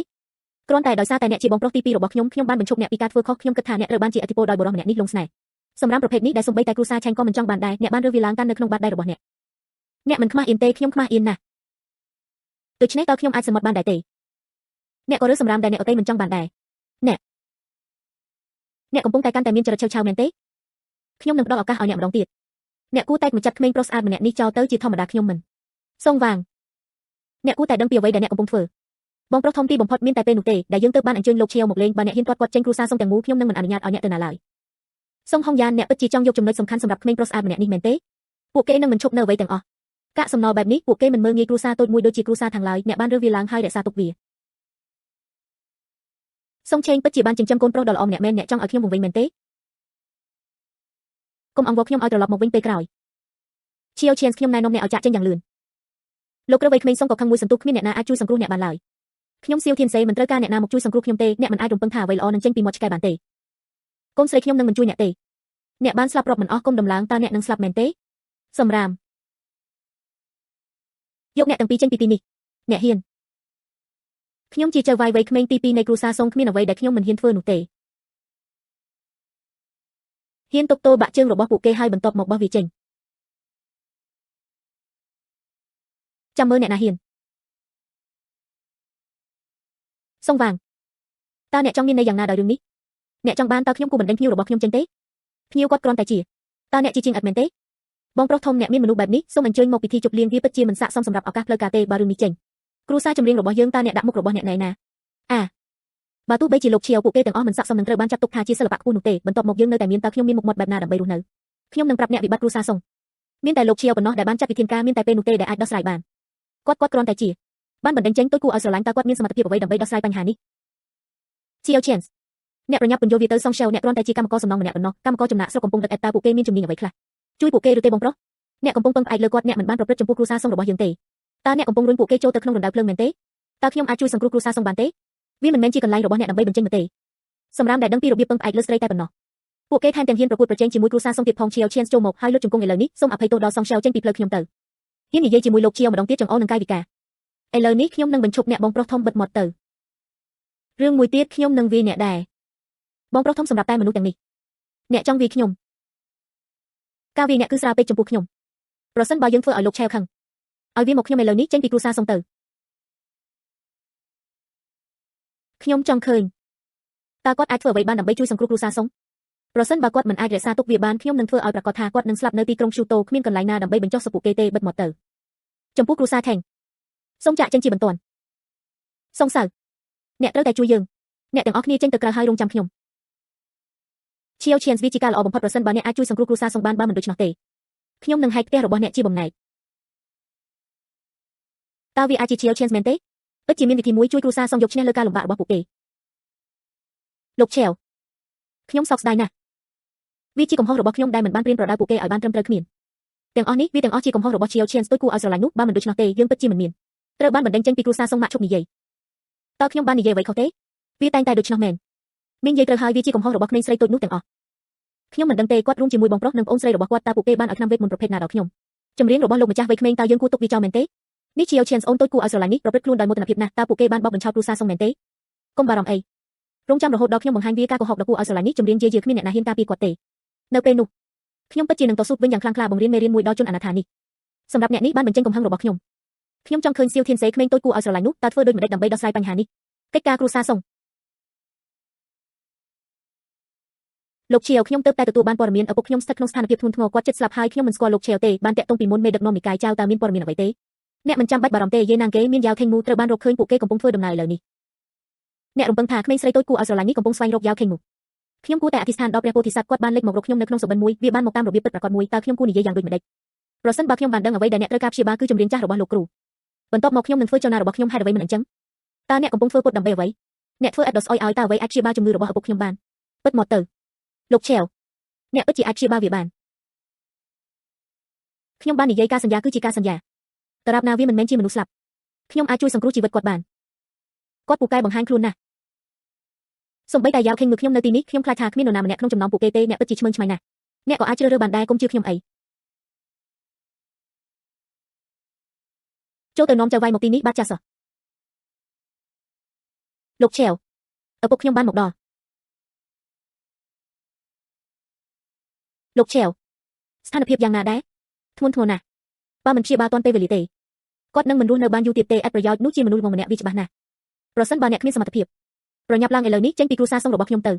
េគ្រាន់តែដោយសារតែអ្នកជាបងប្រុសទី2របស់ខ្ញុំបានបញ្ឈប់អ្នកពីការធ្វើខុសខ្ញុំគិតថាអ្នកត្រូវបានជាឥទ្ធិពលដោយបុរសម្នាក់នេះលងស្នេហ៍សម្រាប់ប្រភេទនេះដែលសូម្បីតែគ្រួសារឆែងក៏មិនចង់បានដែរអ្នកបានរើសវាឡើងកាន់នៅក្នុងបាតដៃរបស់អ្នកមិនខ្មាស់អៀនទេខ្ញុំខ្មាស់អៀនណាស់ដូច្នេះតើខ្ញុំអាចសន្មត់បានដែរទេអ្នកក៏រើសសម្រាមដែលអ្នកអត់ទេមិនចង់បានដែរអ្នកកំពុងតែកាន់តែមានចរិតឆៅឆាវមែនទេខ្ញុំនឹងផ្ដល់ឱកាសឲ្យអ្នកម្ដងទៀតអ្នកគួរតែមកចាត់ក្មេងប្រុសស្អាតម្នាក់នេះចោលទៅជាធម្មតាខ្ញុំមិនសុងវ៉ាងអ្នកគួរតែដឹងពីអ្វីដែលអ្នកកំពុងធ្វើបងប្រុសធំទីបំផុតមានតែពេលនោះទេដែលយើងទើបបានអញ្ជើញលោកឈៀវមកលេងបើអ្នកហ៊ានទាត់គាត់ចេញគ្រួសារសុងទាំងមូលខ្ញុំនឹងមិនអនុញ្ញាតឲ្យអ្នកទៅណាឡើយសុងហុងយ៉ានអ្នកពិតជាចង់យកចំណុចសំខាន់សម្រាប់ក្មេងប្រុសស្អាតម្នាក់នេះមែនទេពួកគេនឹងមិនឈប់នៅអ្វីទាំងអស់កាកសំណល់បែបនេះពួកគេមិនមើលងាយគ្រួសារតូចមួយដូចជាគ្រួសារខាងឡើយអ្នកបានរើសវាឡើងហើយរក្សាទុកវាសុងឆេងពិតជាបានចិញ្ចឹមកូនប្រុសដ៏ល្អម្នាក់មែនអ្នកចង់ឲ្យខ្ញុំវង្វេងមែនទេកុំអង្វរខ្ញុំឲ្យត្រឡប់មកវិញពេលក្រោយឈៀវឈៀនខ្ញុំណែនាំអ្នកឲ្យចាក់ចេញយ៉ាងលឿនលោកគ្រូវ័យក្មេងសុងក៏ខឹងមួយសន្ទុះគ្មានអ្នកណាអាចជួយសង្គ្រោះអ្នកបានឡើយ ខ្ញុំសៀវធានសេមិនត្រូវការអ្នកណាមកជួយសង្គ្រោះខ្ញុំទេអ្នកមិនអាចរំពឹងថាអ្វីល្អនឹងចេញពីមាត់ឆ្កែបានទេកូនស្រីខ្ញុំនឹងមិនជួយអ្នកទេអ្នកបានស្លាប់រាប់មិនអស់គុំដំឡើងតើអ្នកនឹងស្លាប់មែនទេសម្រាមយកអ្នកទាំងពីរចេញពីទីនេះអ្នកហ៊ានខ្ញុំជាចៅវាយវ័យក្មេងទី2នៃគ្រួសារសងគ្មានអ្វីដែលខ្ញុំមិនហ៊ានធ្វើនោះទេហ៊ានទប់ទល់បាក់ជើងរបស់ពួកគេហើយបន្ទាប់មកបោះវាចេញចាំមើលអ្នកណាហ៊ានសុងវាងតើអ្នកចង់មានន័យយ៉ាងណាដោយរឿងនេះអ្នកចង់បានតើខ្ញុំគួរបណ្ដេញភ្ញៀវរបស់ខ្ញុំចេញទេភ្ញៀវគាត់គ្រាន់តែជាតើអ្នកជាជាងអត់មែនទេបងប្រុសធំអ្នកមានមនុស្សបែបនេះសូមអញ្ជើញមកពិធីជប់លៀងវាពិតជាមិនស័ក្តិសមសម្រាប់ឱកាសផ្លូវការទេបើរឿងនេះចេញគ្រួសារចម្រៀងរបស់យើងតើអ្នកដាក់មុខរបស់អ្នកណែណាបើទោះបីជាលោកឈៀវពួកគេទាំងអស់មិនស័ក្តិសមនឹងត្រូវបានចាត់ទុកថាជាសិល្បៈខ្ពស់នោះទេបន្ទាប់មកយើងនៅតែមានតើខ្ញុំមានមុខមាត់បែបណាដើម្បីរស់នៅខ្ញុំនឹងប្រាប់អ្នកវិបត្តិគ្រួសារសុងមានតែលោកឈៀវប៉ុណ្ណោះដែលបានចាត់វិធានការមានតែពេលនោះទេដែលអាចដោះស្រាយបានគាត់គ្រាន់តែជាបានបណ្ដេញចេញទៅគួរឲ្យស្រឡាញ់តើគាត់មានសមត្ថភាពអ្វីដើម្បីដោះស្រាយបញ្ហានេះឈៀវ chance អ្នកប្រញាប់ពន្យល់វាទៅសងឆៅអ្នកគ្រាន់តែជាកម្មករសំណងម្នាក់ប៉ុណ្ណោះកម្មករចំណាក់ស្រុកកំពុងដឹកអេតតាពួកគេមានជំនាញអ្វីខ្លះជួយពួកគេឬទេបងប្រុសអ្នកកំពុងពឹងផ្អែកលើគាត់អ្នកមិនបានប្រព្រឹត្តចំពោះគ្រួសារសុងរបស់យើងទេតើអ្នកកំពុងរុញពួកគេចូលទៅក្នុងរណ្ដៅភ្លើងមែនទេតើខ្ញុំអាចជួយសង្គ្រោះគ្រួសារសុងបានទេវាមិនមែនជាកន្លែងរបស់អ្នកដើម្បីបញ្ចេញមកទេសម្រាប់ដែលដឹងពីរបៀបពឹងផ្អែកលើស្ត្រីតែប៉ុណ្ណោះពួកគេថែមទាំងហ៊ានប្រកួតប្រជែងជាមួយគ្រួសារសុងទៀតផងឈៀវ chance ចូលមកហើយលុតជង្គង់ឥឡូវនេះសូមអភ័យទោសដល់សងឆៅចេញពីផ្លូវខ្ញុំទៅហ៊ាននិយាយជាមួយលោកឈៀវម្ដងទៀតចង្អុលនឹងកាយវិការឥឡូវនេះខ្ញុំនឹងបញ្ឈប់អ្នកបងប្រុសធំបិទមាត់ទៅរឿងមួយទៀតខ្ញុំនឹងវាយអ្នកដែរបងប្រុសធំសម្រាប់តែមនុស្សទាំងនេះអ្នកចង់វាយខ្ញុំការវាយអ្នកគឺស្រាលពេកចំពោះខ្ញុំប្រសិនបើយើងធ្វើឲ្យលោកឆែវខឹងឲ្យវាមកខ្ញុំឥឡូវនេះចេញពីគ្រួសារសុងទៅខ្ញុំចង់ឃើញតើគាត់អាចធ្វើអ្វីបានដើម្បីជួយសង្គ្រោះគ្រួសារសុងប្រសិនបើគាត់មិនអាចរក្សាទុកវាបានខ្ញុំនឹងធ្វើឲ្យប្រកាសថាគាត់នឹងស្លាប់នៅទីក្រុងឈូតូគ្មានកន្លែងណាដើម្បីបញ្ចុះសពពួកគេទេបិទមាត់ទៅចំពោះគ្រួសារថេងសូមចាក់ចេញជាបន្ទាន់សុងសៅអ្នកត្រូវតែជួយយើងអ្នកទាំងអស់គ្នាចេញទៅក្រៅហើយរងចាំខ្ញុំឈៀវ chance វាជាការល្អបំផុតប្រសិនបើអ្នកអាចជួយសង្គ្រោះគ្រួសារសុងបានបើមិនដូច្នោះទេខ្ញុំនឹងហែកផ្ទះរបស់អ្នកជាបំណែកតើវាអាចជាឈៀវ chance មែនទេពិតជាមានវិធីមួយជួយគ្រួសារសុងយកឈ្នះលើការលំបាករបស់ពួកគេលោកឈៀវខ្ញុំសោកស្ដាយណាស់វាជាកំហុសរបស់ខ្ញុំដែលមិនបានព្រៀនប្រដៅពួកគេឲ្យបានត្រឹមត្រូវគ្មានទាំងអស់នេះវាទាំងអស់ជាកំហុសរបស់ឈៀវ chance ទៅគួរឲ្យស្រឡាញ់នោះបើមិនដូច្នោះទេយើងពិតជាមិនមានត្រូវបានបណ្ដេញចេញពីគ្រួសារសុងម៉ាក់ឈប់និយាយតើខ្ញុំបាននិយាយអ្វីខុសទេវាតែងតែដូច្នោះមែនមីងនិយាយត្រូវហើយវាជាកំហុសរបស់ក្មេងស្រីតូចនោះទាំងអស់ខ្ញុំមិនដឹងទេគាត់រួមជាមួយបងប្រុសនិងប្អូនស្រីរបស់គាត់តើពួកគេបានឲ្យថ្នាំវេទមន្តប្រភេទណាដល់ខ្ញុំចម្រៀងរបស់លោកម្ចាស់វ័យក្មេងតើយើងគួរទុកវាចោលមែនទេនេះជា chance អូនតូចគួរឲ្យស្រឡាញ់នេះប្រព្រឹត្តខ្លួនដោយមោទនភាពណាស់តើពួកគេបានបោកបញ្ឆោតគ្រួសារសុងមែនទេកុំបារម្ភអីរងចាំរហូតដល់ខ្ញុំបង្ហាញវាការកុហកដ៏គួរឲ្យស្រឡាញ់នេះចម្រៀងជាគ្មានអ្នកណាហ៊ានការពារគាត់ទេនៅពេលនោះខ្ញុំពិតជានឹងតស៊ូវិញយ៉ាងខ្លាំងក្លាបង្រៀនមេរៀនមួយដល់ជនអនាថានេះសម្រាប់អ្នកនេះបានបញ្ចេញកំហឹងរបស់ខ្ញុំចង់ឃើញសៀវធានសេក្មេងតូចគួរឲ្យស្រឡាញ់នោះតើធ្វើដូចម្តេចដើម្បីដោះស្រាយបញ្ហានេះកិច្ចការគ្រួសារសុងលោកឈៀវខ្ញុំទើបតែទទួលបានព័ត៌មានឪពុកខ្ញុំស្ថិតក្នុងស្ថានភាពធ្ងន់ធ្ងរគាត់ជិតស្លាប់ហើយខ្ញុំមិនស្គាល់លោកឈៀវទេបានតាក់ទងពីមុនមេដឹកនាំនិកាយចៅតើមានព័ត៌មានអ្វីទេអ្នកមិនចាំបាច់បារម្ភទេយាយណាងគេមានយ៉ាវខេងមូត្រូវបានរកឃើញពួកគេកំពុងធ្វើដំណើរឥឡូវនេះអ្នករំពឹងថាក្មេងស្រីតូចគួរឲ្យស្រឡាញ់នេះកំពុងស្វែងរកយ៉ាវខេងមូខ្ញុំគួរតែអធិស្ឋានដល់ព្រះពោធិសត្វគាត់បានលេចមករកខ្ញុំនៅក្នុងសុបិនមួយវាបានមកតាមរបៀបពិតប្រាកដមួយតើខ្ញុំគួរនិយាយយ៉ាងដូចម្តេចប្រសិនបើខ្ញុំបានដឹងអ្វីដែលអ្នកត្រូវការព្យាបាលគឺចម្រៀងចាស់របស់លោកគ្រូបន្ទាប់មកខ្ញុំនឹងធ្វើចលនារបស់ខ្ញុំហេតុអ្វីមិនអញ្ចឹងតើអ្នកកំពុងធ្វើពុតដើម្បីអ្វីអ្នកធ្វើអេដដូសអុយឲ្យតើអ្វីអាចព្យាបាលជំងឺរបស់ឪពុកខ្ញុំបានពិតមកទៅលោកឆេវអ្នកពិតជាអាចព្យាបាលវាបានខ្ញុំបាននិយាយការសន្យាគឺជាការសន្យាតារាបណាវាមិនមែនជាមនុស្សស្លាប់ខ្ញុំអាចជួយសង្គ្រោះជីវិតគាត់បានគាត់ពូកែបង្ហាញខ្លួនណាស់សូម្បីតែយ៉ាវខេងមើលខ្ញុំនៅទីនេះខ្ញុំខ្លាចថាគ្មាននរណាម្នាក់ក្នុងចំណោមពួកគេទេអ្នកពិតជាឆ្មើងឆ្មៃណាស់អ្នកក៏អាចជ្រើសរើសបានដែរកុំជឿខ្ញុំអីចូលទៅនាំចៅវាយមកទីនេះបាត់ចាស់សោះលោកឆេវឪពុកខ្ញុំបានមកដល់លោកឆេវស្ថានភាពយ៉ាងណាដែរធ្ងន់ធ្ងរណាស់បើមិនព្យាបាលទាន់ពេលវេលាទេគាត់នឹងមិនរស់នៅបានយូរទៀតទេអត្ថប្រយោជន៍នោះជាមនុស្សម្នាក់វាច្បាស់ណាស់ប្រសិនបើអ្នកគ្មានសមត្ថភាពប្រញាប់ឡើងឥឡូវនេះចេញពីគ្រួសារសុងរបស់ខ្ញុំទៅ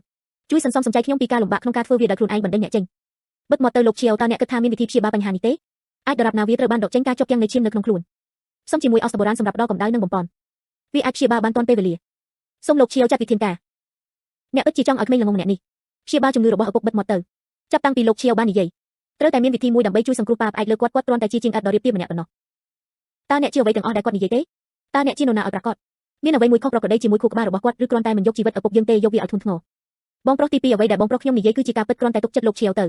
ជួយសន្សំសំចៃខ្ញុំពីការលំបាកក្នុងការធ្វើវាដោយខ្លួនឯងបណ្ដេញអ្នកចេញបិទមាត់ទៅលោកឈៀវតើអ្នកគិតថាមានវិធីព្យាបាលបញ្ហានេះទេអាចដរាបណាវាត្រូវបានដកចេញការជាប់គាំងនៃឈាមនៅក្នុងខ្លួនសុំជាមួយអស្តបុរាណសម្រាប់ដកកម្ដៅនិងបំពន់វាអាចព្យាបាលបានទាន់ពេលវេលាសូមលោកឈៀវចាត់វិធានការអ្នកពិតជាចង់ឲ្យក្មេងល្ងងម្នាក់នេះព្យាបាលជំងឺរបស់ឪពុកបិទមាត់ទៅចាប់តាំងពីលោកឈៀវបាននិយាយត្រូវតែមានវិធីមួយដើម្បីជួយសង្គ្រោះប៉ាផ្អែកលើគាត់គ្រាន់តែជាជាងអត់ដ៏រៀបរៀបម្នាក់ប៉ុណ្ណោះតើអ្នកជឿអ្វីទាំងអស់ដែលគាត់និយាយទេតើអ្នកជានរណាឲ្យប្រកាសមានអ្វីមួយខុសប្រក្រតីជាមួយខួរក្បាលរបស់គាត់ឬគ្រាន់តែមិនយកជីវិតឪពុកយើងទេយកវាឲ្យធ្ងន់ធ្ងរបងប្រុសទី2អ្វីដែលបងប្រុសខ្ញុំនិយាយគឺជាការពិតគ្រាន់តែទុកចិត្តលោកឈៀវទៅ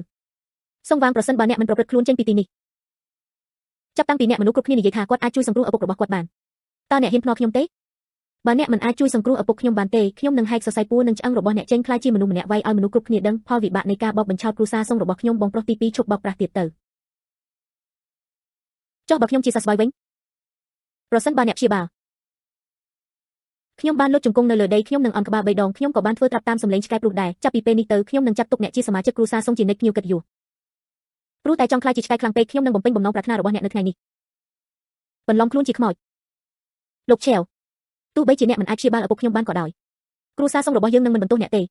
សូមវ៉ាងប្រសិនបើអ្នកមិនប្រព្រឹត្តខ្លួនចេញពីទីនេះចាប់តាំងពីអ្នកមនុស្សគ្រប់គ្នានិយាយថាគាត់អាចជួយសង្គ្រោះឪពុករបស់គាត់បានតើអ្នកហ៊ានភ្នាល់ខ្ញុំទេ បើអ្នកមិនអាចជួយសង្គ្រោះឪពុកខ្ញុំបានទេខ្ញុំនឹងហែកសរសៃពួរនិងឆ្អឹងរបស់អ្នកចេញខ្លាចជាមនុស្សម្នាក់វាយឲ្យមនុស្សគ្រប់គ្នាដឹងផលវិបាកនៃការបោកបញ្ឆោតគ្រួសារសង្ឃរបស់ខ្ញុំបងប្រុសទី2ឈប់បោកប្រាស់ទៀតទៅចុះបើខ្ញុំជាសះស្បើយវិញប្រសិនបើអ្នកព្យាបាលខ្ញុំបានលុតជង្គង់នៅលើដីខ្ញុំនឹងអន់ក្បាល3ដងខ្ញុំក៏បានធ្វើត្រាប់តាមសម្លេងឆ្កែព្រុសដែរចាប់ពីពេលនេះទៅខ្ញុំនឹងចាត់ទុកអ្នកជាសមាជិកគ្រួសារសង្ឃជានិច្ចភ្ញៀវកិត្តិយសព្រោះតែចង់ខ្លាចជាឆ្កែខ្លាំងពេកខ្ញុំនឹងបំពេញបំណងប្រាថ្នារបស់អ្នកនៅថ្ងៃនេះបន្លំខ្លួនជាខ្មោចលោកឆេវទោះបីជាអ្នកមិនអាចព្យាបាលឪពុកខ្ញុំបានក៏ដោយគ្រួសារសង្ឃរបស់យើងនឹងមិនបន្ទោសអ្នកទេ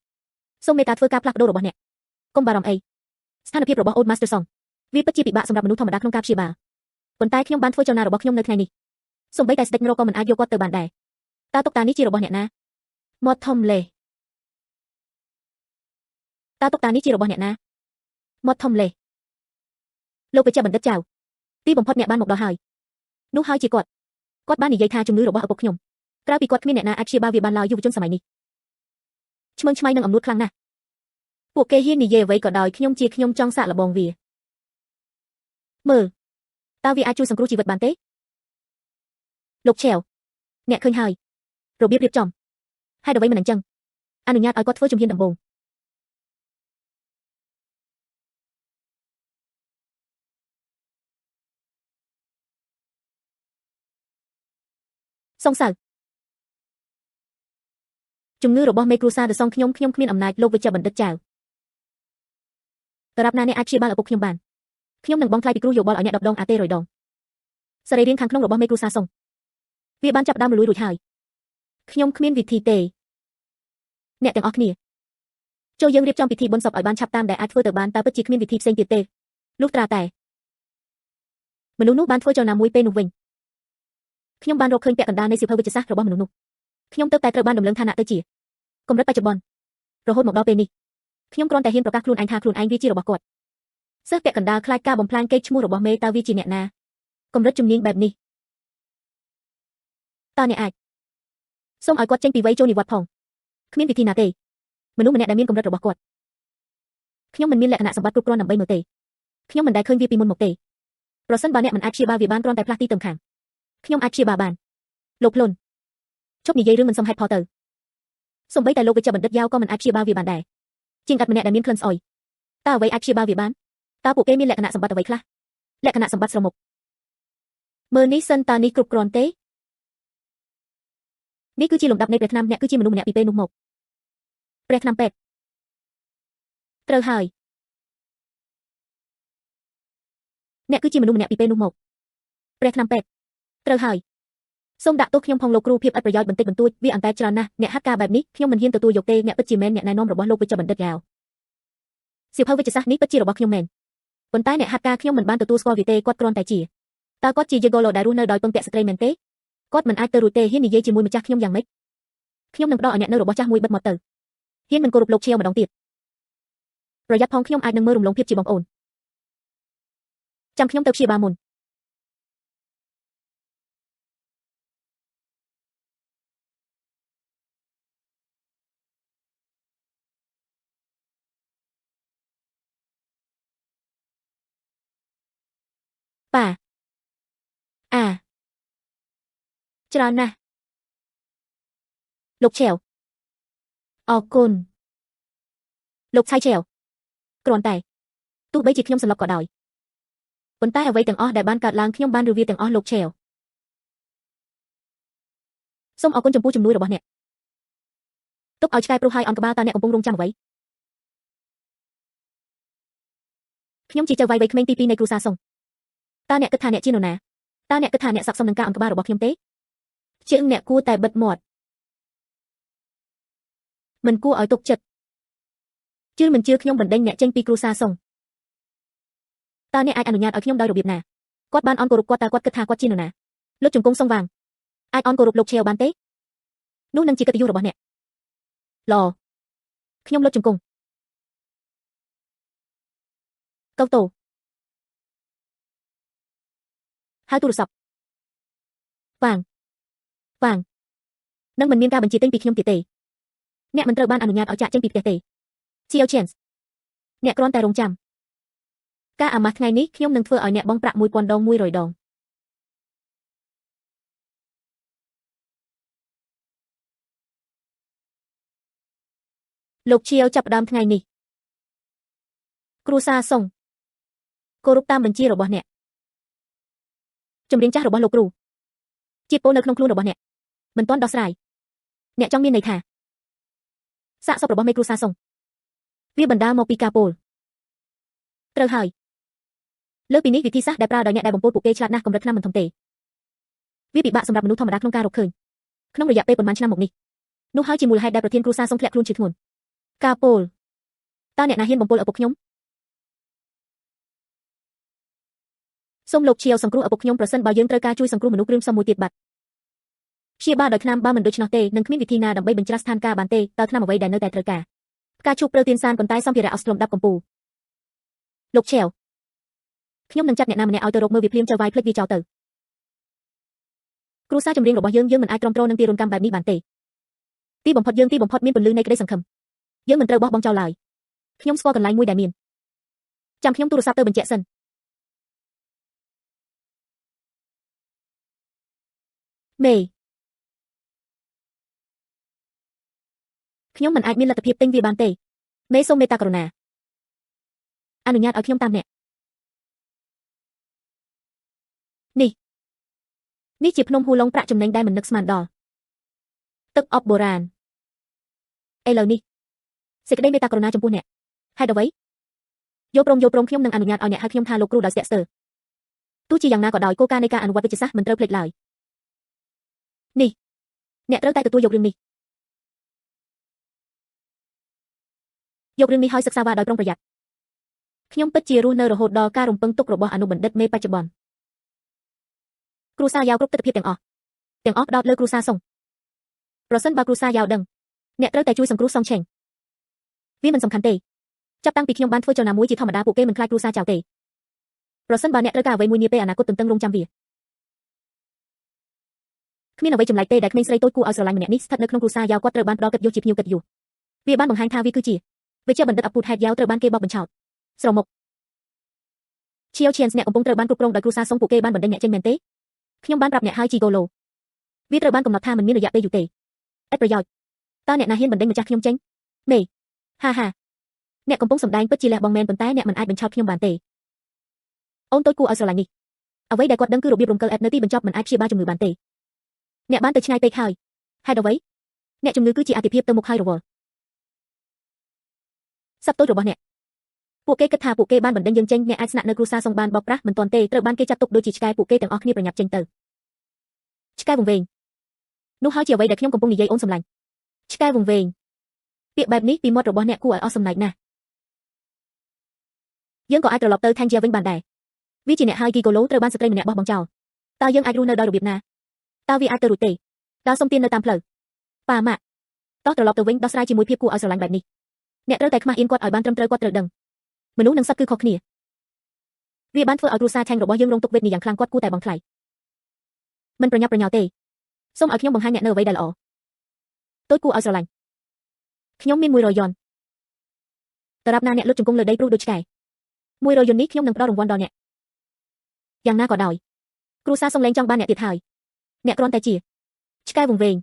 សូមមេត្តាធ្វើការផ្លាស់ប្ដូររបស់អ្នកកុំបារម្ភអីស្ថានភាពរបស់ Old Master Song វាពិតជាពិបាកសម្រាប់មនុស្សធម្មតាក្នុងការព្យាបាលប៉ុន្តែខ្ញុំបានធ្វើចលនារបស់ខ្ញុំនៅថ្ងៃនេះសូម្បីតែស្ដេចនរកក៏មិនអាចយកគាត់ទៅបានដែរតើតុកតានេះជារបស់អ្នកណាមាត់ធំលេតើតុកតានេះជារបស់អ្នកណាមាត់ធំលេលោកវេជ្ជបណ្ឌិតចៅទីបំផុតអ្នកបានមកដល់ហើយនោះហើយជាគាត់បាននិយាយថាជំងឺរបស់ឪពុកខ្ញុំក្រៅពីគាត់គ្មានអ្នកណាអាចព្យាបាលវាបានឡើយយុវជនសម័យនេះឆ្មើងឆ្មៃនឹងអំនួតខ្លាំងណាស់ពួកគេហ៊ាននិយាយអ្វីក៏ដោយខ្ញុំចង់សាកល្បងវាមើលតើវាអាចជួយសង្គ្រោះជីវិតបានទេលោកឆេវអ្នកឃើញហើយរបៀបរៀបចំហេតុអ្វីមិនអញ្ចឹងអនុញ្ញាតឲ្យគាត់ធ្វើជំហានដំបូងសង្សៅជំងឺរបស់មេគ្រួសារដសងខ្ញុំគ្មានអំណាចលោកវេជ្ជបណ្ឌិតចៅតារាប់ណាអ្នកអាចព្យាបាលឪពុកខ្ញុំបានខ្ញុំនឹងបង់ថ្លៃពីគ្រូយោបល់ឲ្យអ្នក10 ដងអាទេ100 ដងសរីរាង្គខាងក្នុងរបស់មេគ្រួសារសង្ឃវាបានចាប់ដើមរលួយរួចហើយខ្ញុំគ្មានវិធីទេអ្នកទាំងអស់គ្នាចូលយើងរៀបចំពិធីបុណ្យសពឲ្យបានឆាប់តាមដែលអាចធ្វើទៅបានតើពិតជាគ្មានវិធីផ្សេងទៀតទេលុះត្រាតែមនុស្សនោះបានធ្វើចលនាមួយពេលនោះវិញខ្ញុំបានរកឃើញពាក់កណ្ដាលនៃសៀវភៅវិទ្យាសាស្ត្ររបស់មនុស្សនោះខ្ញុំទើបតែត្រូវបានដំឡើងឋានៈទៅជាកម្រិតបច្ចុប្បន្នរហូតមកដល់ពេលនេះខ្ញុំគ្រាន់តែហ៊ានប្រកាសខ្លួនឯងថាខ្លួនឯងវាជារបស់គាត់សិស្សពាក់កណ្ដាលខ្លាចការបំផ្លាញកេរ្តិ៍ឈ្មោះរបស់មេតើវាជាអ្នកណាកម្រិតជំនាញបែបនេះតើអ្នកអាចសូមឲ្យគាត់ចេញពីវ័យចូលនិវត្តន៍ផងគ្មានវិធីណាទេមនុស្សម្នាក់ដែលមានកម្រិតរបស់គាត់ខ្ញុំមិនមានលក្ខណៈសម្បត្តិគ្រប់គ្រាន់ដើម្បីមើលទេខ្ញុំមិនដែលឃើញវាពីមុនមកទេប្រសិនបើអ្នកមិនអាចព្យាបាលវាបានគ្រាន់តែផ្លាស់ទីទៅខាងខ្ញុំអាចព្យាបាលបានលោកភ្លុនជប់និយាយរឿងមិនសមហេតុផលទៅសូម្បីតែលោកវេជ្ជបណ្ឌិតយ៉ាវក៏មិនអាចព្យាបាលវាបានដែរជាងកាត់ម្នាក់ដែលមានក្លិនស្អុយតើអ្វីអាចព្យាបាលវាបានតើពួកគេមានលក្ខណៈសម្បត្តិអ្វីខ្លះលក្ខណៈសម្បត្តិស្រមុកមើលនេះសិនតើនេះគ្រប់គ្រាន់ទេនេះគឺជាលំដាប់នៃព្រះថ្នាំអ្នកគឺជាមនុស្សម្នាក់ពីពេលនោះមកព្រះថ្នាំពេទ្យត្រូវហើយអ្នកគឺជាមនុស្សម្នាក់ពីពេលនោះមកព្រះថ្នាំពេទ្យត្រូវហើយសូមដាក់ទោសខ្ញុំផងលោកគ្រូភាពឥតប្រយោជន៍បន្តិចបន្តួចវាអន្តែច្រើនណាស់អ្នកហាត់ការបែបនេះខ្ញុំមិនហ៊ានទទួលយកទេអ្នកពិតជាមែនអ្នកណែនាំរបស់លោកវេជ្ជបណ្ឌិតយ៉ាវសៀវភៅវិទ្យាសាស្ត្រនេះពិតជារបស់ខ្ញុំមែនប៉ុន្តែអ្នកហាត់ការខ្ញុំមិនបានទទួលស្គាល់វាទេគាត់គ្រាន់តែជាតើគាត់ជាយេហ្គោឡូដែលរស់នៅដោយពឹងពាក់ស្ត្រីមែនទេគាត់មិនអាចទៅរួចទេហ៊ាននិយាយជាមួយម្ចាស់ខ្ញុំយ៉ាងម៉េចខ្ញុំនឹងផ្ដល់ឲ្យអ្នកនៅរបស់ចាស់មួយបិទមាត់ទៅហ៊ានមិនគោរពលោកឈៀវម្ដងទៀតប្រយ័ត្នផងខ្ញុំអាចនឹងមើលរំលងភាពជាបងប្អូនចាំខ្ញុំទៅព្យាបាលមុនប៉ាច្រើនណាស់លោកឆេវអរគុណលោកឆៃឆេវគ្រាន់តែទោះបីជាខ្ញុំសន្លប់ក៏ដោយប៉ុន្តែអ្វីទាំងអស់ដែលបានកើតឡើងខ្ញុំបានរវាទាំងអស់លោកឆេវសូមអរគុណចំពោះជំនួយរបស់អ្នកទុកឲ្យឆ្កែព្រុសហើយអន់ក្បាលតើអ្នកកំពុងរងចាំអ្វីខ្ញុំជាចៅវាយវ័យក្មេងទី2នៃគ្រួសារសុងតើអ្នកគិតថាអ្នកជានរណាតើអ្នកគិតថាអ្នកស័ក្តិសមនឹងការអន់ក្បាលរបស់ខ្ញុំទេជាងអ្នកគួរតែបិទមាត់មិនគួរឲ្យទុកចិត្តជឿមិនជឿខ្ញុំបណ្ដេញអ្នកចេញពីគ្រួសារសុងតើអ្នកអាចអនុញ្ញាតឲ្យខ្ញុំដោយរបៀបណាគាត់បានអន់គោរពគាត់តើគាត់គិតថាគាត់ជានរណាលុតជង្គង់សុងវាងអាចអន់គោរពលោកឆេវបានទេនោះនឹងជាកិត្តិយសរបស់អ្នកល្អខ្ញុំលុតជង្គង់កោតោហៅទូរស័ព្ទវាងនឹងមិនមានការបញ្ជាទិញពីខ្ញុំទៀតទេអ្នកមិនត្រូវបានអនុញ្ញាតឲ្យចាក់ចេញពីផ្ទះទេ Xiao Chance អ្នកគ្រាន់តែរងចាំការអាម៉ាស់ថ្ងៃនេះខ្ញុំនឹងធ្វើឲ្យអ្នកបង់ប្រាក់1000 ដង100 ដង លោកជាវចាប់ផ្ដើមថ្ងៃនេះគ្រូសាសុងគោរពតាមបញ្ជារបស់អ្នកចម្រៀងចាស់របស់លោកគ្រូជាតិពោលនៅក្នុងខ្លួនរបស់អ្នកមិនទាន់ដោះស្រាយអ្នកចង់មានន័យថាសាកសពរបស់មេគ្រូសាសុងវាបណ្ដាលមកពីការពោលត្រូវហើយលើពីនេះវិធីសាស្ត្រដែលប្រើដោយអ្នកដែលបំពោលពួកគេឆ្លាតណាស់កម្រិតឆ្នាំមិនធំទេវាពិបាកសម្រាប់មនុស្សធម្មតាក្នុងការរកឃើញក្នុងរយៈពេលប៉ុន្មានឆ្នាំមកនេះនោះហើយជាមូលហេតុដែលប្រធានគ្រូសាសុងធ្លាក់ខ្លួនជាធ្ងន់ការពោលតើអ្នកណាហ៊ានបំពោលឪពុកខ្ញុំសូមលោកជាវសង្គ្រោះឪពុកខ្ញុំប្រសិនបើយើងត្រូវការជួយសង្គ្រោះមនុស្សគ្រឿងផ្សំមួយទៀតបាត់ព្យាបាលដោយថ្នាំបើមិនដូច្នោះទេនឹងគ្មានវិធីណាដើម្បីបញ្ច្រាស់ស្ថានភាពបានទេតើថ្នាំអ្វីដែលនៅតែត្រូវការផ្កាឈូកព្រើទៀនសានប៉ុន្តែសម្ភារៈអស់ស្លុំដាប់កំពូលលោកជាវខ្ញុំនឹងចាត់អ្នកណាម្នាក់ឲ្យទៅរកមើលវាភ្លាមចូលវាយភ្លេចវាចោលទៅគ្រូសាចម្រៀងរបស់យើងមិនអាចទ្រាំទ្រនឹងទារុណកម្មបែបនេះបានទេទីបំផុតមានពន្លឺនៃក្តីសង្ឃឹមយើងមិនត្រូវបោះបង់ចោលឡើយខ្ញុំស្គាល់កន្លែងមួយដែលមានចាំខ្ញុំទូរស័ព្ទទៅបញ្ជាក់សិនមេខ្ញុំមិនអាចមានលទ្ធភាពទិញវាបានទេមេសូមមេត្តាករុណាអនុញ្ញាតឲ្យខ្ញុំតាមអ្នកនេះជាភ្នំហូឡុងប្រាក់ចំណេញដែលមិននឹកស្មានដល់ទឹកអប់បុរាណឥឡូវនេះសេចក្តីមេត្តាករុណាចំពោះអ្នកហេតុអ្វីយកព្រមខ្ញុំនឹងអនុញ្ញាតឲ្យអ្នកហៅខ្ញុំថាលោកគ្រូដោយស្ទាក់ស្ទើរទោះជាយ៉ាងណាក៏ដោយគោលការណ៍នៃការអនុវត្តវិទ្យាសាស្ត្រមិនត្រូវភ្លេចឡើយនេះអ្នកត្រូវតែទទួលយករឿងនេះឲ្យសិក្សាវាដោយប្រុងប្រយ័ត្នខ្ញុំពិតជារស់នៅរហូតដល់ការរំពឹងទុករបស់អនុបណ្ឌិតមេបច្ចុប្បន្នគ្រូសាយ៉ាវគ្រប់ទិដ្ឋភាពទាំងអស់ផ្ដោតលើគ្រូសាសុងប្រសិនបើគ្រូសាយ៉ាវដឹងអ្នកត្រូវតែជួយសង្គ្រោះសុងឆេងវាមិនសំខាន់ទេចាប់តាំងពីខ្ញុំបានធ្វើចលនាមួយជាធម្មតាពួកគេមិនខ្លាចគ្រូសាចោលទេប្រសិនបើអ្នកត្រូវការអ្វីមួយនាពេលអនាគតទន្ទឹងរង់ចាំវាគ្មានអ្វីចម្លែកទេដែលក្មេងស្រីតូចគួរឲ្យស្រឡាញ់ម្នាក់នេះស្ថិតនៅក្នុងគ្រូសាយ៉ាវគាត់ត្រូវបានផ្ដល់កិត្តិយសជាភ្ញៀវកិត្តិយសវាបានបង្ហាញថាវាគឺជាវិជ្ជបណ្ឌិតអពូតហេតុយ៉ាវត្រូវបានគេបោកបញ្ឆោតស្រមុកឈៀវឈៀនអ្នកកំពុងត្រូវបានគ្រប់គ្រងដោយគ្រូសាសុងពួកគេបានបណ្ដេញអ្នកចេញមែនទេខ្ញុំបានប្រាប់អ្នកហើយជីហ្គោឡូវាត្រូវបានកំណត់ថាមិនមានរយៈពេលយូរទេឥតប្រយោជន៍តើអ្នកណាហ៊ានបណ្ដេញម្ចាស់ខ្ញុំចេញមេហាអ្នកកំពុងសម្ដែងពិតជាលះបង់មែនប៉ុន្តែអ្នកមិនអាចបញ្ឆោតខ្ញុំបានទេអូនតូចគួរឲ្យស្រឡាញ់នេះអ្វីដែលគាត់ដឹងគឺរបៀបរំកិលអេតនៅទីបញ្ចប់មិនអាចព្យាបាលជំងឺបានទេអ្នកបានទៅឆ្ងាយពេកហើយហេតុអ្វីអ្នកជំងឺគឺជាអតិភិបទៅមុខហើយរវល់សត្វតូចរបស់អ្នកពួកគេគិតថាពួកគេបានបណ្ដេញយើងចេញអ្នកអាចស្នាក់នៅគ្រួសារសុងបានបោកប្រាស់មិនទាន់ទេត្រូវបានគេចាត់ទុកដូចជាឆ្កែពួកគេទាំងអស់គ្នាប្រញាប់ចេញទៅឆ្កែវង្វេងនោះហើយជាអ្វីដែលខ្ញុំកំពុងនិយាយអូនសម្លាញ់ឆ្កែវង្វេងពាក្យបែបនេះពីមាត់របស់អ្នកគួរឲ្យអស់សំណើចណាស់យើងក៏អាចត្រឡប់ទៅថាញ់ជាវិញបានដែរវាជាអ្នកហើយគីកូឡូត្រូវបានស្ត្រីម្នាក់បោះបង់ចោលតើយើងអាចរស់នៅដោយរបៀបណាតើវាអាចទៅរួចទេដើរសុំទាននៅតាមផ្លូវប៉ាម៉ាក់តោះត្រឡប់ទៅវិញដោះស្រាយជាមួយភាពគួរឲ្យស្រឡាញ់បែបនេះអ្នកត្រូវតែខ្មាស់អៀនគាត់ឲ្យបានត្រឹមត្រូវគាត់ត្រូវដឹងមនុស្សនិងសត្វគឺខុសគ្នាវាបានធ្វើឲ្យគ្រួសារឆាញ់របស់យើងរងទុក្ខវេទនាយ៉ាងខ្លាំងគាត់គួរតែបង់ថ្លៃមិនប្រញាប់ប្រញាល់ទេសូមឲ្យខ្ញុំបង្ហាញអ្នកនៅអ្វីដែលល្អតូចគួរឲ្យស្រឡាញ់ខ្ញុំមាន100យន់តារាប់ណាអ្នកលុតជង្គង់លើដីព្រុសដូចឆ្កែ100យន់នេះខ្ញុំនឹងផ្ដល់រង្វាន់ដល់អ្នកយ៉ាងណាក៏ដោយគ្រួសារសុំលែងចង់បានអ្នកទៀតហើយអ្នកគ្រាន់តែជាឆ្កែវង្វេង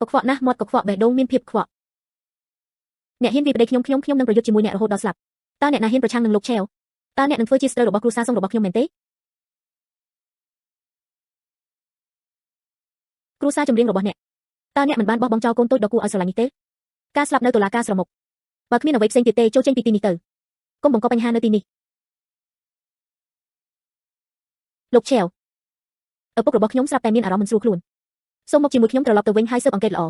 កខ្វក់ណាស់មាត់កខ្វក់បេះដូងមានភាពខ្វក់អ្នកហ៊ានវាប្តីខ្ញុំនឹងប្រយុទ្ធជាមួយអ្នករហូតដល់ស្លាប់តើអ្នកណាហ៊ានប្រឆាំងនឹងលោកឆេវតើអ្នកនឹងធ្វើជាស្រូវរបស់គ្រួសារសុងរបស់ខ្ញុំមែនទេគ្រួសារចម្រៀងរបស់អ្នកតើអ្នកមិនបានបោះបង់ចោលកូនតូចដ៏គួរឲ្យស្រឡាញ់នេះទេការស្លាប់នៅតុលាការស្រមុកបើគ្មានអ្វីផ្សេងទៀតទេចូលចេញពីទីនេះទៅកុំបង្កបញ្ហានៅទីនេះលោកឆេវឪពុករបស់ខ្ញុំស្រាប់តែមានអារម្មណ៍មិនស្រួលខ្លួនសូមមកជាមួយខ្ញុំត្រឡប់ទៅវិញហើយស៊ើបអង្កេតល្អ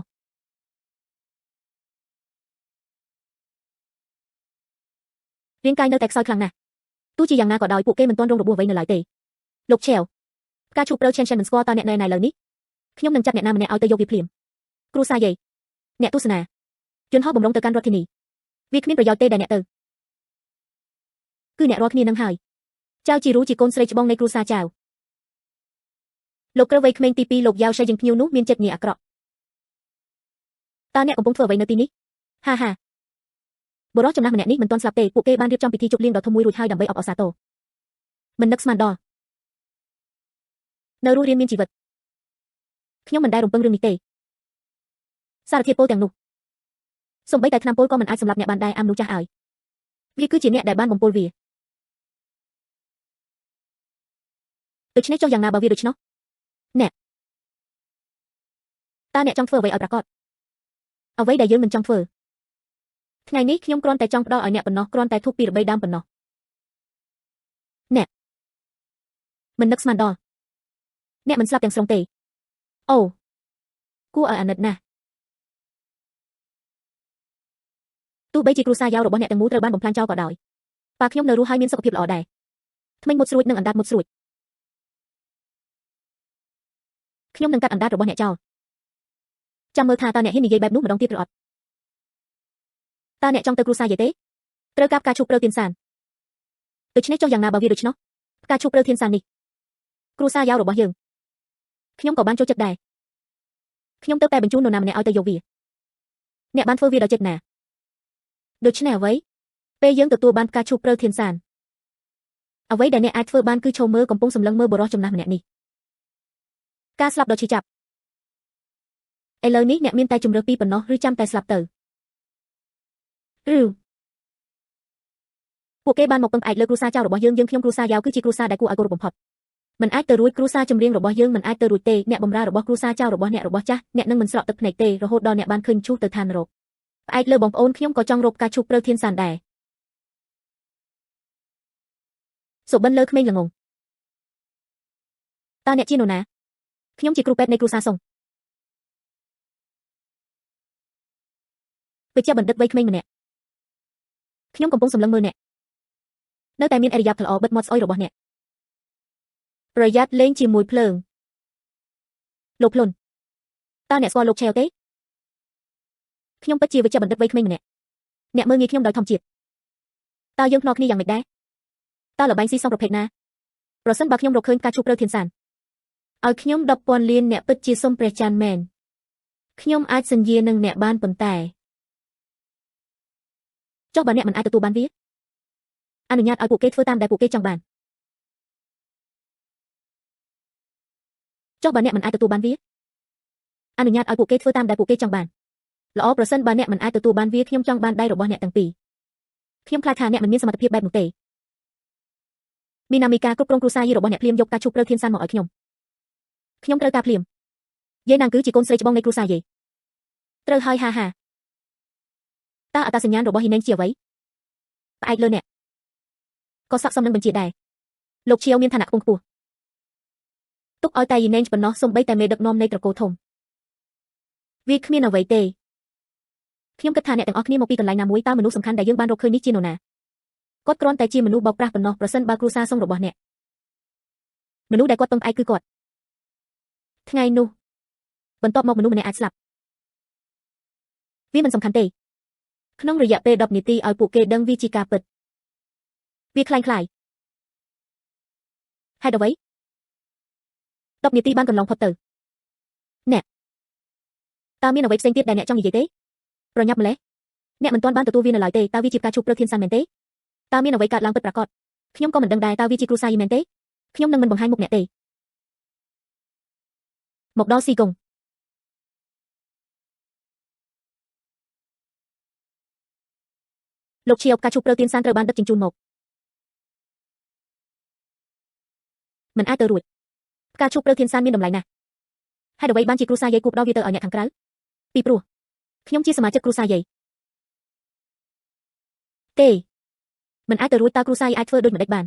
រាងកាយនៅតែខ្សោយខ្លាំងណាស់ទោះជាយ៉ាងណាក៏ដោយពួកគេមិនទាន់រងរបួសអ្វីនៅឡើយទេលោកឆេវផ្កាឈូកព្រើឆេនមិនស្គាល់តើអ្នកនៅណៃលើនេះខ្ញុំនឹងចាត់អ្នកណាម្នាក់ឲ្យទៅយកវាភ្លាមគ្រូសាយេអ្នកទស្សនាយន្តហោះបំរុងទៅកាន់រដ្ឋធានីវាគ្មានប្រយោជន៍ទេដែលអ្នកទៅគឺអ្នករាល់គ្នានឹងហើយចៅជីរូជាកូនស្រីច្បងនៃគ្រូសាចៅលោកក្រវ័យក្មេងទី2លោកយ៉ាវឆៃយើងភ្ញៀវនោះមានចិត្តងាយអាក្រក់តើអ្នកកំពុងធ្វើអ្វីនៅទីនេះហាបុរសចំណាស់ម្នាក់នេះមិនទាន់ស្លាប់ទេពួកគេបានរៀបចំពិធីជប់លៀងដ៏ធំមួយរួចហើយដើម្បីអបអរសាទរមិននឹកស្មានដល់នៅរស់រានមានជីវិតខ្ញុំមិនដែលរំពឹងរឿងនេះទេ សារធាតុពុលទាំងនោះសូម្បីតែថ្នាំពុលក៏មិនអាចសម្លាប់អ្នកបានដែរអាមនុស្សចាស់ឲ្យវាគឺជាអ្នកដែលបានបំពុលវាដូច្នេះចុះយ៉ាងណាបើវាដូច្នោះអ្នកតើអ្នកចង់ធ្វើអ្វីឲ្យប្រាកដអ្វីដែលយើងមិនចង់ធ្វើថ្ងៃនេះខ្ញុំគ្រាន់តែចង់ផ្ដល់ឲ្យអ្នកប៉ុណ្ណោះគ្រាន់តែធូបពីរបីដើមប៉ុណ្ណោះអ្នកមិននឹកស្មានដល់អ្នកមិនស្លាប់ទាំងស្រុងទេអូគួរឲ្យអាណិតណាស់ទោះបីជាគ្រួសារយ៉ាវរបស់អ្នកទាំងមូលត្រូវបានបំផ្លាញចោលក៏ដោយប៉ាខ្ញុំនៅរស់ហើយមានសុខភាពល្អដែរធ្មេញមុតស្រួចនិងអណ្ដាតមុតស្រួចខ្ញុំនឹងកាត់អណ្ដាតរបស់អ្នកចោលចាំមើលថាតើអ្នកហ៊ាននិយាយបែបនោះម្ដងទៀតឬអត់តើអ្នកចង់ទៅគ្រួសារយាយទេត្រូវការផ្កាឈូកព្រៅទៀនសានដូច្នេះចុះយ៉ាងណាបើវាដូច្នោះផ្កាឈូកព្រៅទៀនសាននេះគ្រួសារយ៉ាវរបស់យើងខ្ញុំក៏បានចូលចិត្តដែរខ្ញុំទៅតែបញ្ជូននរណាម្នាក់ឲ្យទៅយកវាអ្នកបានធ្វើវាដល់ចិត្តណាដូច្នេះអ្វីពេលយើងទទួលបានផ្កាឈូកព្រៅទៀនសានអ្វីដែលអ្នកអាចធ្វើបានគឺឈរមើលកំពុងសម្លឹងមើលបរិសុទ្ធចំណាស់ម្នាក់នេះការស្លាប់ដ៏ឈឺចាប់ឥឡូវនេះអ្នកមានតែជំរើសពីរប៉ុណ្ណោះឬចាំតែស្លាប់ទៅឬពួកគេបានមកពឹងផ្អែកលើគ្រួសារចៅរបស់យើងខ្ញុំគ្រួសារយ៉ាវគឺជាគ្រួសារដែលគួរឲ្យគោរពបំផុតមិនអាចទៅរួចគ្រួសារចម្រៀងរបស់យើងមិនអាចទៅរួចទេអ្នកបម្រើរបស់គ្រួសារចៅរបស់អ្នករបស់ចាស់អ្នកនឹងមិនស្រក់ទឹកភ្នែកទេរហូតដល់អ្នកបានឃើញឈូសទៅឋាននរកផ្អែកលើបងប្អូនខ្ញុំក៏ចង់រកការឈូសព្រៅធានសានដែរសុបិនលើក្មេងល្ងងតើអ្នកជានរណាខ្ញុំជាគ្រូពេទ្យនៃគ្រួសារសុងវិជ្ជាបណ្ឌិតវ័យក្មេងម្នាក់ខ្ញុំកំពុងសម្លឹងមើលអ្នកនៅតែមានអរិយាបថល្អបិទមាត់ស្អុយរបស់អ្នកប្រយ័ត្នលេងជាមួយភ្លើងលោកភ្លុនតើអ្នកស្គាល់លោកឆេវទេខ្ញុំពិតជាវិជ្ជាបណ្ឌិតវ័យក្មេងម្នាក់អ្នកមើលងាយខ្ញុំដោយធម្មជាតិតើយើងភ្នាល់គ្នាយ៉ាងម៉េចដែរតើល្បែងស៊ីសងប្រភេទណាប្រសិនបើខ្ញុំរកឃើញការឈូសព្រៅធានសានឲ្យខ្ញុំ10,000 លានអ្នកពិតជាសុំព្រះច័ន្ទមែនខ្ញុំអាចសន្យានឹងអ្នកបានប៉ុន្តែចុះបើអ្នកមិនអាចទទួលបានវាអនុញ្ញាតឲ្យពួកគេធ្វើតាមដែលពួកគេចង់បានចុះបើអ្នកមិនអាចទទួលបានវាអនុញ្ញាតឲ្យពួកគេធ្វើតាមដែលពួកគេចង់បានល្អប្រសិនបើអ្នកមិនអាចទទួលបានវាខ្ញុំចង់បានដៃរបស់អ្នកទាំងពីរខ្ញុំខ្លាចថាអ្នកមិនមានសមត្ថភាពបែបនោះទេមីណាមីកាគ្រប់គ្រងគ្រួសារយីរបស់អ្នកភ្លាមយកការឈូសព្រៅធានសានមកឲ្យខ្ញុំត្រូវការភ្លាមយាយណាងគឺជាកូនស្រីច្បងនៃគ្រួសារយាយត្រូវហើយហាតើអត្តសញ្ញាណរបស់ហ៊ីណេងជាអ្វីផ្អែកលើអ្នកក៏ស័ក្តិសមនឹងបញ្ជាដែរលោកឈៀវមានឋានៈខ្ពង់ខ្ពស់ទុកឲ្យតែហ៊ីណេងប៉ុណ្ណោះសូម្បីតែមេដឹកនាំនៃត្រកូលធំវាគ្មានអ្វីទេខ្ញុំគិតថាអ្នកទាំងអស់គ្នាមកពីកន្លែងណាមួយតើមនុស្សសំខាន់ដែលយើងបានរកឃើញនេះជានរណាគាត់គ្រាន់តែជាមនុស្សបោកប្រាស់ប៉ុណ្ណោះប្រសិនបើគ្រួសារសុងរបស់អ្នកមនុស្សដែលគាត់ពឹងផ្អែកគឺគាត់ថ្ងៃនោះបន្ទាប់មកមនុស្សម្នាក់អាចស្លាប់វាមិនសំខាន់ទេក្នុងរយៈពេល10 នាទីឲ្យពួកគេដឹងវាជាការពិតវាคล้ายហេតុអ្វី10 នាទីបានកន្លងផុតទៅអ្នកតើមានអ្វីផ្សេងទៀតដែលអ្នកចង់និយាយទេប្រញាប់ម្លេះអ្នកមិនទាន់បានទទួលវានៅឡើយទេតើវាជាការឈូសព្រៅធានសានមែនទេតើមានអ្វីកើតឡើងពិតប្រាកដខ្ញុំក៏មិនដឹងដែរតើវាជាគ្រួសារយីមែនទេខ្ញុំនឹងមិនបង្ហាញមុខអ្នកទេមកដល់ស៊ីកុងលោកឈៀវការឈូសព្រៅទៀនសានត្រូវបានដឹកជញ្ជូនមកមិនអាចទៅរួចការឈូសព្រៅទៀនសានមានតម្លៃណាស់ហើយអ្វីបានជាគ្រួសារយាយគូបដោះវាទៅឲ្យអ្នកខាងក្រៅពីព្រោះខ្ញុំជាសមាជិកគ្រួសារយាយទេមិនអាចទៅរួចតើគ្រួសារយាយអាចធ្វើដូចម្តេចបាន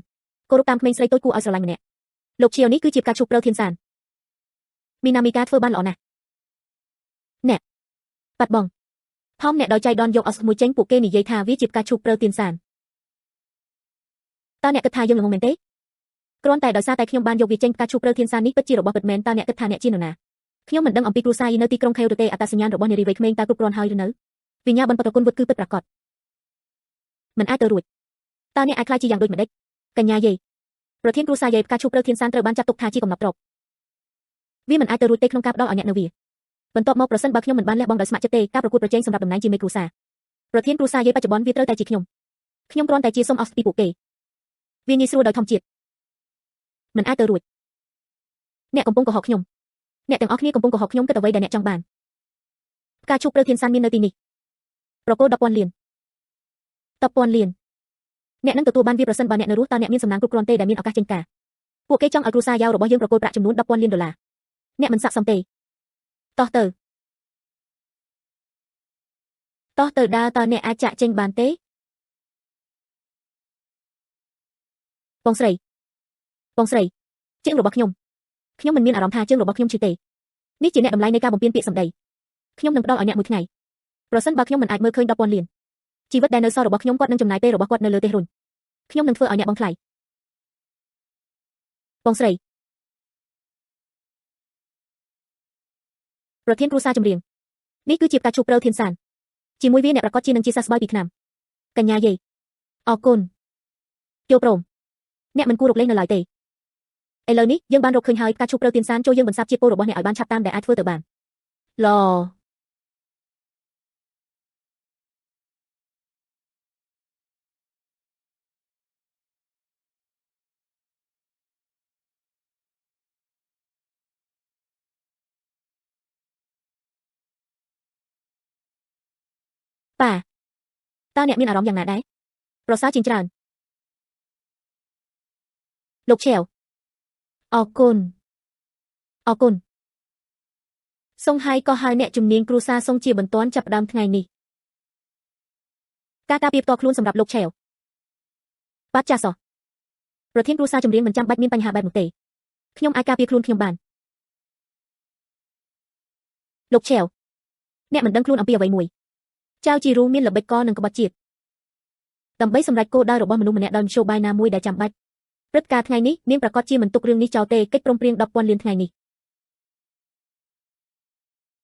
គោរពតាមក្មេងស្រីតូចគួរឲ្យស្រឡាញ់ម្នាក់លោកឈៀវនេះគឺជាការឈូសព្រៅទៀនសានមីណាមីកាធ្វើបានល្អណាស់អ្នកប៉ាត់បងថមអ្នកដោយចៃដន្យយកអស្មួយចេញពួកគេនិយាយថាវាជាការឈូសព្រៅទៀនសានតើអ្នកគិតថាយើងល្ងងមែនទេគ្រាន់តែដោយសារតែខ្ញុំបានយកវាចេញការឈូសព្រៅទៀនសាននេះពិតជារបស់ពិតមែនតើអ្នកគិតថាអ្នកជានរណាខ្ញុំមិនដឹងអំពីគ្រួសារយីនៅទីក្រុងខេវទេអត្តសញ្ញាណរបស់នារីវ័យក្មេងតើគ្រប់គ្រាន់ហើយឬនៅវិញ្ញាបនបត្រគុណវុឌ្ឍគឺពិតប្រាកដមិនអាចទៅរួចតើអ្នកអាចខ្លាចជាយ៉ាងដូចម្តេចកញ្ញាយាយប្រធានគ្រួសារយាយការឈូសព្រៅទៀនសានត្រូវបានចាត់ទុកថាជាកំណត់ទ្រព្យវាមិនអាចទៅរួចទេក្នុងការផ្ដល់ឲ្យអ្នកនៅវាបន្ទាប់មកប្រសិនបើខ្ញុំមិនបានលះបង់ដោយស្ម័គ្រចិត្តទេការប្រកួតប្រជែងសម្រាប់តំណែងជាមេគ្រួសារប្រធានគ្រួសារយាយបច្ចុប្បន្នវាត្រូវតែជាខ្ញុំគ្រាន់តែជាសុំអស់ពីពួកគេវាងាយស្រួលដោយធម្មជាតិមិនអាចទៅរួចអ្នកកំពុងកុហកខ្ញុំអ្នកទាំងអស់គ្នាកំពុងកុហកខ្ញុំគិតអ្វីដែលអ្នកចង់បាន ការជួបព្រៅធានសានមាននៅទីនេះប្រកូល10,000លាន10,000លានអ្នកនឹងទទួលបានវាប្រសិនបើអ្នកនៅរស់តើអ្នកមានសំណាងគ្រប់គ្រាន់ទេដែលមានឱកាសចេញការពួកគេចង់ឲ្យគ្រួសារយ៉ាវរបស់យើងប្រកូលប្រាក់ចំនួន10,000លានដុល្លារអ្នកមិនស័ក្តិសមទេតោះទៅដើរតើអ្នកអាចចាក់ចេញបានទេបងស្រីជើងរបស់ខ្ញុំមិនមានអារម្មណ៍ថាជើងរបស់ខ្ញុំឈឺទេនេះជាអ្នកតម្លៃនៃការបំពេញពាក្យសម្ដីខ្ញុំនឹងផ្ដល់ឲ្យអ្នកមួយថ្ងៃប្រសិនបើខ្ញុំមិនអាចមើលឃើញ10,000លានជីវិតដែលនៅសល់របស់ខ្ញុំគាត់នឹងចំណាយពេលរបស់គាត់នៅលើទេរុនខ្ញុំនឹងធ្វើឲ្យអ្នកបងថ្លៃបងស្រីប្រធានគ្រួសារចម្រៀងនេះគឺជាការជួបព្រៅធានសានជាមួយវាអ្នកប្រកាសជានឹងជាសះស្បើយពីឆ្នាំកញ្ញាយាយអរគុណចូលព្រមអ្នកមិនគួររកលេងនៅឡើយទេឥឡូវនេះយើងបានរកឃើញហើយការជួបព្រៅធានសានចូលយើងបន្សាបជាតិពលរបស់អ្នកឲ្យបានឆាប់តាមដែលអាចធ្វើទៅបានឡប៉ាតើអ្នកមានអារម្មណ៍យ៉ាងណាដែរប្រសើរជាងច្រើនលោកឆេវអរគុណសូងហើយក៏ហើយអ្នកជំនាញគ្រួសារសូងជាបន្ទាន់ចាប់ផ្ដើមថ្ងៃនេះការការពារផ្ទាល់ខ្លួនសម្រាប់លោកឆេវបាទចាសោះប្រធានគ្រួសារចម្រៀងមិនចាំបាច់មានបញ្ហាបែបនោះទេខ្ញុំអាចការពារខ្លួនខ្ញុំបានលោកឆេវអ្នកមិនដឹងខ្លួនអំពីអ្វីមួយចៅជីរូមានល្បិចកលនឹងក្បត់ជាតិដើម្បីសម្រេចគោលដៅរបស់មនុស្សម្នាក់ដោយមធ្យោបាយណាមួយដែលចាំបាច់ព្រឹត្តិការណ៍ថ្ងៃនេះនាងប្រកាសជាមិនទុករឿងនេះចោលទេកិច្ចព្រមព្រៀង10,000លានថ្ងៃនេះ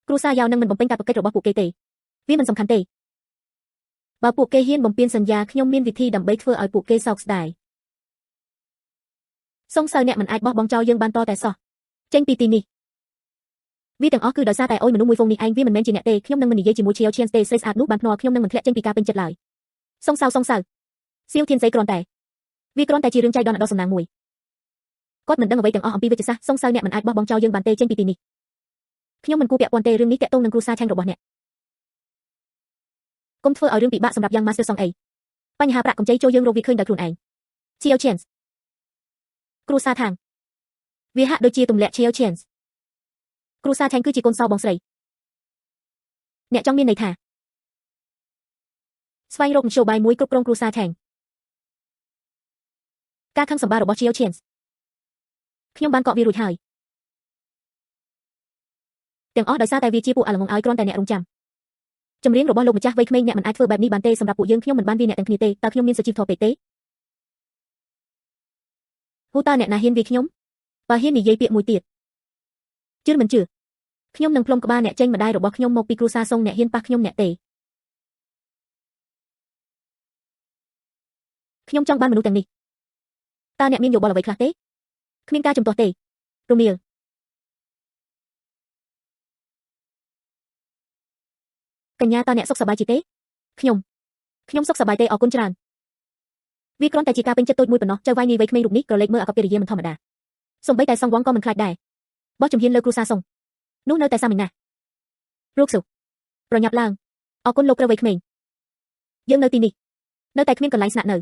គ្រួសារយ៉ាវនឹងមិនបំពេញការប្រកិច្ចរបស់ពួកគេទេវាមិនសំខាន់ទេបើពួកគេហ៊ានបំពេញសន្យាខ្ញុំមានវិធីដើម្បីធ្វើឲ្យពួកគេសោកស្ដាយសង្ស័យអ្នកមិនអាចបោះបង់ចោលយើងបានតតែសោះចេញពីទីនេះវាទាំងអស់គឺដោយសារតែអុយមនុស្សមួយហ្វុងនេះឯងវាមិនមែនជាអ្នកទេខ្ញុំនឹងមិននិយាយជាមួយឈៀវឈៀនទេស្រីស្អាតនោះបានភ្នាល់ខ្ញុំនឹងមិនធ្លាក់ចេញពីការពេញចិត្តឡើយសង្សៅសៀវធានសីគ្រាន់តែវាគ្រាន់តែជារឿងចៃដន្យដ៏សំណាងមួយគាត់មិនដឹងអ្វីទាំងអស់អំពីវិទ្យាសាស្ត្រសង្សៅអ្នកមិនអាចបោះបង់ចោលយើងបានទេចេញពីទីនេះខ្ញុំមិនគួរពាក់ព័ន្ធទេរឿងនេះតាក់ទងនឹងគ្រួសារឆាញ់របស់អ្នកកុំធ្វើឲ្យរឿងពិបាកសម្រាប់យ៉ាង Master Song អីបញ្ហាប្រាក់កម្ចីចូលយើងរកវាឃើញដោយខ្លួនឯង Chiao Chance គ្រួសារທາງវាហាក់ដូចជាទម្លាក់ Chiao Chance គ្រួសារឆាញ់គឺជាកូនសោបងស្រីអ្នកចង់មានន័យថាស្វែងរកមធ្យោបាយមួយគ្រប់គ្រងគ្រួសារឆាញ់ការខឹងសម្បាររបស់ Chiao Chance ខ្ញុំបានកក់វារួចហើយទាំងអស់ដោយសារតែវាជាពួកអាល្ងងឲ្យគ្រាន់តែអ្នករងចាំចម្រៀងរបស់លោកម្ចាស់វ័យក្មេងអ្នកមិនអាចធ្វើបែបនេះបានទេសម្រាប់ពួកយើងខ្ញុំមិនបានវាអ្នកទាំងគ្នាទេតើខ្ញុំមានសុជីវធម៌ពេកទេហូតើអ្នកណាហ៊ានវាខ្ញុំបើហ៊ាននិយាយពាក្យមួយទៀតជឿមិនជឿខ្ញុំនឹងផ្លុំក្បាលអ្នកចេញម្ដាយរបស់ខ្ញុំមកពីគ្រួសារសុងអ្នកហ៊ានប៉ះខ្ញុំអ្នកទេខ្ញុំចង់បានមនុស្សទាំងនេះតើអ្នកមានយោបល់អ្វីខ្លះទេគ្មានការជំទាស់ទេរមៀលកញ្ញាតើអ្នកសុខសប្បាយជាទេខ្ញុំសុខសប្បាយទេអរគុណច្រើនវាគ្រាន់តែជាការពេញចិត្តតូចមួយប៉ុណ្ណោះចៅវាយនាយវ័យក្មេងរូបនេះក្រឡេកមើលអាកប្បកិរិយាមិនធម្មតាសូម្បីតែសងវងក៏មិនខ្លាចដែរបោះជំហានលើគ្រួសារសុងនោះនៅតែសាមញ្ញណាស់រូបសុប្រញាប់ឡើងអរគុណលោកប្រុសវ័យក្មេងយើងនៅទីនេះនៅតែគ្មានកន្លែងស្នាក់នៅ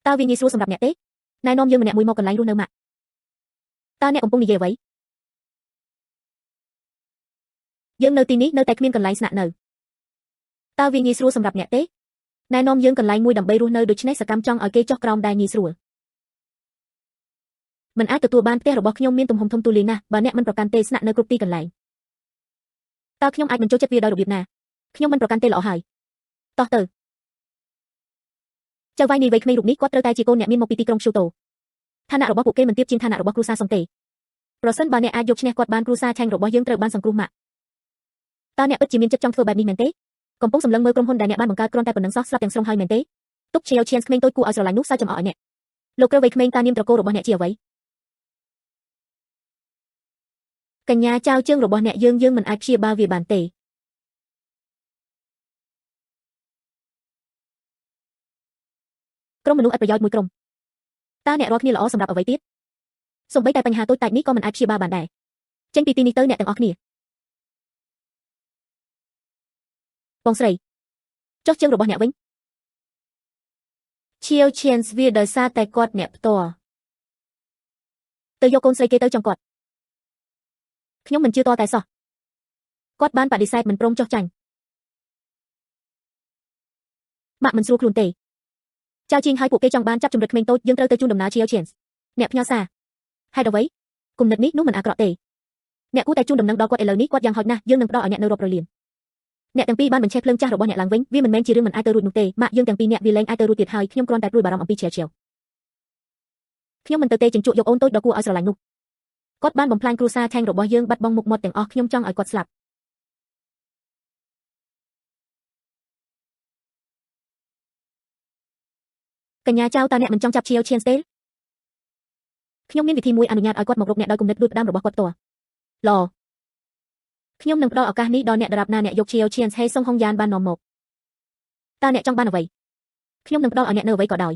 តើវាងាយស្រួលសម្រាប់អ្នកទេណែនាំយើងម្នាក់មួយមកកន្លែងរស់នៅម៉ាក់តើអ្នកកំពុងនិយាយអ្វីយើងនៅទីនេះនៅតែគ្មានកន្លែងស្នាក់នៅតើវាងាយស្រួលសម្រាប់អ្នកទេណែនាំយើងកន្លែងមួយដើម្បីរស់នៅដូច្នេះសកម្មចង់ឲ្យគេចុះក្រោមដែរងាយស្រួលមិនអាចទទួលបានផ្ទះរបស់ខ្ញុំមានទំហំធំទូលាយណាស់បើអ្នកមិនប្រកាន់ទេស្នាក់នៅគ្រប់ទីកន្លែងតើខ្ញុំអាចបញ្ចូលចិត្តវាដោយរបៀបណាខ្ញុំមិនប្រកាន់ទេល្អហើយតោះទៅចៅវាយនាយវ័យក្មេងរូបនេះគាត់ត្រូវតែជាកូនអ្នកមានមកពីទីក្រុងឈូតូឋានៈរបស់ពួកគេមិនទាបជាងឋានៈរបស់គ្រួសារសុងទេប្រសិនបើអ្នកអាចយកឈ្នះគាត់បានគ្រួសារឆាញ់របស់យើងត្រូវបានសង្គ្រោះម៉ាក់តើអ្នកពិតជាមានចិត្តចង់ធ្វើបែបនេះមែនទេកំពុងសម្លឹងមើលក្រុមហ៊ុនដែលអ្នកបានបង្កើតគ្រាន់តែប៉ុណ្្នឹងសោះស្រាប់ទាំងស្រុងហើយមែនទេទុកជាឈៀនក្មេងតូចគួរឲ្យស្រឡាញ់នោះសើចចំអកឲ្យអ្នកលោកគ្រូវ័យក្មេងតើនាមត្រកូលរបស់អ្នកជាអ្វីកញ្ញាចៅជើងរបស់អ្នកយើងមិនអាចព្យាបាលវាបានទេក្រុមមនុស្សឥតប្រយោជន៍មួយក្រុមតើអ្នករាល់គ្នាល្អសម្រាប់អ្វីទៀតសូម្បីតែបញ្ហាតូចតាចនេះក៏មិនអាចព្យាបាលបានដែរចេញពីទីនេះទៅអ្នកទាំងអស់គ្នា បងស្រីចុះជើងរបស់អ្នកវិញឈៀវឈៀនវាដោយសារតែគាត់អ្នកផ្ទាល់ទៅយកកូនស្រីគេទៅចង់គាត់ខ្ញុំមិនជឿតតែសោះគាត់បានបដិសេធមិនព្រមចុះចាញ់ម៉ាក់មិនស្រួលខ្លួនទេចៅជីងឲ្យពួកគេចង់បានចាប់ជំរិតក្មេងតូចយើងត្រូវទៅជូនដំណើរឈៀវឈៀនអ្នកផ្ញើសារហេតុអ្វីគុណនិតនេះនោះមិនអាក្រក់ទេអ្នកគួរតែជូនដំណឹងដល់គាត់ឥឡូវនេះគាត់យ៉ាងហោចណាស់យើងនឹងផ្ដល់ឲ្យអ្នកនៅរាប់រយលានអ្នកទាំងពីរបានបញ្ឆេះភ្លើងចាស់របស់អ្នកឡើងវិញវាមិនមែនជារឿងមិនអាចទៅរួចនោះទេម៉ាក់យើងទាំងពីរអ្នកវាលែងអាចទៅរួចទៀតហើយខ្ញុំគ្រាន់តែព្រួយបារម្ភអំពីឈៀវឈៀវខ្ញុំមិនទៅទេជញ្ជក់យកអូនតូចដ៏គួរឲ្យស្រឡាញ់នោះគាត់បានបំផ្លាញគ្រួសារឆេងរបស់យើងបាត់បង់មុខមាត់ទាំងអស់ខ្ញុំចង់ឲ្យគាត់ស្លាប់កញ្ញាចៅតើអ្នកមិនចង់ចាប់ឈៀវឈៀនទេខ្ញុំមានវិធីមួយអនុញ្ញាតឲ្យគាត់មករកអ្នកដោយគំនិតដូចផ្ដាំរបស់គាត់តឡខ្ញុំនឹងផ្ដល់ឱកាសនេះដល់អ្នកដរាបណាអ្នកយកឈៀវឈៀនហេសុងហុងយ៉ានបាននាំមកតើអ្នកចង់បានអ្វីខ្ញុំនឹងផ្ដល់ឲ្យអ្នកនៅអ្វីក៏ដោយ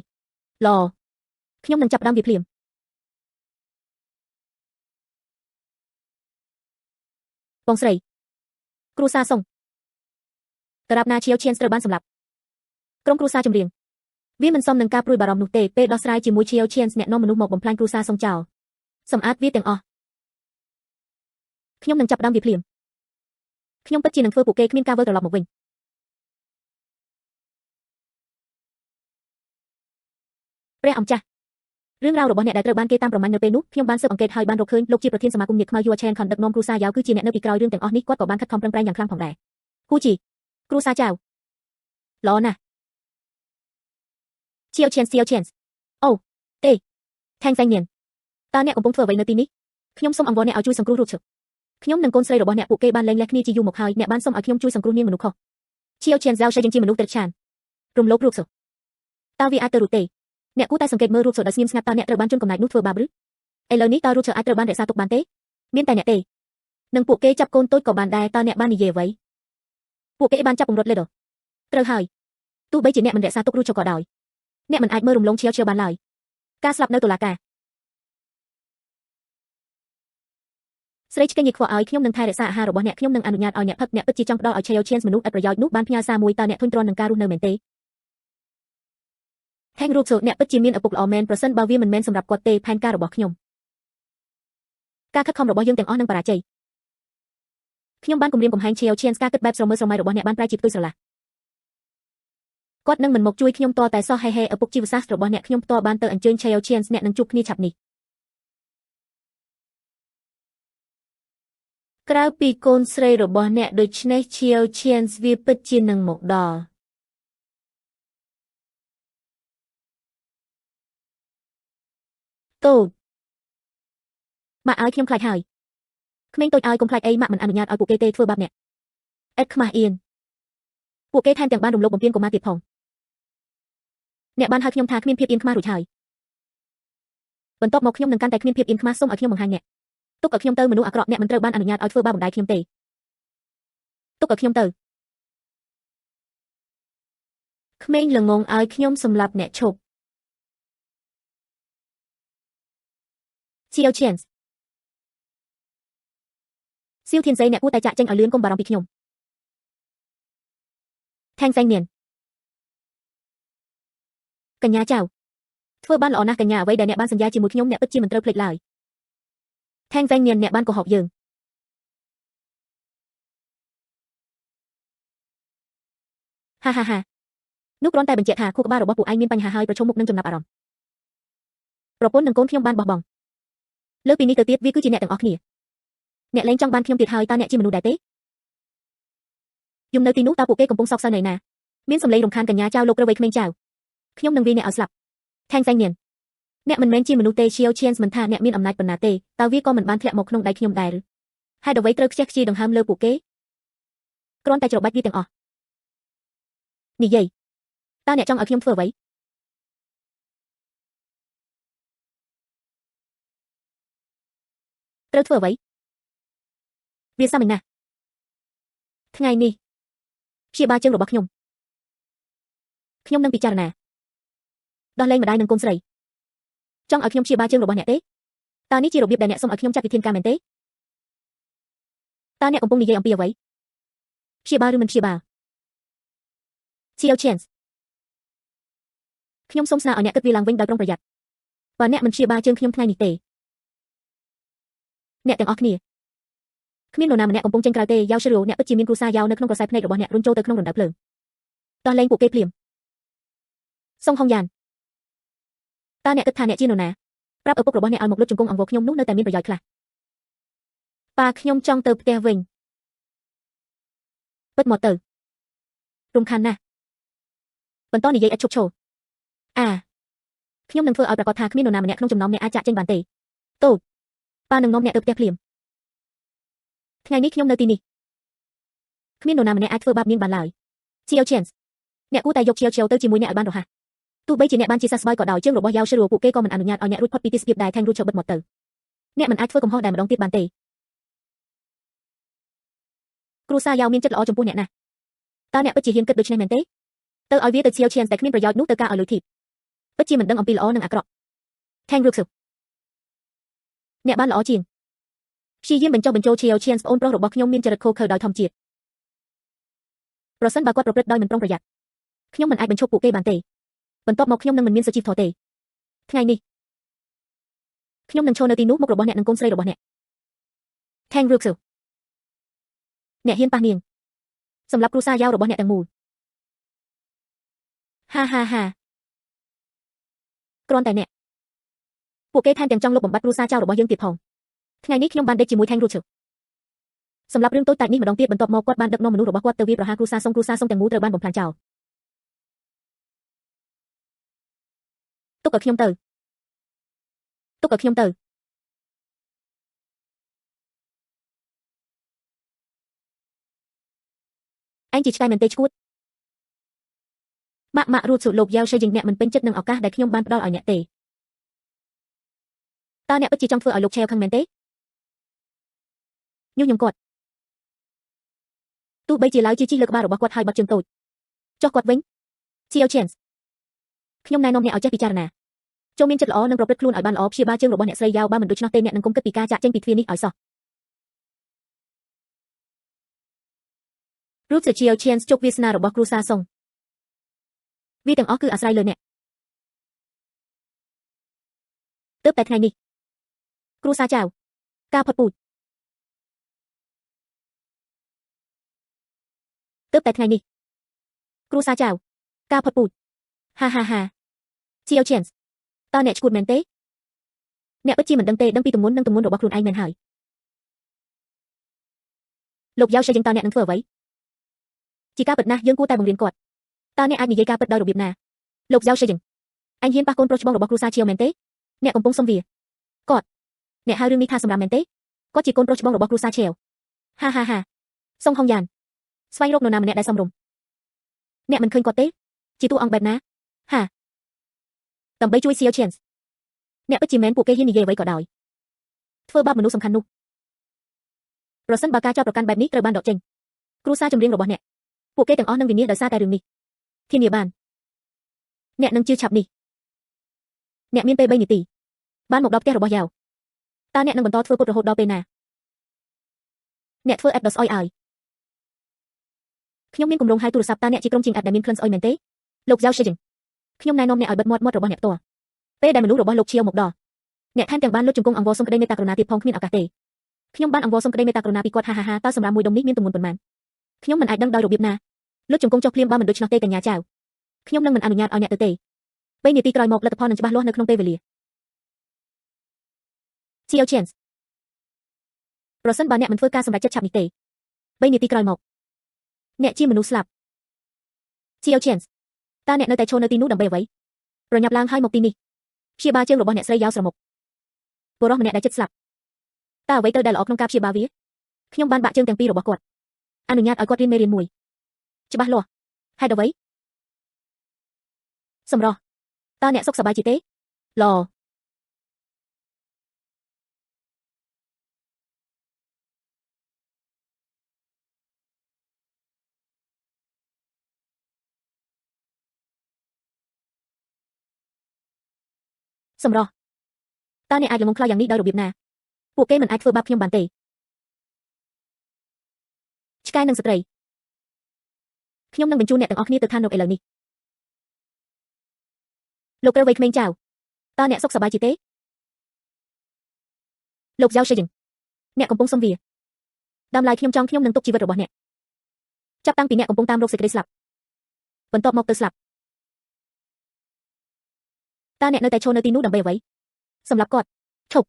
ខ្ញុំនឹងចាប់ផ្ដើមវាភ្លាមបងស្រីគ្រូសាសុងដរាបណាឈៀវឈៀនត្រូវបានសម្លាប់ក្រុមគ្រូសាចម្រៀងវាមិនសមនឹងការព្រួយបារម្ភនោះទេពេលដោះស្រាយជាមួយឈៀវឈៀនអ្នកនាំមនុស្សមកបំផ្លាញគ្រួសារសុងចោលសម្អាតវាទាំងអស់ខ្ញុំនឹងចាប់ផ្ដើមវាភ្លាមខ្ញុំពិតជានឹងធ្វើពួកគេគ្មានការវិលត្រឡប់មកវិញព្រះអង្គចាស់រឿងរ៉ាវរបស់អ្នកដែលត្រូវបានគេតាមប្រមាញ់នៅពេលនោះខ្ញុំបានស៊ើបអង្កេតហើយបានរកឃើញលោកជាប្រធានសមាគមញាតិខ្មៅយូឆេនខនដឹកនាំគ្រួសារយ៉ាវគឺជាអ្នកនៅពីក្រោយរឿងទាំងអស់នេះគាត់ក៏បានខិតខំប្រឹងប្រែងយ៉ាងខ្លាំងផងដែរគូជីគ្រួសារចៅល្អណាស់ឈៀវឈៀនអូទេថេងសែងញៀនតើអ្នកកំពុងធ្វើអ្វីនៅទីនេះខ្ញុំសូមអង្វរអ្នកឲ្យជួយសង្គ្រោះរូបឈឹកខ្ញុំនិងកូនស្រីរបស់អ្នកពួកគេបានលែងលះគ្នាជាយូរមកហើយអ្នកបានសូមឲ្យខ្ញុំជួយសង្គ្រោះនាងមនុស្សខុសឈៀវឈៀនហ្សាវជាជាមនុស្សត្រេកឆានរំលោភរូបសុតើវាអាចទៅរួចទេអ្នកគួរតែសង្កេតមើលរូបសុដោយស្ងៀមស្ងាត់តើអ្នកត្រូវបានជន់កំណែកនោះធ្វើបាបឬឥឡូវនេះតើរូបសុអាចត្រូវបានរក្សាទុកបានទេមានតែអ្នកទេនិងពួកគេចាប់កូនតូចក៏បានដែរតើអ្នកបាននិយាយអ្វីពួកគេបានចាប់ពង្រត់លេដត្រូវហើយទោះបីជាអ្នកមិនរក្សាទុករូបសុក៏ដោយអ្នកមិនអាចមើលរំលងឈៀវបានឡើយការស្លាប់នៅតុលាការស្រីឆ្កេងញីខ្វក់ឲ្យខ្ញុំនឹងថែរក្សាអាហាររបស់អ្នកខ្ញុំនឹងអនុញ្ញាតឲ្យអ្នកផឹកអ្នកពិតជាចង់ផ្ដល់ឲ្យឈៀវឈៀនមនុស្សឥតប្រយោជន៍នោះបានផ្ញើសារមួយតើអ្នកធុញទ្រាន់នឹងការរស់នៅមែនទេថេងរូបសុអ្នកពិតជាមានឪពុកល្អមែនប្រសិនបើវាមិនមែនសម្រាប់គាត់ទេផែនការរបស់ខ្ញុំការខិតខំរបស់យើងទាំងអស់នឹងបរាជ័យខ្ញុំបានគំរាមកំហែងឈៀវឈៀនការគិតបែបស្រមើស្រមៃរបស់អ្នកបានប្រែជាផ្ទុយស្រឡះគាត់នឹងមិនមកជួយខ្ញុំតតែសោះហេហេឪពុកជីវសាស្ត្ររបស់អ្នកខ្ញុំផ្ទាល់បានទៅអញ្ជើញឈៀវឈៀនអ្នកនឹងជួបគ្នាឆាប់នេះក្រៅពីកូនស្រីរបស់អ្នកដូច្នេះឈៀវឈៀនវាពិតជានឹងមកដល់តូចម៉ាក់ឲ្យខ្ញុំខ្លាចហើយក្មេងតូចឲ្យកុំខ្លាចអីម៉ាក់មិនអនុញ្ញាតឲ្យពួកគេទេធ្វើបាបអ្នកអិតខ្មាស់អៀនពួកគេថែមទាំងបានរំលោភបំពានកុមារទៀតផងអ្នកបានហៅខ្ញុំថាគ្មានភាពអៀនខ្មាស់រួចហើយបន្ទាប់មកខ្ញុំនឹងកាន់តែគ្មានភាពអៀនខ្មាស់សូមឲ្យខ្ញុំបង្ហាញអ្នកទុកឲ្យខ្ញុំទៅមនុស្សអាក្រក់អ្នកមិនត្រូវបានអនុញ្ញាតឲ្យធ្វើបាបបណ្ដាយខ្ញុំទេទុកឲ្យខ្ញុំទៅក្មេងល្ងងឲ្យខ្ញុំសម្លាប់អ្នកឈប់ឈៀវឈៀនសៀវធានសីអ្នកគួរតែចាក់ចេញឲ្យលឿនកុំបារម្ភពីខ្ញុំថេងសែងញៀនកញ្ញាចៅធ្វើបានល្អណាស់កញ្ញាអ្វីដែលអ្នកបានសន្យាជាមួយខ្ញុំអ្នកពិតជាមិនត្រូវភ្លេចឡើយថេងសែងញៀនអ្នកបានកុហកយើងហានោះគ្រាន់តែបញ្ជាក់ថាខួរក្បាលរបស់ពួកឯងមានបញ្ហាហើយប្រឈមមុខនឹងចំណាប់អារម្មណ៍ប្រពន្ធនិងកូនខ្ញុំបានបោះបង់លើពីនេះទៅទៀតវាគឺជាអ្នកទាំងអស់គ្នាអ្នកលែងចង់បានខ្ញុំទៀតហើយតើអ្នកជាមនុស្សដែរទេយំនៅទីនោះតើពួកគេកំពុងសោកសៅនៅណាមានសម្លេងរំខានកញ្ញាចៅលោករវៃក្មេងចៅខ្ញុំនឹងវាយអ្នកឲ្យស្លាប់ថេងសែងញៀនអ្នកមិនមែនជាមនុស្សទេឈៀវឈៀនមិនថាអ្នកមានអំណាចប៉ុណ្ណាទេតើវាក៏មិនបានធ្លាក់មកក្នុងដៃខ្ញុំដែរឬហេតុអ្វីត្រូវខ្ជះខ្ជាយដង្ហើមលើពួកគេគ្រាន់តែច្របាច់វាទាំងអស់និយាយតើអ្នកចង់ឲ្យខ្ញុំធ្វើអ្វីត្រូវធ្វើអ្វីវាសាមញ្ញណាស់ថ្ងៃនេះព្យាបាលជើងរបស់ខ្ញុំនឹងពិចារណាដោះលែងម្ដាយនិងកូនស្រីចង់ឲ្យខ្ញុំព្យាបាលជើងរបស់អ្នកទេតើនេះជារបៀបដែលអ្នកសុំឲ្យខ្ញុំចាត់វិធានការមែនទេតើអ្នកកំពុងនិយាយអំពីអ្វីព្យាបាលឬមិនព្យាបាល Chiao Chance ខ្ញុំសូមស្នើឲ្យអ្នកគិតវាឡើងវិញដោយប្រុងប្រយ័ត្នបើអ្នកមិនព្យាបាលជើងខ្ញុំថ្ងៃនេះទេអ្នកទាំងអស់គ្នាគ្មាននរណាម្នាក់កំពុងចេញក្រៅទេយ៉ាវឈឺរូអ្នកពិតជាមានគ្រួសារយ៉ាវនៅក្នុងក្រសែភ្នែករបស់អ្នករុញចូលទៅក្នុងរណ្ដៅភ្លើងតោះលែងពួកគេភ្លាមសុងហុងយ៉ានតើអ្នកគិតថាអ្នកជានរណាប្រាប់ឪពុករបស់អ្នកឲ្យមកលុតជង្គង់អង្វរខ្ញុំនោះនៅតែមានប្រយោជន៍ខ្លះប៉ាខ្ញុំចង់ទៅផ្ទះវិញពិតមកទៅរំខានណាស់បន្តនិយាយឥតឈប់ឈរខ្ញុំនឹងធ្វើឲ្យប្រកាសថាគ្មាននរណាម្នាក់ក្នុងចំណោមអ្នកអាចចាក់ចេញបានទេតូចប៉ានឹងនាំអ្នកទៅផ្ទះភ្លាមថ្ងៃនេះខ្ញុំនៅទីនេះគ្មាននរណាម្នាក់អាចធ្វើបាបនាងបានឡើយ Chiao Chance អ្នកគួរតែយក Chiao ទៅជាមួយអ្នកឲ្យបានរហ័សទោះបីជាអ្នកបានជាសះស្បើយក៏ដោយជើងរបស់យ៉ាវឈឺរូពួកគេក៏មិនអនុញ្ញាតឲ្យអ្នករួចផុតពីទេសភាពដែលថែងរួចឈើបិទមកទៅអ្នកមិនអាចធ្វើកំហុសដែលម្ដងទៀតបានទេគ្រូសាយ៉ាវមានចិត្តល្អចំពោះអ្នកណាស់តើអ្នកពិតជាហ៊ានគិតដូច្នេះមែនទេទៅឲ្យវាទៅ Chiao Chance តែគ្មានប្រយោជន៍នោះទៅការឲ្យលុយធីបពិតជាមិនដឹងអំពីល្អនិងអាក្រក់ថែងរួចអ្នកបានល្អជាងព្យាយាមបញ្ចុះបញ្ចូល Chiao Chance ប្អូនប្រុសរបស់ខ្ញុំមានចរិតខូខើដោយធម្មជាតិប្រសិនបើគាត់ប្រព្រឹត្តដោយមិនប្រុងប្រយ័ត្នខ្ញុំមិនអាចបញ្ឈប់ពួកគេបានទេបន្ទាប់មកខ្ញុំនឹងមិនមានសុជីវធម៌ទេថ្ងៃនេះខ្ញុំនឹងឈរនៅទីនោះមុខរបស់អ្នកនិងកូនស្រីរបស់អ្នកថែងរូកស៊ូអ្នកហ៊ានប៉ះនាងសម្រាប់គ្រួសារយ៉ាវរបស់អ្នកទាំងមូលហាគ្រាន់តែអ្នកពួកគេថែមទាំងចង់លុបបំបាត់គ្រួសារចៅរបស់យើងទៀតផងថ្ងៃនេះខ្ញុំបានដេកជាមួយថែងរូកស៊ូសម្រាប់រឿងតូចតាចនេះម្ដងទៀតបន្ទាប់មកគាត់បានដឹកនាំមនុស្សរបស់គាត់ទៅវាយប្រហារគ្រួសារសុងទាំងមូលត្រូវបានបំផ្លាញចោលទុកឲ្យខ្ញុំទៅឯងជាឆ្កែមែនទេឈួតម៉ាក់រួចសុលោកយ៉ាវឈើយើងអ្នកមិនពេញចិត្តនឹងឱកាសដែលខ្ញុំបានផ្ដល់ឲ្យអ្នកទេតើអ្នកពិតជាចង់ធ្វើឲ្យលោកឆេវខឹងមែនទេញុះញង់គាត់ទោះបីជាឡើយជាជីលើក្បាលរបស់គាត់ហើយបាត់ជើងតូចចុះគាត់វិញ Chiao Chance ខ្ញុំណែនាំអ្នកឲ្យចេះពិចារណាចូលមានចិត្តល្អនិងប្រព្រឹត្តខ្លួនឲ្យបានល្អព្យាបាលជើងរបស់អ្នកស្រីយ៉ាវបើមិនដូច្នោះទេអ្នកនឹងគុំគិតពីការចាក់ចេញពីទ្វារនេះឲ្យសោះ Ruth Chiao Chance ជោគវាសនារបស់គ្រួសារសុងវាទាំងអស់គឺអាស្រ័យលើអ្នកទើបតែថ្ងៃនេះគ្រួសារចៅការផុតពូជទើបតែថ្ងៃនេះគ្រួសារចៅការផុតពូជហាChiao Chance តើអ្នកឈួតមែនទេអ្នកពិតជាមិនដឹងទេដឹងពីទម្ងន់និងទម្ងន់របស់ខ្លួនឯងមែនហើយលោកយ៉ាវឈើយើងតើអ្នកនឹងធ្វើអ្វីជាការពិតណាស់យើងគួរតែបង្រៀនគាត់តើអ្នកអាចនិយាយការពិតដោយរបៀបណាលោកយ៉ាវឈើយើងអញហ៊ានប៉ះកូនប្រុសច្បងរបស់គ្រួសារឈៀវមែនទេអ្នកកំពុងសុំវាគាត់អ្នកហៅរឿងនេះថាសម្រាប់មែនទេគាត់ជាកូនប្រុសច្បងរបស់គ្រួសារឈៀវហាសុងហុងយ៉ានស្វែងរកនរណាម្នាក់ដែលសមរម្យអ្នកមិនឃើញគាត់ទេជាតួអង្គបែបណាដើម្បីជួយ Chiao Chance អ្នកពិតជាមែនពួកគេហ៊ាននិយាយអ្វីក៏ដោយធ្វើបាបមនុស្សសំខាន់នោះប្រសិនបើការចោទប្រកាន់បែបនេះត្រូវបានដកចេញគ្រួសារចម្រៀងរបស់អ្នកពួកគេទាំងអស់នឹងវិនាសដោយសារតែរឿងនេះធានាបានអ្នកនឹងជឿឆាប់នេះអ្នកមានពេល3នាទីបានមកដល់ផ្ទះរបស់យ៉ាវតើអ្នកនឹងបន្តធ្វើពុតរហូតដល់ពេលណាអ្នកធ្វើ app ដ៏ស្អុយឲ្យខ្ញុំមានគម្រោងហៅទូរស័ព្ទតើអ្នកជាក្រុមជាង app ដែលមានក្លិនស្អុយមែនទេលោកយ៉ាវឈើខ្ញុំណែនាំអ្នកឲ្យបិទមាត់របស់អ្នកផ្ទាល់ពេលដែលមនុស្សរបស់លោកឈៀវមកដល់អ្នកថែមទាំងបានលុតជង្គង់អង្វរសុំក្តីមេត្តាករុណាទៀតផងគ្មានឱកាសទេខ្ញុំបានអង្វរសុំក្តីមេត្តាករុណាពីគាត់ហាតើសម្រាប់មួយដុំនេះមានទម្ងន់ប៉ុន្មានខ្ញុំមិនអាចដឹងដោយរបៀបណាលុតជង្គង់ចុះភ្លាមបើមិនដូច្នោះទេកញ្ញាចៅខ្ញុំនឹងមិនអនុញ្ញាតឲ្យអ្នកទៅទេ3នាទីក្រោយមកលទ្ធផលនឹងច្បាស់លាស់នៅក្នុងពេលវេលា Chiao Chance ប្រសិនបើអ្នកមិនធ្វើការសម្រេចចិត្តឆាប់នេះទេ3នាទីក្រោយមកអ្នកជាមនុស្សស្លាប់ Chiao Chance តើអ្នកនៅតែឈរនៅទីនោះដើម្បីអ្វីប្រញាប់ឡើងហើយមកទីនេះព្យាបាលជើងរបស់អ្នកស្រីយ៉ាវស្រមុកបុរសម្នាក់ដែលចិត្តស្លាប់តើអ្វីទៅដែលល្អក្នុងការព្យាបាលវាខ្ញុំបានបាក់ជើងទាំងពីររបស់គាត់អនុញ្ញាតឲ្យគាត់រៀនមេរៀនមួយច្បាស់លាស់ហេតុអ្វីសម្រស់តើអ្នកសុខសប្បាយជាទេល្អសម្រស់តើអ្នកអាចល្ងងខ្លៅយ៉ាងនេះដោយរបៀបណាពួកគេមិនអាចធ្វើបាបខ្ញុំបានទេឆ្កែនិងស្ត្រី ខ្ញុំនឹងបញ្ជូនអ្នកទាំងអស់គ្នាទៅឋាននរកឥឡូវនេះលោកត្រូវវ័យក្មេងចៅតើអ្នកសុខសប្បាយជាទេលោកយ៉ាវសេយិងអ្នកកំពុងសុំវាដើមឡើយខ្ញុំនឹងទុកជីវិតរបស់អ្នកចាប់តាំងពីអ្នកកំពុងតាមរកសេចក្តីស្លាប់បន្ទាប់មកទៅស្លាប់តើអ្នកនៅតែឈរនៅទីនោះដើម្បីអ្វីសម្រាប់គាត់ឈប់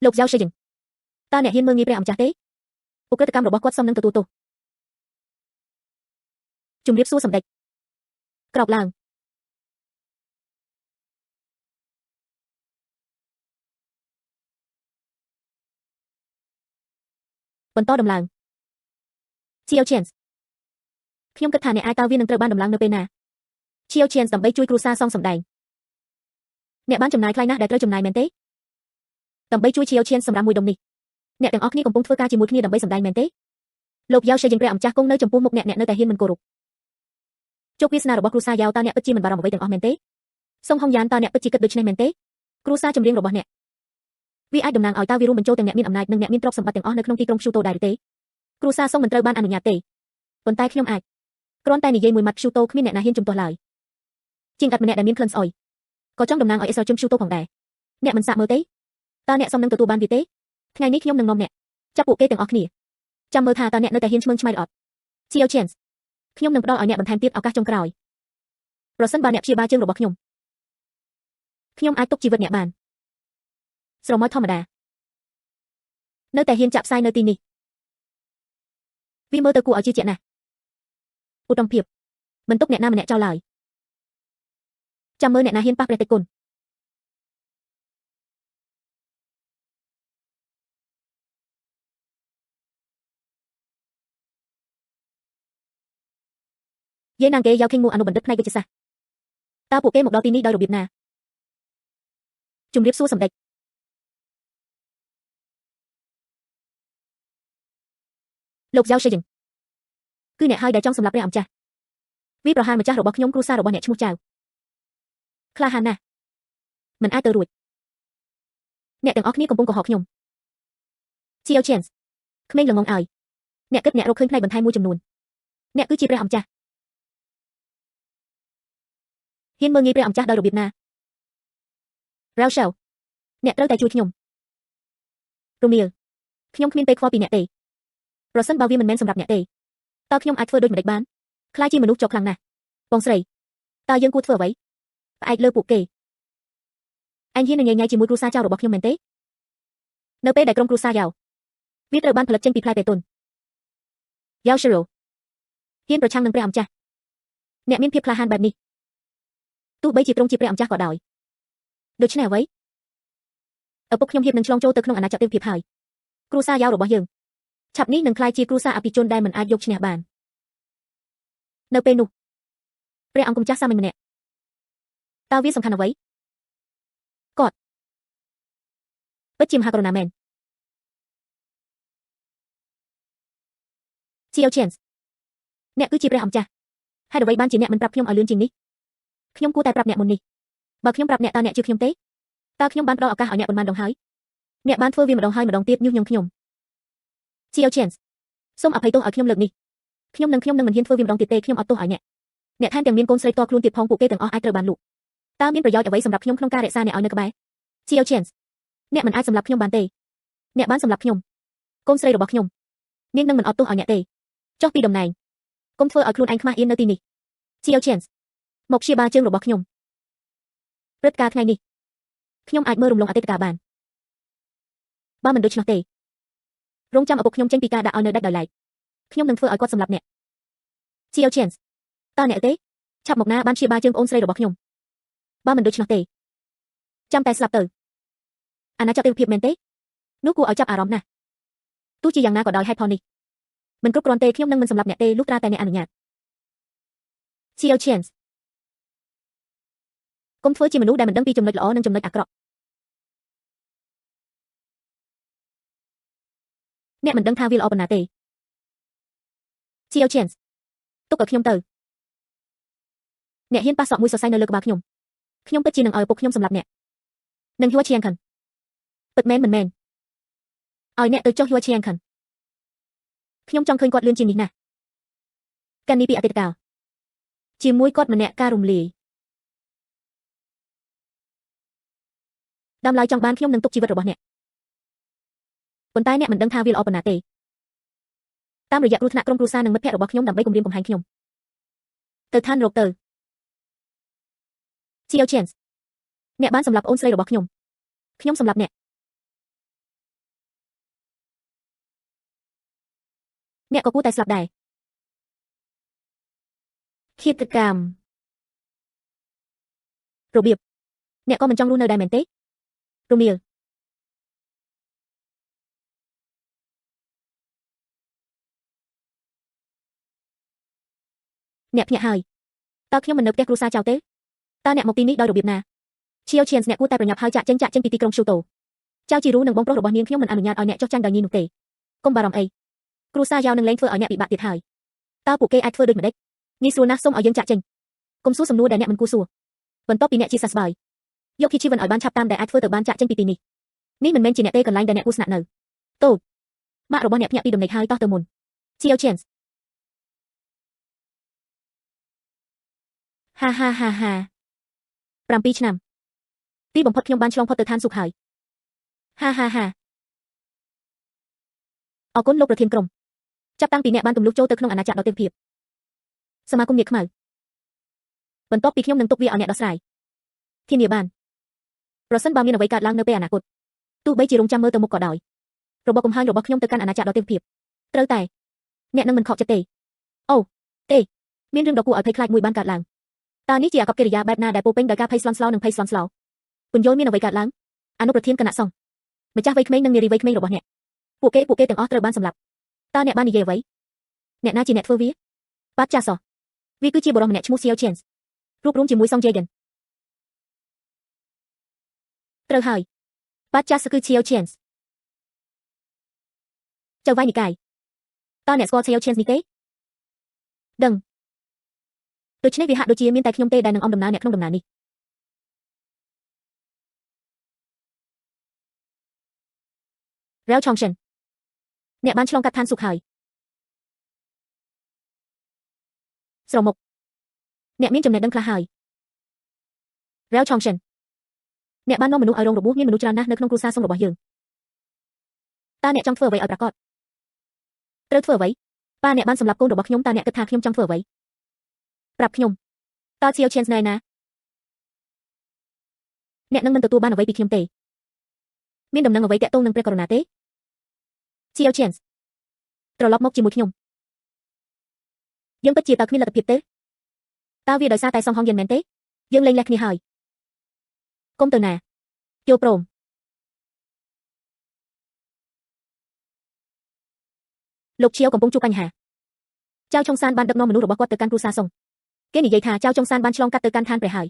លោកយ៉ាវសេយិងតើអ្នកហ៊ានមើលងាយព្រះអម្ចាស់ទេឧក្រិដ្ឋកម្មរបស់គាត់សមនឹងទទួលទោសជំរាបសួរសម្ដេចក្រោកឡើងបន្តដំឡើងឈៀវឈៀនខ្ញុំគិតថាអ្នកអាចតើវានឹងត្រូវបានដំឡើងនៅពេលណាឈៀវឈៀនដើម្បីជួយគ្រួសារសងសម្ដែងអ្នកបានចំណាយថ្លៃណាស់ដែលត្រូវចំណាយមែនទេដើម្បីជួយឈៀវឈៀនសម្រាប់មួយដុំនេះអ្នកទាំងអស់គ្នាកំពុងធ្វើការជាមួយគ្នាដើម្បីសម្ដែងមែនទេលោកយ៉ាវសេយិងព្រះអម្ចាស់គង់នៅចំពោះមុខអ្នកនៅតែហ៊ានមិនគោរពជោគវាសនារបស់គ្រួសារយ៉ាវតើអ្នកពិតជាមិនបារម្ភអ្វីទាំងអស់មែនទេសុងហុងយ៉ានតើអ្នកពិតជាគិតដូច្នេះមែនទេគ្រួសារចម្រៀងរបស់អ្នកវាអាចតំណាងឲ្យតើវារួមបញ្ចូលទាំងអ្នកមានអំណាចនិងអ្នកមានទ្រព្យសម្បត្តិទាំងអស់នៅក្នុងទីក្រុងព្យូតូដែរឬទេគ្រួសារសុងមិនត្រូវបានអនុញ្ញាតទេប៉ុន្តែខ្ញុំអាចគ្រាន់តែនិយាយមួយម៉ាត់ព្យូតូគ្មានអ្នកណាហ៊ានជំទាស់ឡើយជាងឥតម្នាក់ដែលមានក្លិនស្អុយក៏ចង់តំណាងឲ្យអិស្រាអែលជើងព្យូតូផងដែរអ្នកមិនសាកមើលទេតើអ្នកសមនឹងទទួលបានវាទេថ្ងៃនេះខ្ញុំនឹងនាំអ្នកចាប់ពួកគេទាំងអស់គ្នាចាំមើលថាតើអ្នកនៅតែហ៊ានឆ្មើងឆ្មៃឬអត់ឈៀវឈៀនខ្ញុំនឹងផ្ដល់ឲ្យអ្នកបន្ថែមទៀតឱកាសចុងក្រោយប្រសិនបើអ្នកព្យាបាលជើងរបស់ខ្ញុំអាចទុកជីវិតអ្នកបានស្រមោចធម្មតានៅតែហ៊ានចាក់ផ្សាយនៅទីនេះវាមើលទៅគួរឲ្យជឿជាក់ណាស់ឧត្តមភាពមិនទុកអ្នកណាម្នាក់ចោលឡើយចាំមើលអ្នកណាហ៊ានប៉ះព្រះតេជគុណយាយណាងគេយ៉ាវខេងមួអនុបណ្ឌិតផ្នែកវិទ្យាសាស្ត្រតើពួកគេមកដល់ទីនេះដោយរបៀបណាជំរាបសួរសម្ដេចលោកយ៉ាវសេយិងគឺអ្នកហើយដែលចង់សម្លាប់ព្រះអម្ចាស់វាប្រហារម្ចាស់របស់ខ្ញុំគ្រួសាររបស់អ្នកឈ្មោះចៅក្លាហានណាស់មិនអាចទៅរួចអ្នកទាំងអស់គ្នាកំពុងកុហកខ្ញុំឈៀវឈៀនក្មេងល្ងងឲ្យអ្នកគិតអ្នករកឃើញផ្នែកបន្ថែមមួយចំនួនអ្នកគឺជាព្រះអម្ចាស់ហ៊ានមើលងាយព្រះអម្ចាស់ដោយរបៀបណារ៉ាវឆៅអ្នកត្រូវតែជួយខ្ញុំរមៀលខ្ញុំគ្មានពេលខ្វល់ពីអ្នកទេប្រសិនបើវាមិនមែនសម្រាប់អ្នកទេតើខ្ញុំអាចធ្វើដូចម្តេចបានខ្លាចជាមនុស្សចោកខ្លាំងណាស់បងស្រីតើយើងគួរធ្វើអ្វីផ្អែកលើពួកគេអញហ៊ាននឹងញញែកជាមួយគ្រួសារចៅរបស់ខ្ញុំមែនទេនៅពេលដែលក្រុមគ្រួសារយ៉ាវវាត្រូវបានផលិតចេញពីផ្លែតេតុនយ៉ាវសេរ៉ូហ៊ានប្រឆាំងនឹងព្រះអម្ចាស់អ្នកមានភាពក្លាហានបែបនេះទោះបីជាទ្រង់ជាព្រះអម្ចាស់ក៏ដោយដូច្នេះអ្វីឪពុកខ្ញុំហ៊ាននឹងឆ្លងចូលទៅក្នុងអាណាចក្រទេវភាពហើយគ្រួសារយ៉ាវរបស់យើងឆាប់នេះនឹងក្លាយជាគ្រួសារអភិជនដែលមិនអាចយកឈ្នះបាននៅពេលនោះព្រះអង្គម្ចាស់សាមញ្ញម្នាក់តើវាសំខាន់អ្វីគាត់ពិតជាមហាករុណាមែនឈៀវឈៀនអ្នកគឺជាព្រះអម្ចាស់ហេតុអ្វីបានជាអ្នកមិនប្រាប់ខ្ញុំឲ្យលឿនជាងនេះខ្ញុំគួរតែប្រាប់អ្នកមុននេះបើខ្ញុំប្រាប់អ្នកតើអ្នកជឿខ្ញុំទេតើខ្ញុំបានផ្ដល់ឱកាសឲ្យអ្នកប៉ុន្មានដងហើយអ្នកបានធ្វើវាម្ដងហើយម្ដងទៀតញុះញង់ខ្ញុំឈៀវឈៀនសូមអភ័យទោសឲ្យខ្ញុំលើកនេះខ្ញុំនឹងមិនហ៊ានធ្វើវាម្ដងទៀតទេខ្ញុំអត់ទោសឲ្យអ្នកថែមទាំងមានកូនស្រីតខ្លួនទៀតផងពួកគេទាំងអស់អាចត្រូវបានលូកតើមានប្រយោជន៍អ្វីសម្រាប់ខ្ញុំក្នុងការរក្សាអ្នកឲ្យនៅក្បែរឈៀវឈៀនអ្នកមិនអាចសម្លាប់ខ្ញុំបានទេអ្នកបានសម្លាប់ខ្ញុំកូនស្រីរបស់ខ្ញុំនាងនឹងមិនអត់ទោសឲ្យអ្នកទេចុះពីតំណែងកុំធ្វើឲ្យខ្លួនឯងខ្មាស់អៀននៅទីនេះឈៀវឈៀនមកព្យាបាលជើងរបស់ខ្ញុំព្រឹត្តិការណ៍ថ្ងៃនេះខ្ញុំអាចមើលរំលងអតីតកាលបានបើមិនដូច្នោះទេរងចាំឪពុកខ្ញុំចេញពីការដាក់ឲ្យនៅដាច់ដោយឡែកខ្ញុំនឹងធ្វើឲ្យគាត់សម្លាប់អ្នកឈៀវឈៀនតើអ្នកទេឆាប់មកណាបានព្យាបាលជើងអូនស្រីរបស់ខ្ញុំបើមិនដូច្នោះទេចាំតែស្លាប់ទៅអាណាចក្រទេវភាពមែនទេនោះគួរឲ្យចាប់អារម្មណ៍ណាស់ទោះជាយ៉ាងណាក៏ដោយហេតុផលនេះមិនគ្រប់គ្រាន់ទេខ្ញុំនឹងមិនសម្លាប់អ្នកទេលុះត្រាតែអ្នកអនុញ្ញាតឈៀវឈៀនកុំធ្វើជាមនុស្សដែលមិនដឹងពីចំណុចល្អនិងចំណុចអាក្រក់អ្នកមិនដឹងថាវាល្អប៉ុណ្ណាទេឈៀវឈៀនទុកឲ្យខ្ញុំទៅអ្នកហ៊ានប៉ះសក់មួយសរសៃនៅលើក្បាលខ្ញុំពិតជានឹងឲ្យឪពុកខ្ញុំសម្លាប់អ្នកនឹងហួឈៀងខាន់ពិតមែនមិនមែនឲ្យអ្នកទៅចុះហួឈៀងខាន់ ខ្ញុំចង់ឃើញគាត់លឿនជាងនេះណាស់កាន់នេះពីអតីតកាលជាមួយគាត់ម្នាក់ការរំលាយដើមឡើយចង់បានខ្ញុំនឹងទុកជីវិតរបស់អ្នកប៉ុន្តែអ្នកមិនដឹងថាវាល្អប៉ុណ្ណាទេតាមរយៈគ្រោះថ្នាក់ក្រុមគ្រួសារនិងមិត្តភ័ក្តិរបស់ខ្ញុំដើម្បីគំរាមកំហែងខ្ញុំទៅឋាននរកទៅ Chiao Chance អ្នកបានសម្លាប់អូនស្រីរបស់ខ្ញុំសម្លាប់អ្នកក៏គួរតែស្លាប់ដែរឃាតកម្មរបៀបអ្នកក៏មិនចង់រស់នៅដែរមែនទេរមៀលអ្នកភ្ញាក់ហើយតើខ្ញុំមិននៅផ្ទះគ្រួសារចៅទេតើអ្នកមកទីនេះដោយរបៀបណា Chiao Chance អ្នកគួរតែប្រញាប់ហើយចាក់ចេញពីទីក្រុង Shuto ចៅជីរូនិងបងប្រុសរបស់នាងខ្ញុំមិនអនុញ្ញាតឲ្យអ្នកចុះចាញ់ដោយញីនោះទេកុំបារម្ភអីគ្រួសារយ៉ាវនឹងលែងធ្វើឲ្យអ្នកពិបាកទៀតហើយតើពួកគេអាចធ្វើដូចម្តេចងាយស្រួលណាស់សូមឲ្យយើងចាក់ចេញកុំសួរសំណួរដែលអ្នកមិនគួរសួរបន្ទាប់ពីអ្នកជាសះស្បើយយក Kichivan ឲ្យបានឆាប់តាមដែលអាចធ្វើទៅបានចាក់ចេញពីទីនេះនេះមិនមែនជាអ្នកទេកន្លែងដែលអ្នកគួរស្នាក់នៅតូចម៉ាក់របស់អ្នកភ្ញាក់ពីដំណេកហើយតោះទៅមុន Chiao Chance ហា7ឆ្នាំទីបំផុតខ្ញុំបានឆ្លងផុតទៅឋានសុខហើយហាអរគុណលោកប្រធានក្រុមចាប់តាំងពីអ្នកបានទម្លុះចូលទៅក្នុងអាណាចក្រដ៏ទេពភាពសមាគមនាគខ្មៅបន្ទាប់ពីខ្ញុំនឹងទុកវាឲ្យអ្នកដោះស្រាយធានាបានប្រសិនបើមានអ្វីកើតឡើងនៅពេលអនាគតទោះបីជារងចាំមើលទៅមុខក៏ដោយរបបកំហើញរបស់ខ្ញុំទៅកាន់អាណាចក្រដ៏ទេពភាពត្រូវតែអ្នកនឹងមិនខកចិត្តទេអូទេមានរឿងដ៏គួរឲ្យភ័យខ្លាចមួយបានកើតឡើងតើនេះជាអាកប្បកិរិយាបែបណាដែលពោពេញដោយការភ័យស្លន់ស្លោនិងភ័យស្លន់ស្លោពន្យល់មានអ្វីកើតឡើងអនុប្រធានគណៈសង្ឃម្ចាស់វ័យក្មេងនិងនារីវ័យក្មេងរបស់អ្នកពួកគេទាំងអស់ត្រូវបានសម្លាប់តើអ្នកបាននិយាយអ្វីអ្នកណាជាអ្នកធ្វើវាប៉ាត់ចាសោះវាគឺជាបរិសម្នាក់ឈ្មោះ Chiao Chance រួបរวมជាមួយ Song Jae-yen ត្រូវហើយប៉ាត់ចាសគឺ Chiao Chance ចៅវាយនិកាយតើអ្នកស្គាល់ Chiao Chance នេះទេដឹងដូច្នេះវាហាក់ដូចជាមានតែខ្ញុំទេដែលនឹងអមដំណើរអ្នកក្នុងដំណើរនេះរ៉ាវឆុងសិនអ្នកបានឆ្លងកាត់ឋានសុខហើយស្រមុកអ្នកមានចំណេះដឹងខ្លះហើយរ៉ាវឆុងសិនអ្នកបាននាំមនុស្សឲ្យរងរបួសមានមនុស្សច្រើនណាស់នៅក្នុងគ្រួសារសុំរបស់យើងតើអ្នកចង់ធ្វើអ្វីឲ្យប្រាកដត្រូវធ្វើអ្វីប៉ាអ្នកបានសម្លាប់កូនរបស់ខ្ញុំតើអ្នកគិតថាខ្ញុំចង់ធ្វើអ្វីប្រាប់ខ្ញុំតើ Chiao Chance ណែណាអ្នកនឹងមិនទទួលបានអ្វីពីខ្ញុំទេមានដំណឹងអ្វីតាក់ទងនឹងព្រះករុណាទេ Chiao Chance ត្រឡប់មកជាមួយខ្ញុំយើងពិតជាតើគ្មានលទ្ធភាពទេតើវាដោយសារតែសងហងយិនមែនទេយើងលែងលះគ្នាហើយកុំទៅណាចូលព្រមលោក Chiao កំពុងជួបបញ្ហាចៅចុងសានបានដឹកនាំមនុស្សរបស់គាត់ទៅកាន់គ្រួសារសុងគេនិយាយថាចៅចុងសានបានឆ្លងកាត់ទៅកាន់ឋានព្រះហើយ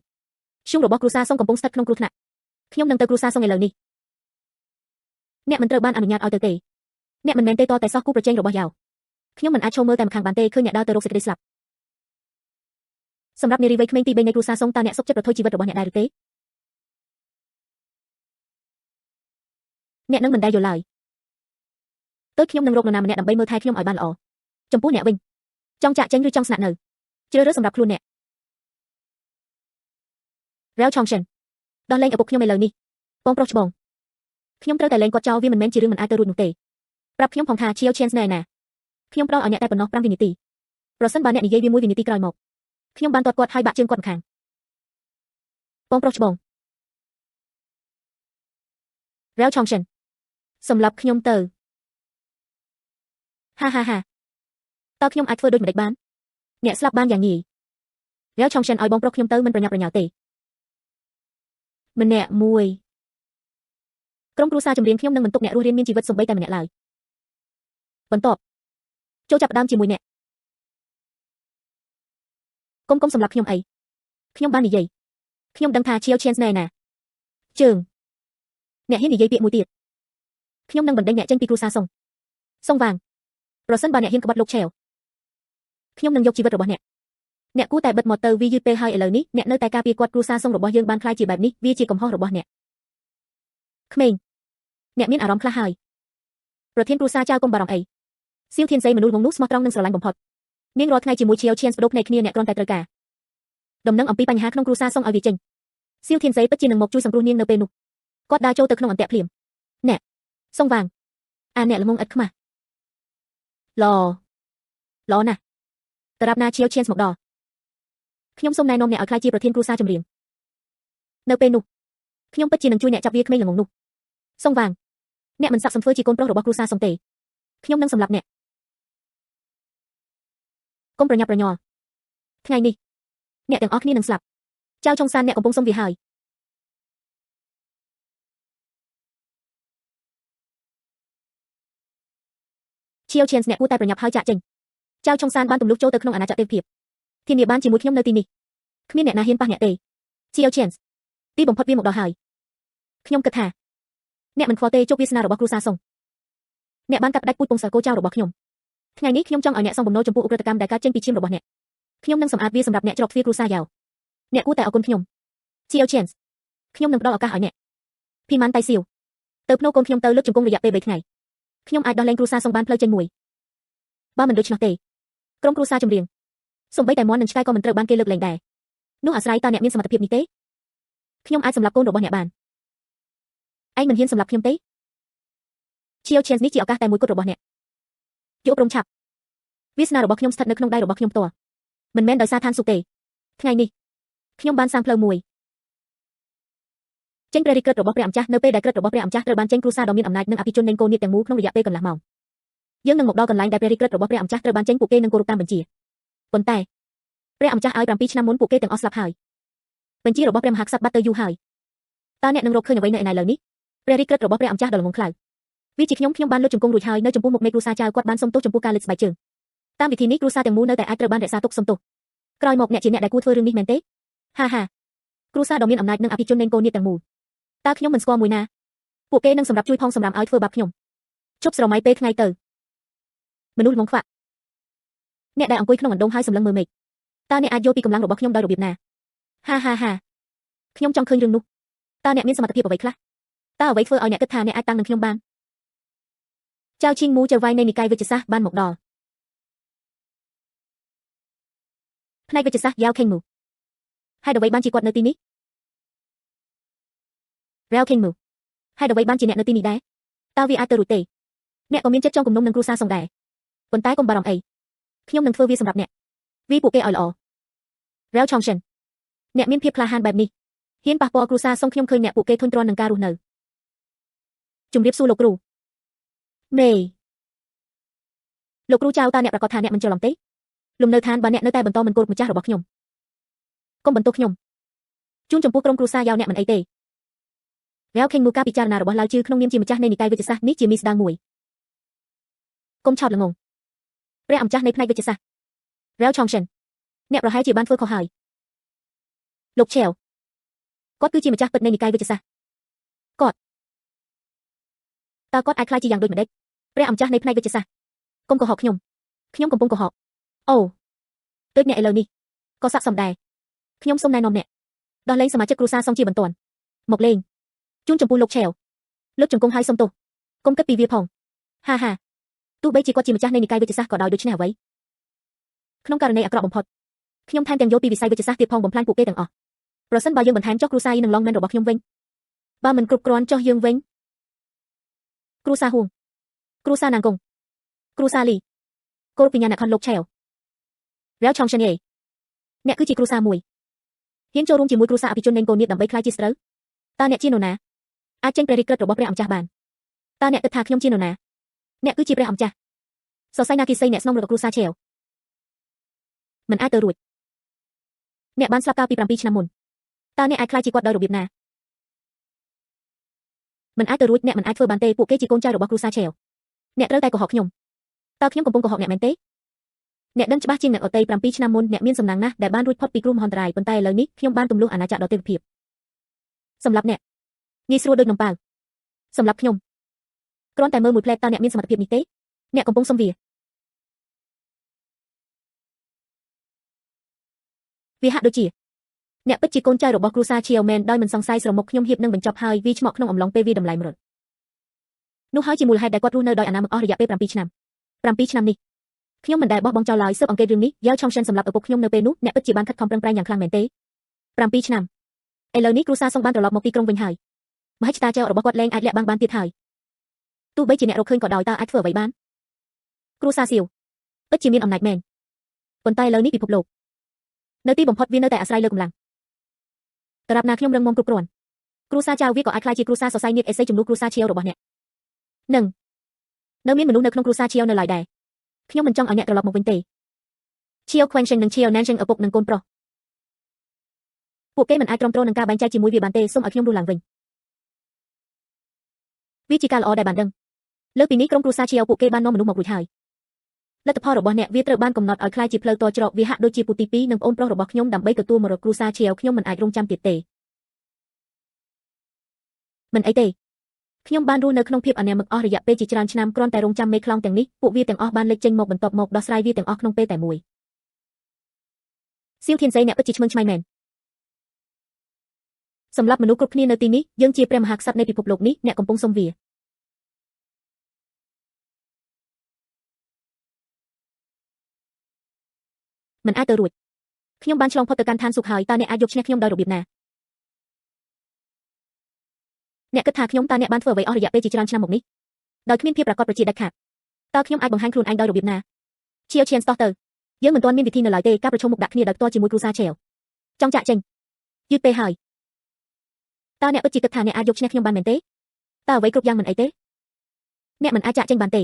ឈុំរបស់គ្រួសារសុងកំពុងស្ថិតក្នុងគ្រោះថ្នាក់ខ្ញុំនឹងទៅគ្រួសារសុងឥឡូវនេះអ្នកមិនត្រូវបានអនុញ្ញាតឲ្យទៅទេអ្នកមិនមែនទេតតែសោះគូប្រជែងរបស់យ៉ាវខ្ញុំមិនអាចឈរមើលតែម្ខាងបានទេឃើញអ្នកដើរទៅរកសេចក្តីស្លាប់សម្រាប់នារីវ័យក្មេងទី3នៃគ្រួសារសុងតើអ្នកសុខចិត្តប្រថុយជីវិតរបស់អ្នកដែរឬទេអ្នកនឹងមិនដែលយល់ឡើយតើខ្ញុំនឹងរកនរណាម្នាក់ដើម្បីមើលថែខ្ញុំឲ្យបានល្អចំពោះអ្នកវិញចង់ចាក់ចេញឬចង់ស្នាក់នៅជ្រើសរើសសម្រាប់ខ្លួនអ្នករ៉ាវឆុងសិនដោះលែងឪពុកខ្ញុំឥឡូវនេះបងប្រុសច្បងខ្ញុំត្រូវតែលែងគាត់ចោលវាមិនមែនជារឿងមិនអាចទៅរួចនោះទេប្រាប់ខ្ញុំផងថា Chiao Chance ណែណាខ្ញុំផ្ដល់ឲ្យអ្នកតែប៉ុណ្ណោះ5វិនាទីប្រសិនបើអ្នកនិយាយវា1វិនាទីក្រោយមកខ្ញុំបានទាត់គាត់ហើយបាក់ជើងគាត់ម្ខាងបងប្រុសច្បងរ៉ាវឆុងសិនសម្រាប់ខ្ញុំទៅហាតើខ្ញុំអាចធ្វើដូចម្តេចបានអ្នកស្លាប់បានយ៉ាងងាយរ៉ាវឆុងសិនឲ្យបងប្រុសខ្ញុំទៅមិនប្រញាប់ប្រញាល់ទេម្នាក់មួយក្រុមគ្រួសារចម្រៀងខ្ញុំនឹងមិនទុកអ្នករស់រានមានជីវិតសំបីតែម្នាក់ឡើយបន្ទាប់ចូលចាប់ផ្ដើមជាមួយអ្នកកុំសម្រាប់ខ្ញុំអីខ្ញុំបាននិយាយខ្ញុំដឹងថា Chiao Chance ណែណាជើងអ្នកហ៊ាននិយាយពាក្យមួយទៀតខ្ញុំនឹងបណ្ដេញអ្នកចេញពីគ្រួសារសុងវាងប្រសិនបើអ្នកហ៊ានក្បត់លោក Chiao ខ្ញុំនឹងយកជីវិតរបស់អ្នកគួរតែបិទមាត់ទៅវាយឺតពេលហើយឥឡូវនេះអ្នកនៅតែការពារគាត់គ្រួសារសុងរបស់យើងបានខ្លាចជាបែបនេះវាជាកំហុសរបស់អ្នកក្មេងអ្នកមានអារម្មណ៍ខ្លះហើយប្រធានគ្រួសារចៅកុំបារម្ភអី សៀវធានសីមនុស្សងងនោះស្មោះត្រង់និងស្រឡាញ់បំផុតនាងរាល់ថ្ងៃជាមួយ Chiao Chen បដូរភ្នែកគ្នាអ្នកគ្រាន់តែត្រូវការដំណឹងអំពីបញ្ហាក្នុងគ្រួសារសុំឲ្យវាចេញសៀវធានសីពិតជានឹងមកជួយសង្គ្រោះនាងនៅពេលនោះគាត់ដើរចូលទៅក្នុងអន្ទាក់ភ្លាមអ្នកសុងវាងអ្នកល្ងងឥតខ្មាស់ឡណាស់តារាប់ណា Chiao Chen មកដល់ខ្ញុំសូមណែនាំអ្នកឲ្យក្លាយជាប្រធានគ្រួសារចម្រៀងនៅពេលនោះខ្ញុំពិតជានឹងជួយអ្នកចាប់វាក្មេងល្ងងនោះសុងវាងអ្នកមិនស័ក្តិសមធ្វើជាកូនប្រុសរបស់គ្រួសារសុងទេខ្ញុំនឹងសម្លាប់អ្នកកុំប្រញាប់ប្រញាល់ថ្ងៃនេះអ្នកទាំងអស់គ្នានឹងស្លាប់ចៅចុងសានអ្នកកំពុងសុំវាហើយChiao Chen អ្នកគួរតែប្រញាប់ហើយចាក់ចេញចៅចុងសានបានទម្លុះចូលទៅក្នុងអាណាចក្រទេពភាពធានាបានជាមួយខ្ញុំនៅទីនេះគ្មានអ្នកណាហ៊ានប៉ះអ្នកទេ Chiao Chen ទីបំផុតវាមកដល់ហើយខ្ញុំគិតថាអ្នកមិនខ្វល់ទេជោគវាសនារបស់គ្រួសារសុងអ្នកបានកាត់ផ្ដាច់ពូជពងសាកូចៅរបស់ខ្ញុំថ្ងៃនេះខ្ញុំចង់ឲ្យអ្នកសងបំណុលចំពោះឧក្រិដ្ឋកម្មដែលកើតចេញពីឈាមរបស់អ្នកខ្ញុំនឹងសម្អាតវាសម្រាប់អ្នកច្រកទ្វារគ្រួសារយ៉ាវអ្នកគួរតែអរគុណខ្ញុំ Chiao Chen ខ្ញុំនឹងផ្ដល់ឱកាសឲ្យអ្នកភីម៉ាន់តៃសៀវទៅភ្នូកូនខ្ញុំទៅលើកជង្គង់រយៈពេល3ថ្ងៃខ្ញុំអាចដោះលែងគ្រួសារសុងបានផ្លូវចេញមួយបើមិនដូច្នោះទេក្រុមគ្រួសារចម្រៀងសូម្បីតែមន់និងឆ្កែក៏មិនត្រូវបានគេលើកលែងដែរនោះអាស្រ័យតើអ្នកមានសមត្ថភាពនេះទេខ្ញុំអាចសម្លាប់កូនរបស់អ្នកបានឯងមិនហ៊ានសម្លាប់ខ្ញុំទេ Chiao Chen នេះជាឱកាសតែមួយគត់របស់អ្នកយកព្រមឆាប់វាសនារបស់ខ្ញុំស្ថិតនៅក្នុងដៃរបស់ខ្ញុំផ្ទាល់មិនមែនដោយសារឋានសុខទេថ្ងៃនេះខ្ញុំបានសាងផ្លូវមួយចេញព្រះរាជក្រឹត្យរបស់ព្រះអម្ចាស់នៅពេលដែលក្រឹត្យរបស់ព្រះអម្ចាស់ត្រូវបានចេញគ្រួសារដ៏មានអំណាចនិងអភិជននៃកូននាងទាំងមូលក្នុងរយៈពេលកន្លះម៉ោងយើងនឹងមកដល់កន្លែងដែលព្រះរាជក្រឹត្យរបស់ព្រះអម្ចាស់ត្រូវបានចេញពួកគេនឹងគោរពតាមបញ្ជាប៉ុន្តែព្រះអម្ចាស់ឲ្យ7ឆ្នាំមុនពួកគេទាំងអស់ស្លាប់ហើយបញ្ជារបស់ព្រះមហាក្សត្របាត់ទៅយូរហើយតើអ្នកនឹងរកឃើញអ្វីនៅឯណាឥឡូវនេះព្រះរាជក្រឹត្យរបស់ព្រះអម្ចាស់ដ៏ល្ងង់ខ្លៅវាជាខ្ញុំបានលុតជង្គង់រួចហើយនៅចំពោះមុខមេគ្រួសារចៅគាត់បានសុំទោសចំពោះការលើកស្បែកជើងតាមវិធីនេះគ្រួសារទាំងមូលនៅតែអាចត្រូវបានរក្សាទុកសុំទោសក្រោយមកអ្នកជាអ្នកដែលគួរធ្វើរឿងនេះមែនទេហាគ្រួសារដ៏មានអំណាចនិងអភិជននៃកូននាងទាំងមូលតើខ្ញុំមិនស្គាល់មួយណាពួកគេនឹងសម្រាប់ជួយផងសម្រាប់ឲ្យធ្វើបាបខ្ញុំជប់ស្រមៃពេលថ្ងៃទៅមនុស្សល្ងងខ្វាក់អ្នកដែលអង្គុយក្នុងអណ្ដូងហើយសម្លឹងមើលមេឃតើអ្នកអាចយល់ពីកម្លាំងរបស់ខ្ញុំដោយរបៀបណាហាខ្ញុំចង់ឃើញរឿងនោះតើអ្នកមានសមត្ថភាពអ្វីខ្លះតើអ្វីធ្វើឲ្យអ្នកគិតថាអ្នកអាចតាំងនឹងខ្ញុំបានចៅឈីងមូចៅវាយនៃនិកាយវិជ្ជសាស្ត្របានមកដល់ផ្នែកវិជ្ជសាស្ត្រយ៉ាវខេងមូហើយអ្វីបានជាគាត់នៅទីនេះរ៉ាវខេងមូហើយអ្វីបានជាអ្នកនៅទីនេះដែរតើវាអាចទៅរួចទេអ្នកក៏មានចិត្តចង់គំនុំនឹងគ្រួសារសុងដែរប៉ុន្តែកុំបារម្ភអីខ្ញុំនឹងធ្វើវាសម្រាប់អ្នកវាពួកគេឲ្យល្អរ៉ាវឆុងសិនអ្នកមានភាពក្លាហានបែបនេះហ៊ានប៉ះពាល់គ្រួសារសុងខ្ញុំឃើញអ្នកពួកគេធន់ទ្រាំនឹងការរស់នៅជំរាបសួរលោកគ្រូមេលោកគ្រូចៅតើអ្នកប្រកាសថាអ្នកមិនច្រឡំទេលំនៅឋានបើអ្នកនៅតែបន្តមិនគោរពម្ចាស់របស់ខ្ញុំកុំបន្ទោសខ្ញុំជូនចំពោះក្រុមគ្រួសារយ៉ាវអ្នកមិនអីទេរ៉ាវខេងមូការពិចារណារបស់ឡាវជឺក្នុងនាមជាម្ចាស់នៃនិកាយវិជ្ជសាស្ត្រនេះជាមីស្ដាងមួយកុំឆោតល្ងងព្រះអម្ចាស់នៃផ្នែកវិជ្ជសាស្ត្ររ៉ាវឆុងសិនអ្នកប្រហែលជាបានធ្វើខុសហើយលោកឆេវគាត់គឺជាម្ចាស់ពិតនៃនិកាយវិជ្ជសាស្ត្រគាត់តើគាត់អាចខ្លាចជាយ៉ាងដូចម្ដេចព្រះអម្ចាស់នៃផ្នែកវិជ្ជសាស្ត្រកុំកុហកខ្ញុំកំពុងកុហកអូទើបអ្នកឥឡូវនេះក៏ស័ក្តិសមដែរខ្ញុំសូមណែនាំអ្នកដោះលែងសមាជិកគ្រួសារសុងជាបន្ទាន់មកលេងជូនចំពោះលោកឆេវលើកជង្គង់ឲ្យសុំទោសកុំគិតពីវាផងហាទោះបីជាគាត់ជាម្ចាស់នៃនិកាយវិជ្ជសាស្ត្រក៏ដោយដូច្នេះអ្វីក្នុងករណីអាក្រក់បំផុតខ្ញុំថែមទាំងយល់ពីវិស័យវិជ្ជសាស្ត្រទៀតផងបំផ្លាញពួកគេទាំងអស់ប្រសិនបើយើងបន្ថែមចុះគ្រួសារនឹងឡងមែនរបស់ខ្ញុំវិញបើមិនគ្រប់គ្រាន់ចុះយើងវិញគ្រួសារហួងគ្រួសារណាងកុងគ្រួសារលីគោរពវិញ្ញាណខនលោកឆេវរ៉ាវឆុងសិនអ្នកគឺជាគ្រួសារមួយហ៊ានចូលរួមជាមួយគ្រួសារអភិជននៃកូននាងដើម្បីក្លាយជាស្រូវតើអ្នកជានរណាអាចចេញព្រះរាជក្រឹត្យរបស់ព្រះអម្ចាស់បានតើអ្នកគិតថាខ្ញុំជានរណាអ្នកគឺជាព្រះអម្ចាស់សរសៃណាគីសីអ្នកស្នងរបស់គ្រួសារឆេវមិនអាចទៅរួចអ្នកបានស្លាប់កាលពី7ឆ្នាំមុនតើអ្នកអាចក្លាយជាគាត់ដោយរបៀបណាមិនអាចទៅរួចអ្នកមិនអាចធ្វើបានទេពួកគេជាកូនចៅរបស់គ្រួសារឆេវអ្នកត្រូវតែកុហកខ្ញុំតើខ្ញុំកំពុងកុហកអ្នកមែនទេអ្នកដឹងច្បាស់ជាងអ្នកអតីត7ឆ្នាំមុនអ្នកមានសំណាងណាស់ដែលបានរួចផុតពីគ្រោះមហន្តរាយប៉ុន្តែឥឡូវនេះខ្ញុំបានទម្លុះអាណាចក្រដ៏ទេវភាពសម្រាប់អ្នកងាយស្រួលដូចនំប៉ាវសម្រាប់ខ្ញុំគ្រាន់តែមើលមួយផ្លែតើអ្នកមានសមត្ថភាពនេះទេអ្នកកំពុងសុំវាហាក់ដូចជាអ្នកពិតជាកូនចៅរបស់គ្រួសារឈីអូមែនដោយមិនសង្ស័យស្រមុកខ្ញុំហៀបនឹងបញ្ចប់ហើយវាឆ្មក់ក្នុងអំឡុងពេលវាតម្លៃមរតនោះហើយជាមូលហេតុដែលគាត់រស់នៅដោយអនាមិកអស់រយៈពេល7ឆ្នាំ 7 ឆ្នាំនេះខ្ញុំមិនដែលបោះបង់ចោលឡើយស៊ើបអង្កេតរឿងនេះយ៉ាវឆុងសិនសម្រាប់ឪពុកខ្ញុំនៅពេលនោះអ្នកពិតជាបានខិតខំប្រឹងប្រែងយ៉ាងខ្លាំងមែនទេ7 ឆ្នាំឥឡូវនេះគ្រួសារសូមបានត្រឡប់មកទីក្រុងវិញហើយមហិច្ឆតាចោលរបស់គាត់លែងអាចលាក់បាំងបានទៀតហើយទោះបីជាអ្នករកឃើញក៏ដោយតើអាចធ្វើអ្វីបានគ្រួសារសៀវពិតជាមានអំណាចមែនប៉ុន្តែឥឡូវនេះពិភពលោកនៅទីបំផុតវានៅតែអាស្រ័យលើកម្លាំងតារាប់ណាខ្ញុំរឹងមាំគ្រប់គ្រាន់គ្រួសារចៅវាក៏អាចក្លាយជាគ្រួសារសរសៃនៀតអេសីជំនួសគ្រួសារឈៀវរបស់អ្នកនឹងនៅមានមនុស្សនៅក្នុងគ្រួសារឈៀវនៅឡើយដែរខ្ញុំមិនចង់ឲ្យអ្នកត្រឡប់មកវិញទេឈៀវខ្វែងសិងនិងឈៀវណែនសិងឪពុកនិងកូនប្រុសពួកគេមិនអាចទ្រាំទ្រនឹងការបែងចែកជាមួយវាបានទេសូមឲ្យខ្ញុំរស់ឡើងវិញវាជាការល្អដែលបានដឹងលើពីនេះក្រុមគ្រួសារឈៀវពួកគេបាននាំមនុស្សមករួចហើយលទ្ធផលរបស់អ្នកវាត្រូវបានកំណត់ឲ្យคล้ายជាផ្លូវតច្រកវាហាក់ដូចជាពូទី2និងប្អូនប្រុសរបស់ខ្ញុំដើម្បីទទួលមរតកគ្រួសារឈៀវខ្ញុំមិនអាចរងចាំទៀតទេមិនអីទេខ្ញុំបានរស់នៅក្នុងភាពអនាមិកអស់រយៈពេលជាច្រើនឆ្នាំគ្រាន់តែរងចាំមេខ្លោងទាំងនេះពួកវាទាំងអស់បានលេចចេញមកបន្ទាប់មកដោះស្រាយវាទាំងអស់ក្នុងពេលតែមួយសៀវធានសីអ្នកពិតជាឆ្មឹងឆ្មៃមែនសម្រាប់មនុស្សគ្រប់គ្នានៅទីនេះយើងជាព្រះមហាក្សត្រនៃពិភពលោកនេះអ្នកកំពុងសុំវាមិនអាចទៅរួចខ្ញុំបានឆ្លងផុតទៅកាន់ឋានសុខហើយតើអ្នកអាចយកឈ្នះខ្ញុំដោយរបៀបណាអ្នកគិតថាខ្ញុំតើអ្នកបានធ្វើអ្វីអស់រយៈពេលជាច្រើនឆ្នាំមកនេះដោយគ្មានភាពប្រាកដប្រជាដាច់ខាតតើខ្ញុំអាចបង្ហាញខ្លួនឯងដោយរបៀបណាឈៀវឈៀនស្ទោះទៅយើងមិនទាន់មានវិធីនៅឡើយទេការប្រជុំមុខដាក់គ្នាដោយផ្ទាល់ជាមួយគ្រូសាឈៀវចង់ចាក់ចេញយឺតពេលហើយតើអ្នកពិតជាគិតថាអ្នកអាចយកឈ្នះខ្ញុំបានមែនទេតើអ្វីគ្រប់យ៉ាងមិនអីទេអ្នកមិនអាចចាក់ចេញបានទេ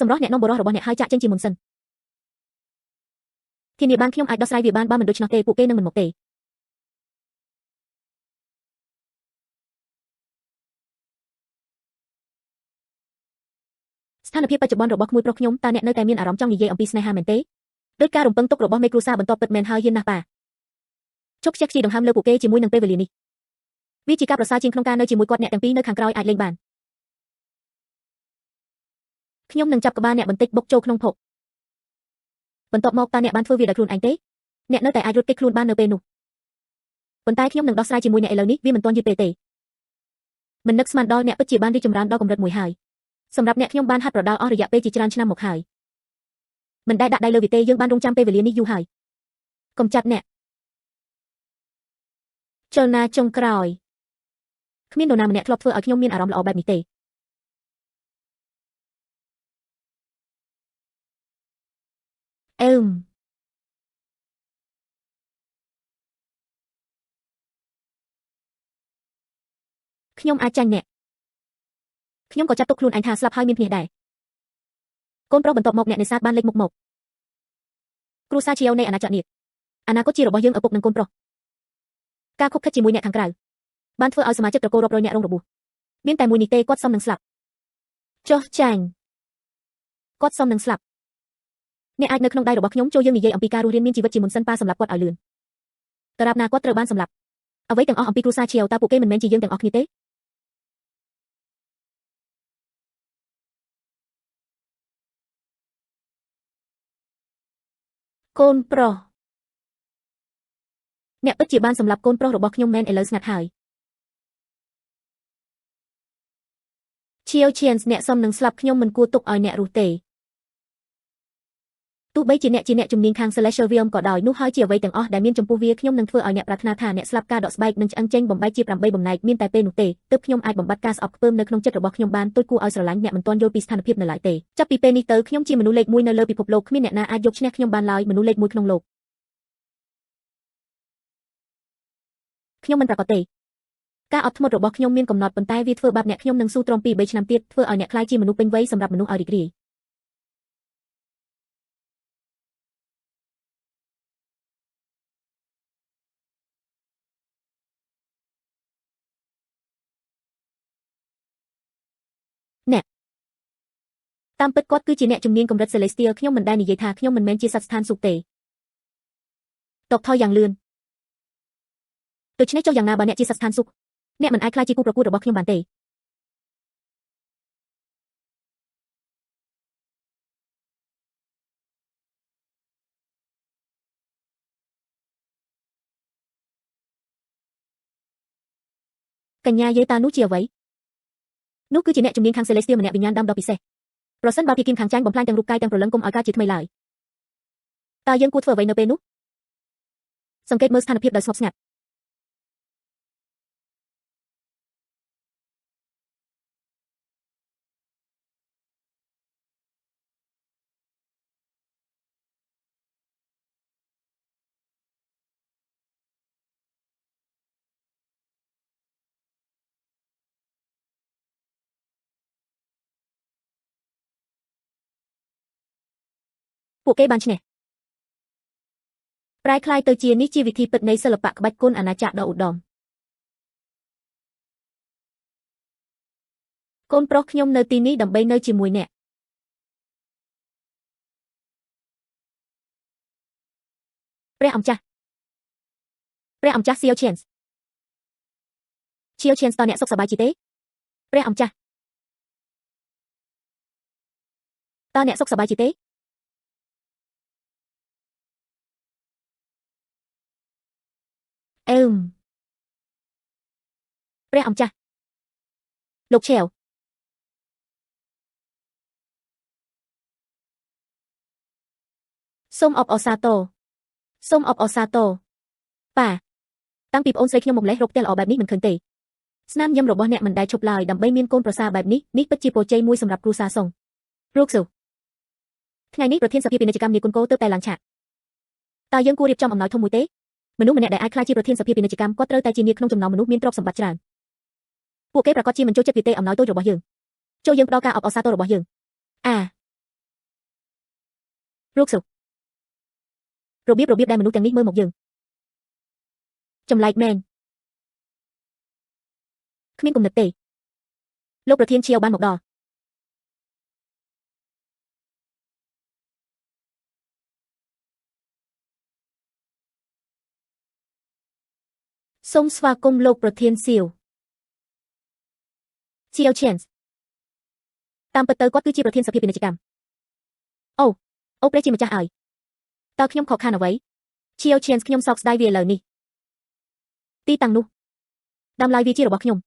សម្រាប់អ្នកនាំបរិះរបស់អ្នកហើយចាក់ចេញជាមុនសិនធានាបានខ្ញុំអាចដោះស្រាយវាបានបើមិនដូច្នោះទេពួកគេនឹងមិនមកទេស្ថានភាពបច្ចុប្បន្នរបស់ក្មួយប្រុសខ្ញុំតើអ្នកនៅតែមានអារម្មណ៍ចង់និយាយអំពីស្នេហាមែនទេដោយការរំពឹងទុករបស់មេគ្រួសារបន្ទាប់ពិតមែនហើយហ៊ានណាស់ប៉ាជោគខ្ជិះខ្ជាដង្ហើមលើពួកគេជាមួយនឹងពេលវេលានេះវាជាការប្រសើរជាងក្នុងការនៅជាមួយគាត់អ្នកទាំងពីរនៅខាងក្រោយអាចលេងបានខ្ញុំនឹងចាប់ក្បាលអ្នកបន្តិចបុកចូលក្នុងភពបន្ទាប់មកតើអ្នកបានធ្វើវាដោយខ្លួនឯងទេអ្នកនៅតែអាចរត់គេចខ្លួនបាននៅពេលនោះប៉ុន្តែខ្ញុំនឹងដោះស្រាយជាមួយអ្នកឥឡូវនេះវាមិនទាន់យឺតពេកទេមិននឹកស្មានដល់អ្នកពិតជាបានរីកចម្រើនដល់កម្រិតមួយហើយសម្រាប់អ្នកខ្ញុំបានហាត់ប្រដាល់អស់រយៈពេលជាច្រើនឆ្នាំមកហើយមិនដែលដាក់ដៃលើវាទេយើងបានរងចាំពេលវេលានេះយូរហើយកុំចាប់អ្នកចូលណាចុងក្រោយគ្មាននរណាម្នាក់ធ្លាប់ធ្វើឲ្យខ្ញុំមានអារម្មណ៍ល្អបែបនេះទេអឺមខ្ញុំអាចចាញ់អ្នកខ្ញុំក៏ចាត់ទុកខ្លួនឯងថាស្លាប់ហើយមានភ្នែកដែរកូនប្រុសបន្ទាប់មកអ្នកនេសាទបានលេចមុខមកគ្រូសាឈៀវនៃអាណាចក្រនេះអនាគតជារបស់យើងឪពុកនិងកូនប្រុសការខុបខិតជាមួយអ្នកខាងក្រៅបានធ្វើឲ្យសមាជិកត្រកូលរាប់រយអ្នករងរបួសមានតែមួយនេះទេគាត់សមនឹងស្លាប់ចុះចាញ់គាត់សមនឹងស្លាប់អ្នកអាចនៅក្នុងដៃរបស់ខ្ញុំចូលយើងនិយាយអំពីការរស់រានមានជីវិតជាមុនសិនប៉ាសម្រាប់គាត់ឲ្យលឿនតារាបណាគាត់ត្រូវបានសម្លាប់អ្វីទាំងអស់អំពីគ្រូសាឈៀវតើពួកគេមិនមែនជាយើងទាំងអស់គ្នាទេកូនប្រុសអ្នកពិតជាបានសម្លាប់កូនប្រុសរបស់ខ្ញុំមែនឥឡូវស្ងាត់ហើយឈៀវឈៀនអ្នកសមនឹងស្លាប់ខ្ញុំមិនគួរទុកឲ្យអ្នករស់ទេទោះបីជាអ្នកជំនាញខាង Celestial Realm ក៏ដោយនោះហើយជាអ្វីទាំងអស់ដែលមានចំពោះវាខ្ញុំនឹងធ្វើឲ្យអ្នកប្រាថ្នាថាអ្នកស្លាប់ការដកស្បែកនិងឆ្អឹងចេញបំបែកជា8បំណែកមានតែពេលនោះទេទើបខ្ញុំអាចបំបត្តិការស្អប់ខ្ពើមនៅក្នុងចិត្តរបស់ខ្ញុំបានទោះគួរឲ្យស្រឡាញ់អ្នកមិនទាន់យល់ពីស្ថានភាពនៅឡើយទេចាប់ពីពេលនេះទៅខ្ញុំជាមនុស្សលេខ1នៅលើពិភពលោកគ្មានអ្នកណាអាចយកឈ្នះខ្ញុំបានឡើយមនុស្សលេខ1ក្នុងលោកខ្ញុំមិនប្រកាសទេការអត់ធ្មត់របស់ខ្ញុំមានកំណត់ប៉ុន្តែវាធ្វើបាបអ្នកខ្ញុំនឹងស៊ូទ្រាំពី3ឆ្នាំទៀតធ្វើឲ្យអ្នកក្លាយជាមនុស្សពេញវ័យសម្រាប់មនុស្សឲ្យរីករាយអ្នកតាមពិតគាត់គឺជាអ្នកជំនាញកម្រិត Celestial ខ្ញុំមិនដែលនិយាយថាខ្ញុំមិនមែនជាសត្វស្ថានសុខទេតបថយយ៉ាងលឿនដូច្នេះចុះយ៉ាងណាបើអ្នកជាសត្វស្ថានសុខអ្នកមិនអាចក្លាយជាគូប្រកួតរបស់ខ្ញុំបានទេ កញ្ញាយាយតានោះជាអ្វីនោះគឺជាអ្នកជំនាញខាង Celestial ម្នាក់វិញ្ញាណដើមដ៏ពិសេសប្រសិនបើភាគីខាងចាញ់បំផ្លាញទាំងរូបកាយទាំងព្រលឹងកុំឲ្យកើតជាថ្មីឡើយតើយើងគួរធ្វើអ្វីនៅពេលនោះសង្កេតមើលស្ថានភាពដោយស្ងប់ស្ងាត់ពួកគេបានឈ្នះប្រែคล้ายទៅជានេះជាវិធីពិតនៃសិល្បៈក្បាច់គុនអាណាចក្រដ៏ឧត្តមកូនប្រុសខ្ញុំនៅទីនេះដើម្បីនៅជាមួយអ្នកព្រះអង្គចាស់Xiao Qian តើអ្នកសុខសប្បាយជាទេព្រះអង្គចាស់តើអ្នកសុខសប្បាយជាទេព្រះអង្គចាស់លោក Chell សូមអបអរសាទរប៉ាតាំងពីប្អូនស្រីខ្ញុំមកម្លេះរកផ្ទះល្អបែបនេះមិនឃើញទេស្នាមញញឹមរបស់អ្នកមិនដែលឈប់ឡើយដើម្បីមានកូនប្រសារបែបនេះពិតជាពរជ័យមួយសម្រាប់គ្រួសារសុងរូកស៊ូថ្ងៃនេះប្រធានសភាពាណិជ្ជកម្មនាគុនគោទើបតែឡើងឆាកតើយើងគួររៀបចំអំណោយធំមួយទេមនុស្សម្នាក់ដែលអាចក្លាយជាប្រធានសភាពាណិជ្ជកម្មគាត់ត្រូវតែជានាងក្នុងចំណោមមនុស្សមានទ្រព្យសម្បត្តិច្រើនពួកគេប្រកាសជាមិនចូលចិត្តវាទេអំណោយតូចរបស់យើងចូលយើងផ្ដល់ការអបអរសាទររបស់យើងរូកស៊ូរបៀបដែលមនុស្សទាំងនេះមើលមកយើងចម្លែកមែនគ្មានគំនិតទេលោកប្រធានឈៀវបានមកដល់សូមស្វាគមន៍លោកប្រធានXiao Qian តាមពិតទៅគាត់គឺជាប្រធានសភាពាណិជ្ជកម្មអូព្រះជាម្ចាស់អើយតើខ្ញុំខកខានអ្វីQian ខ្ញុំសោកស្ដាយវាឥឡូវនេះទីតាំងនោះដើមឡើយវាជារបស់ខ្ញុំ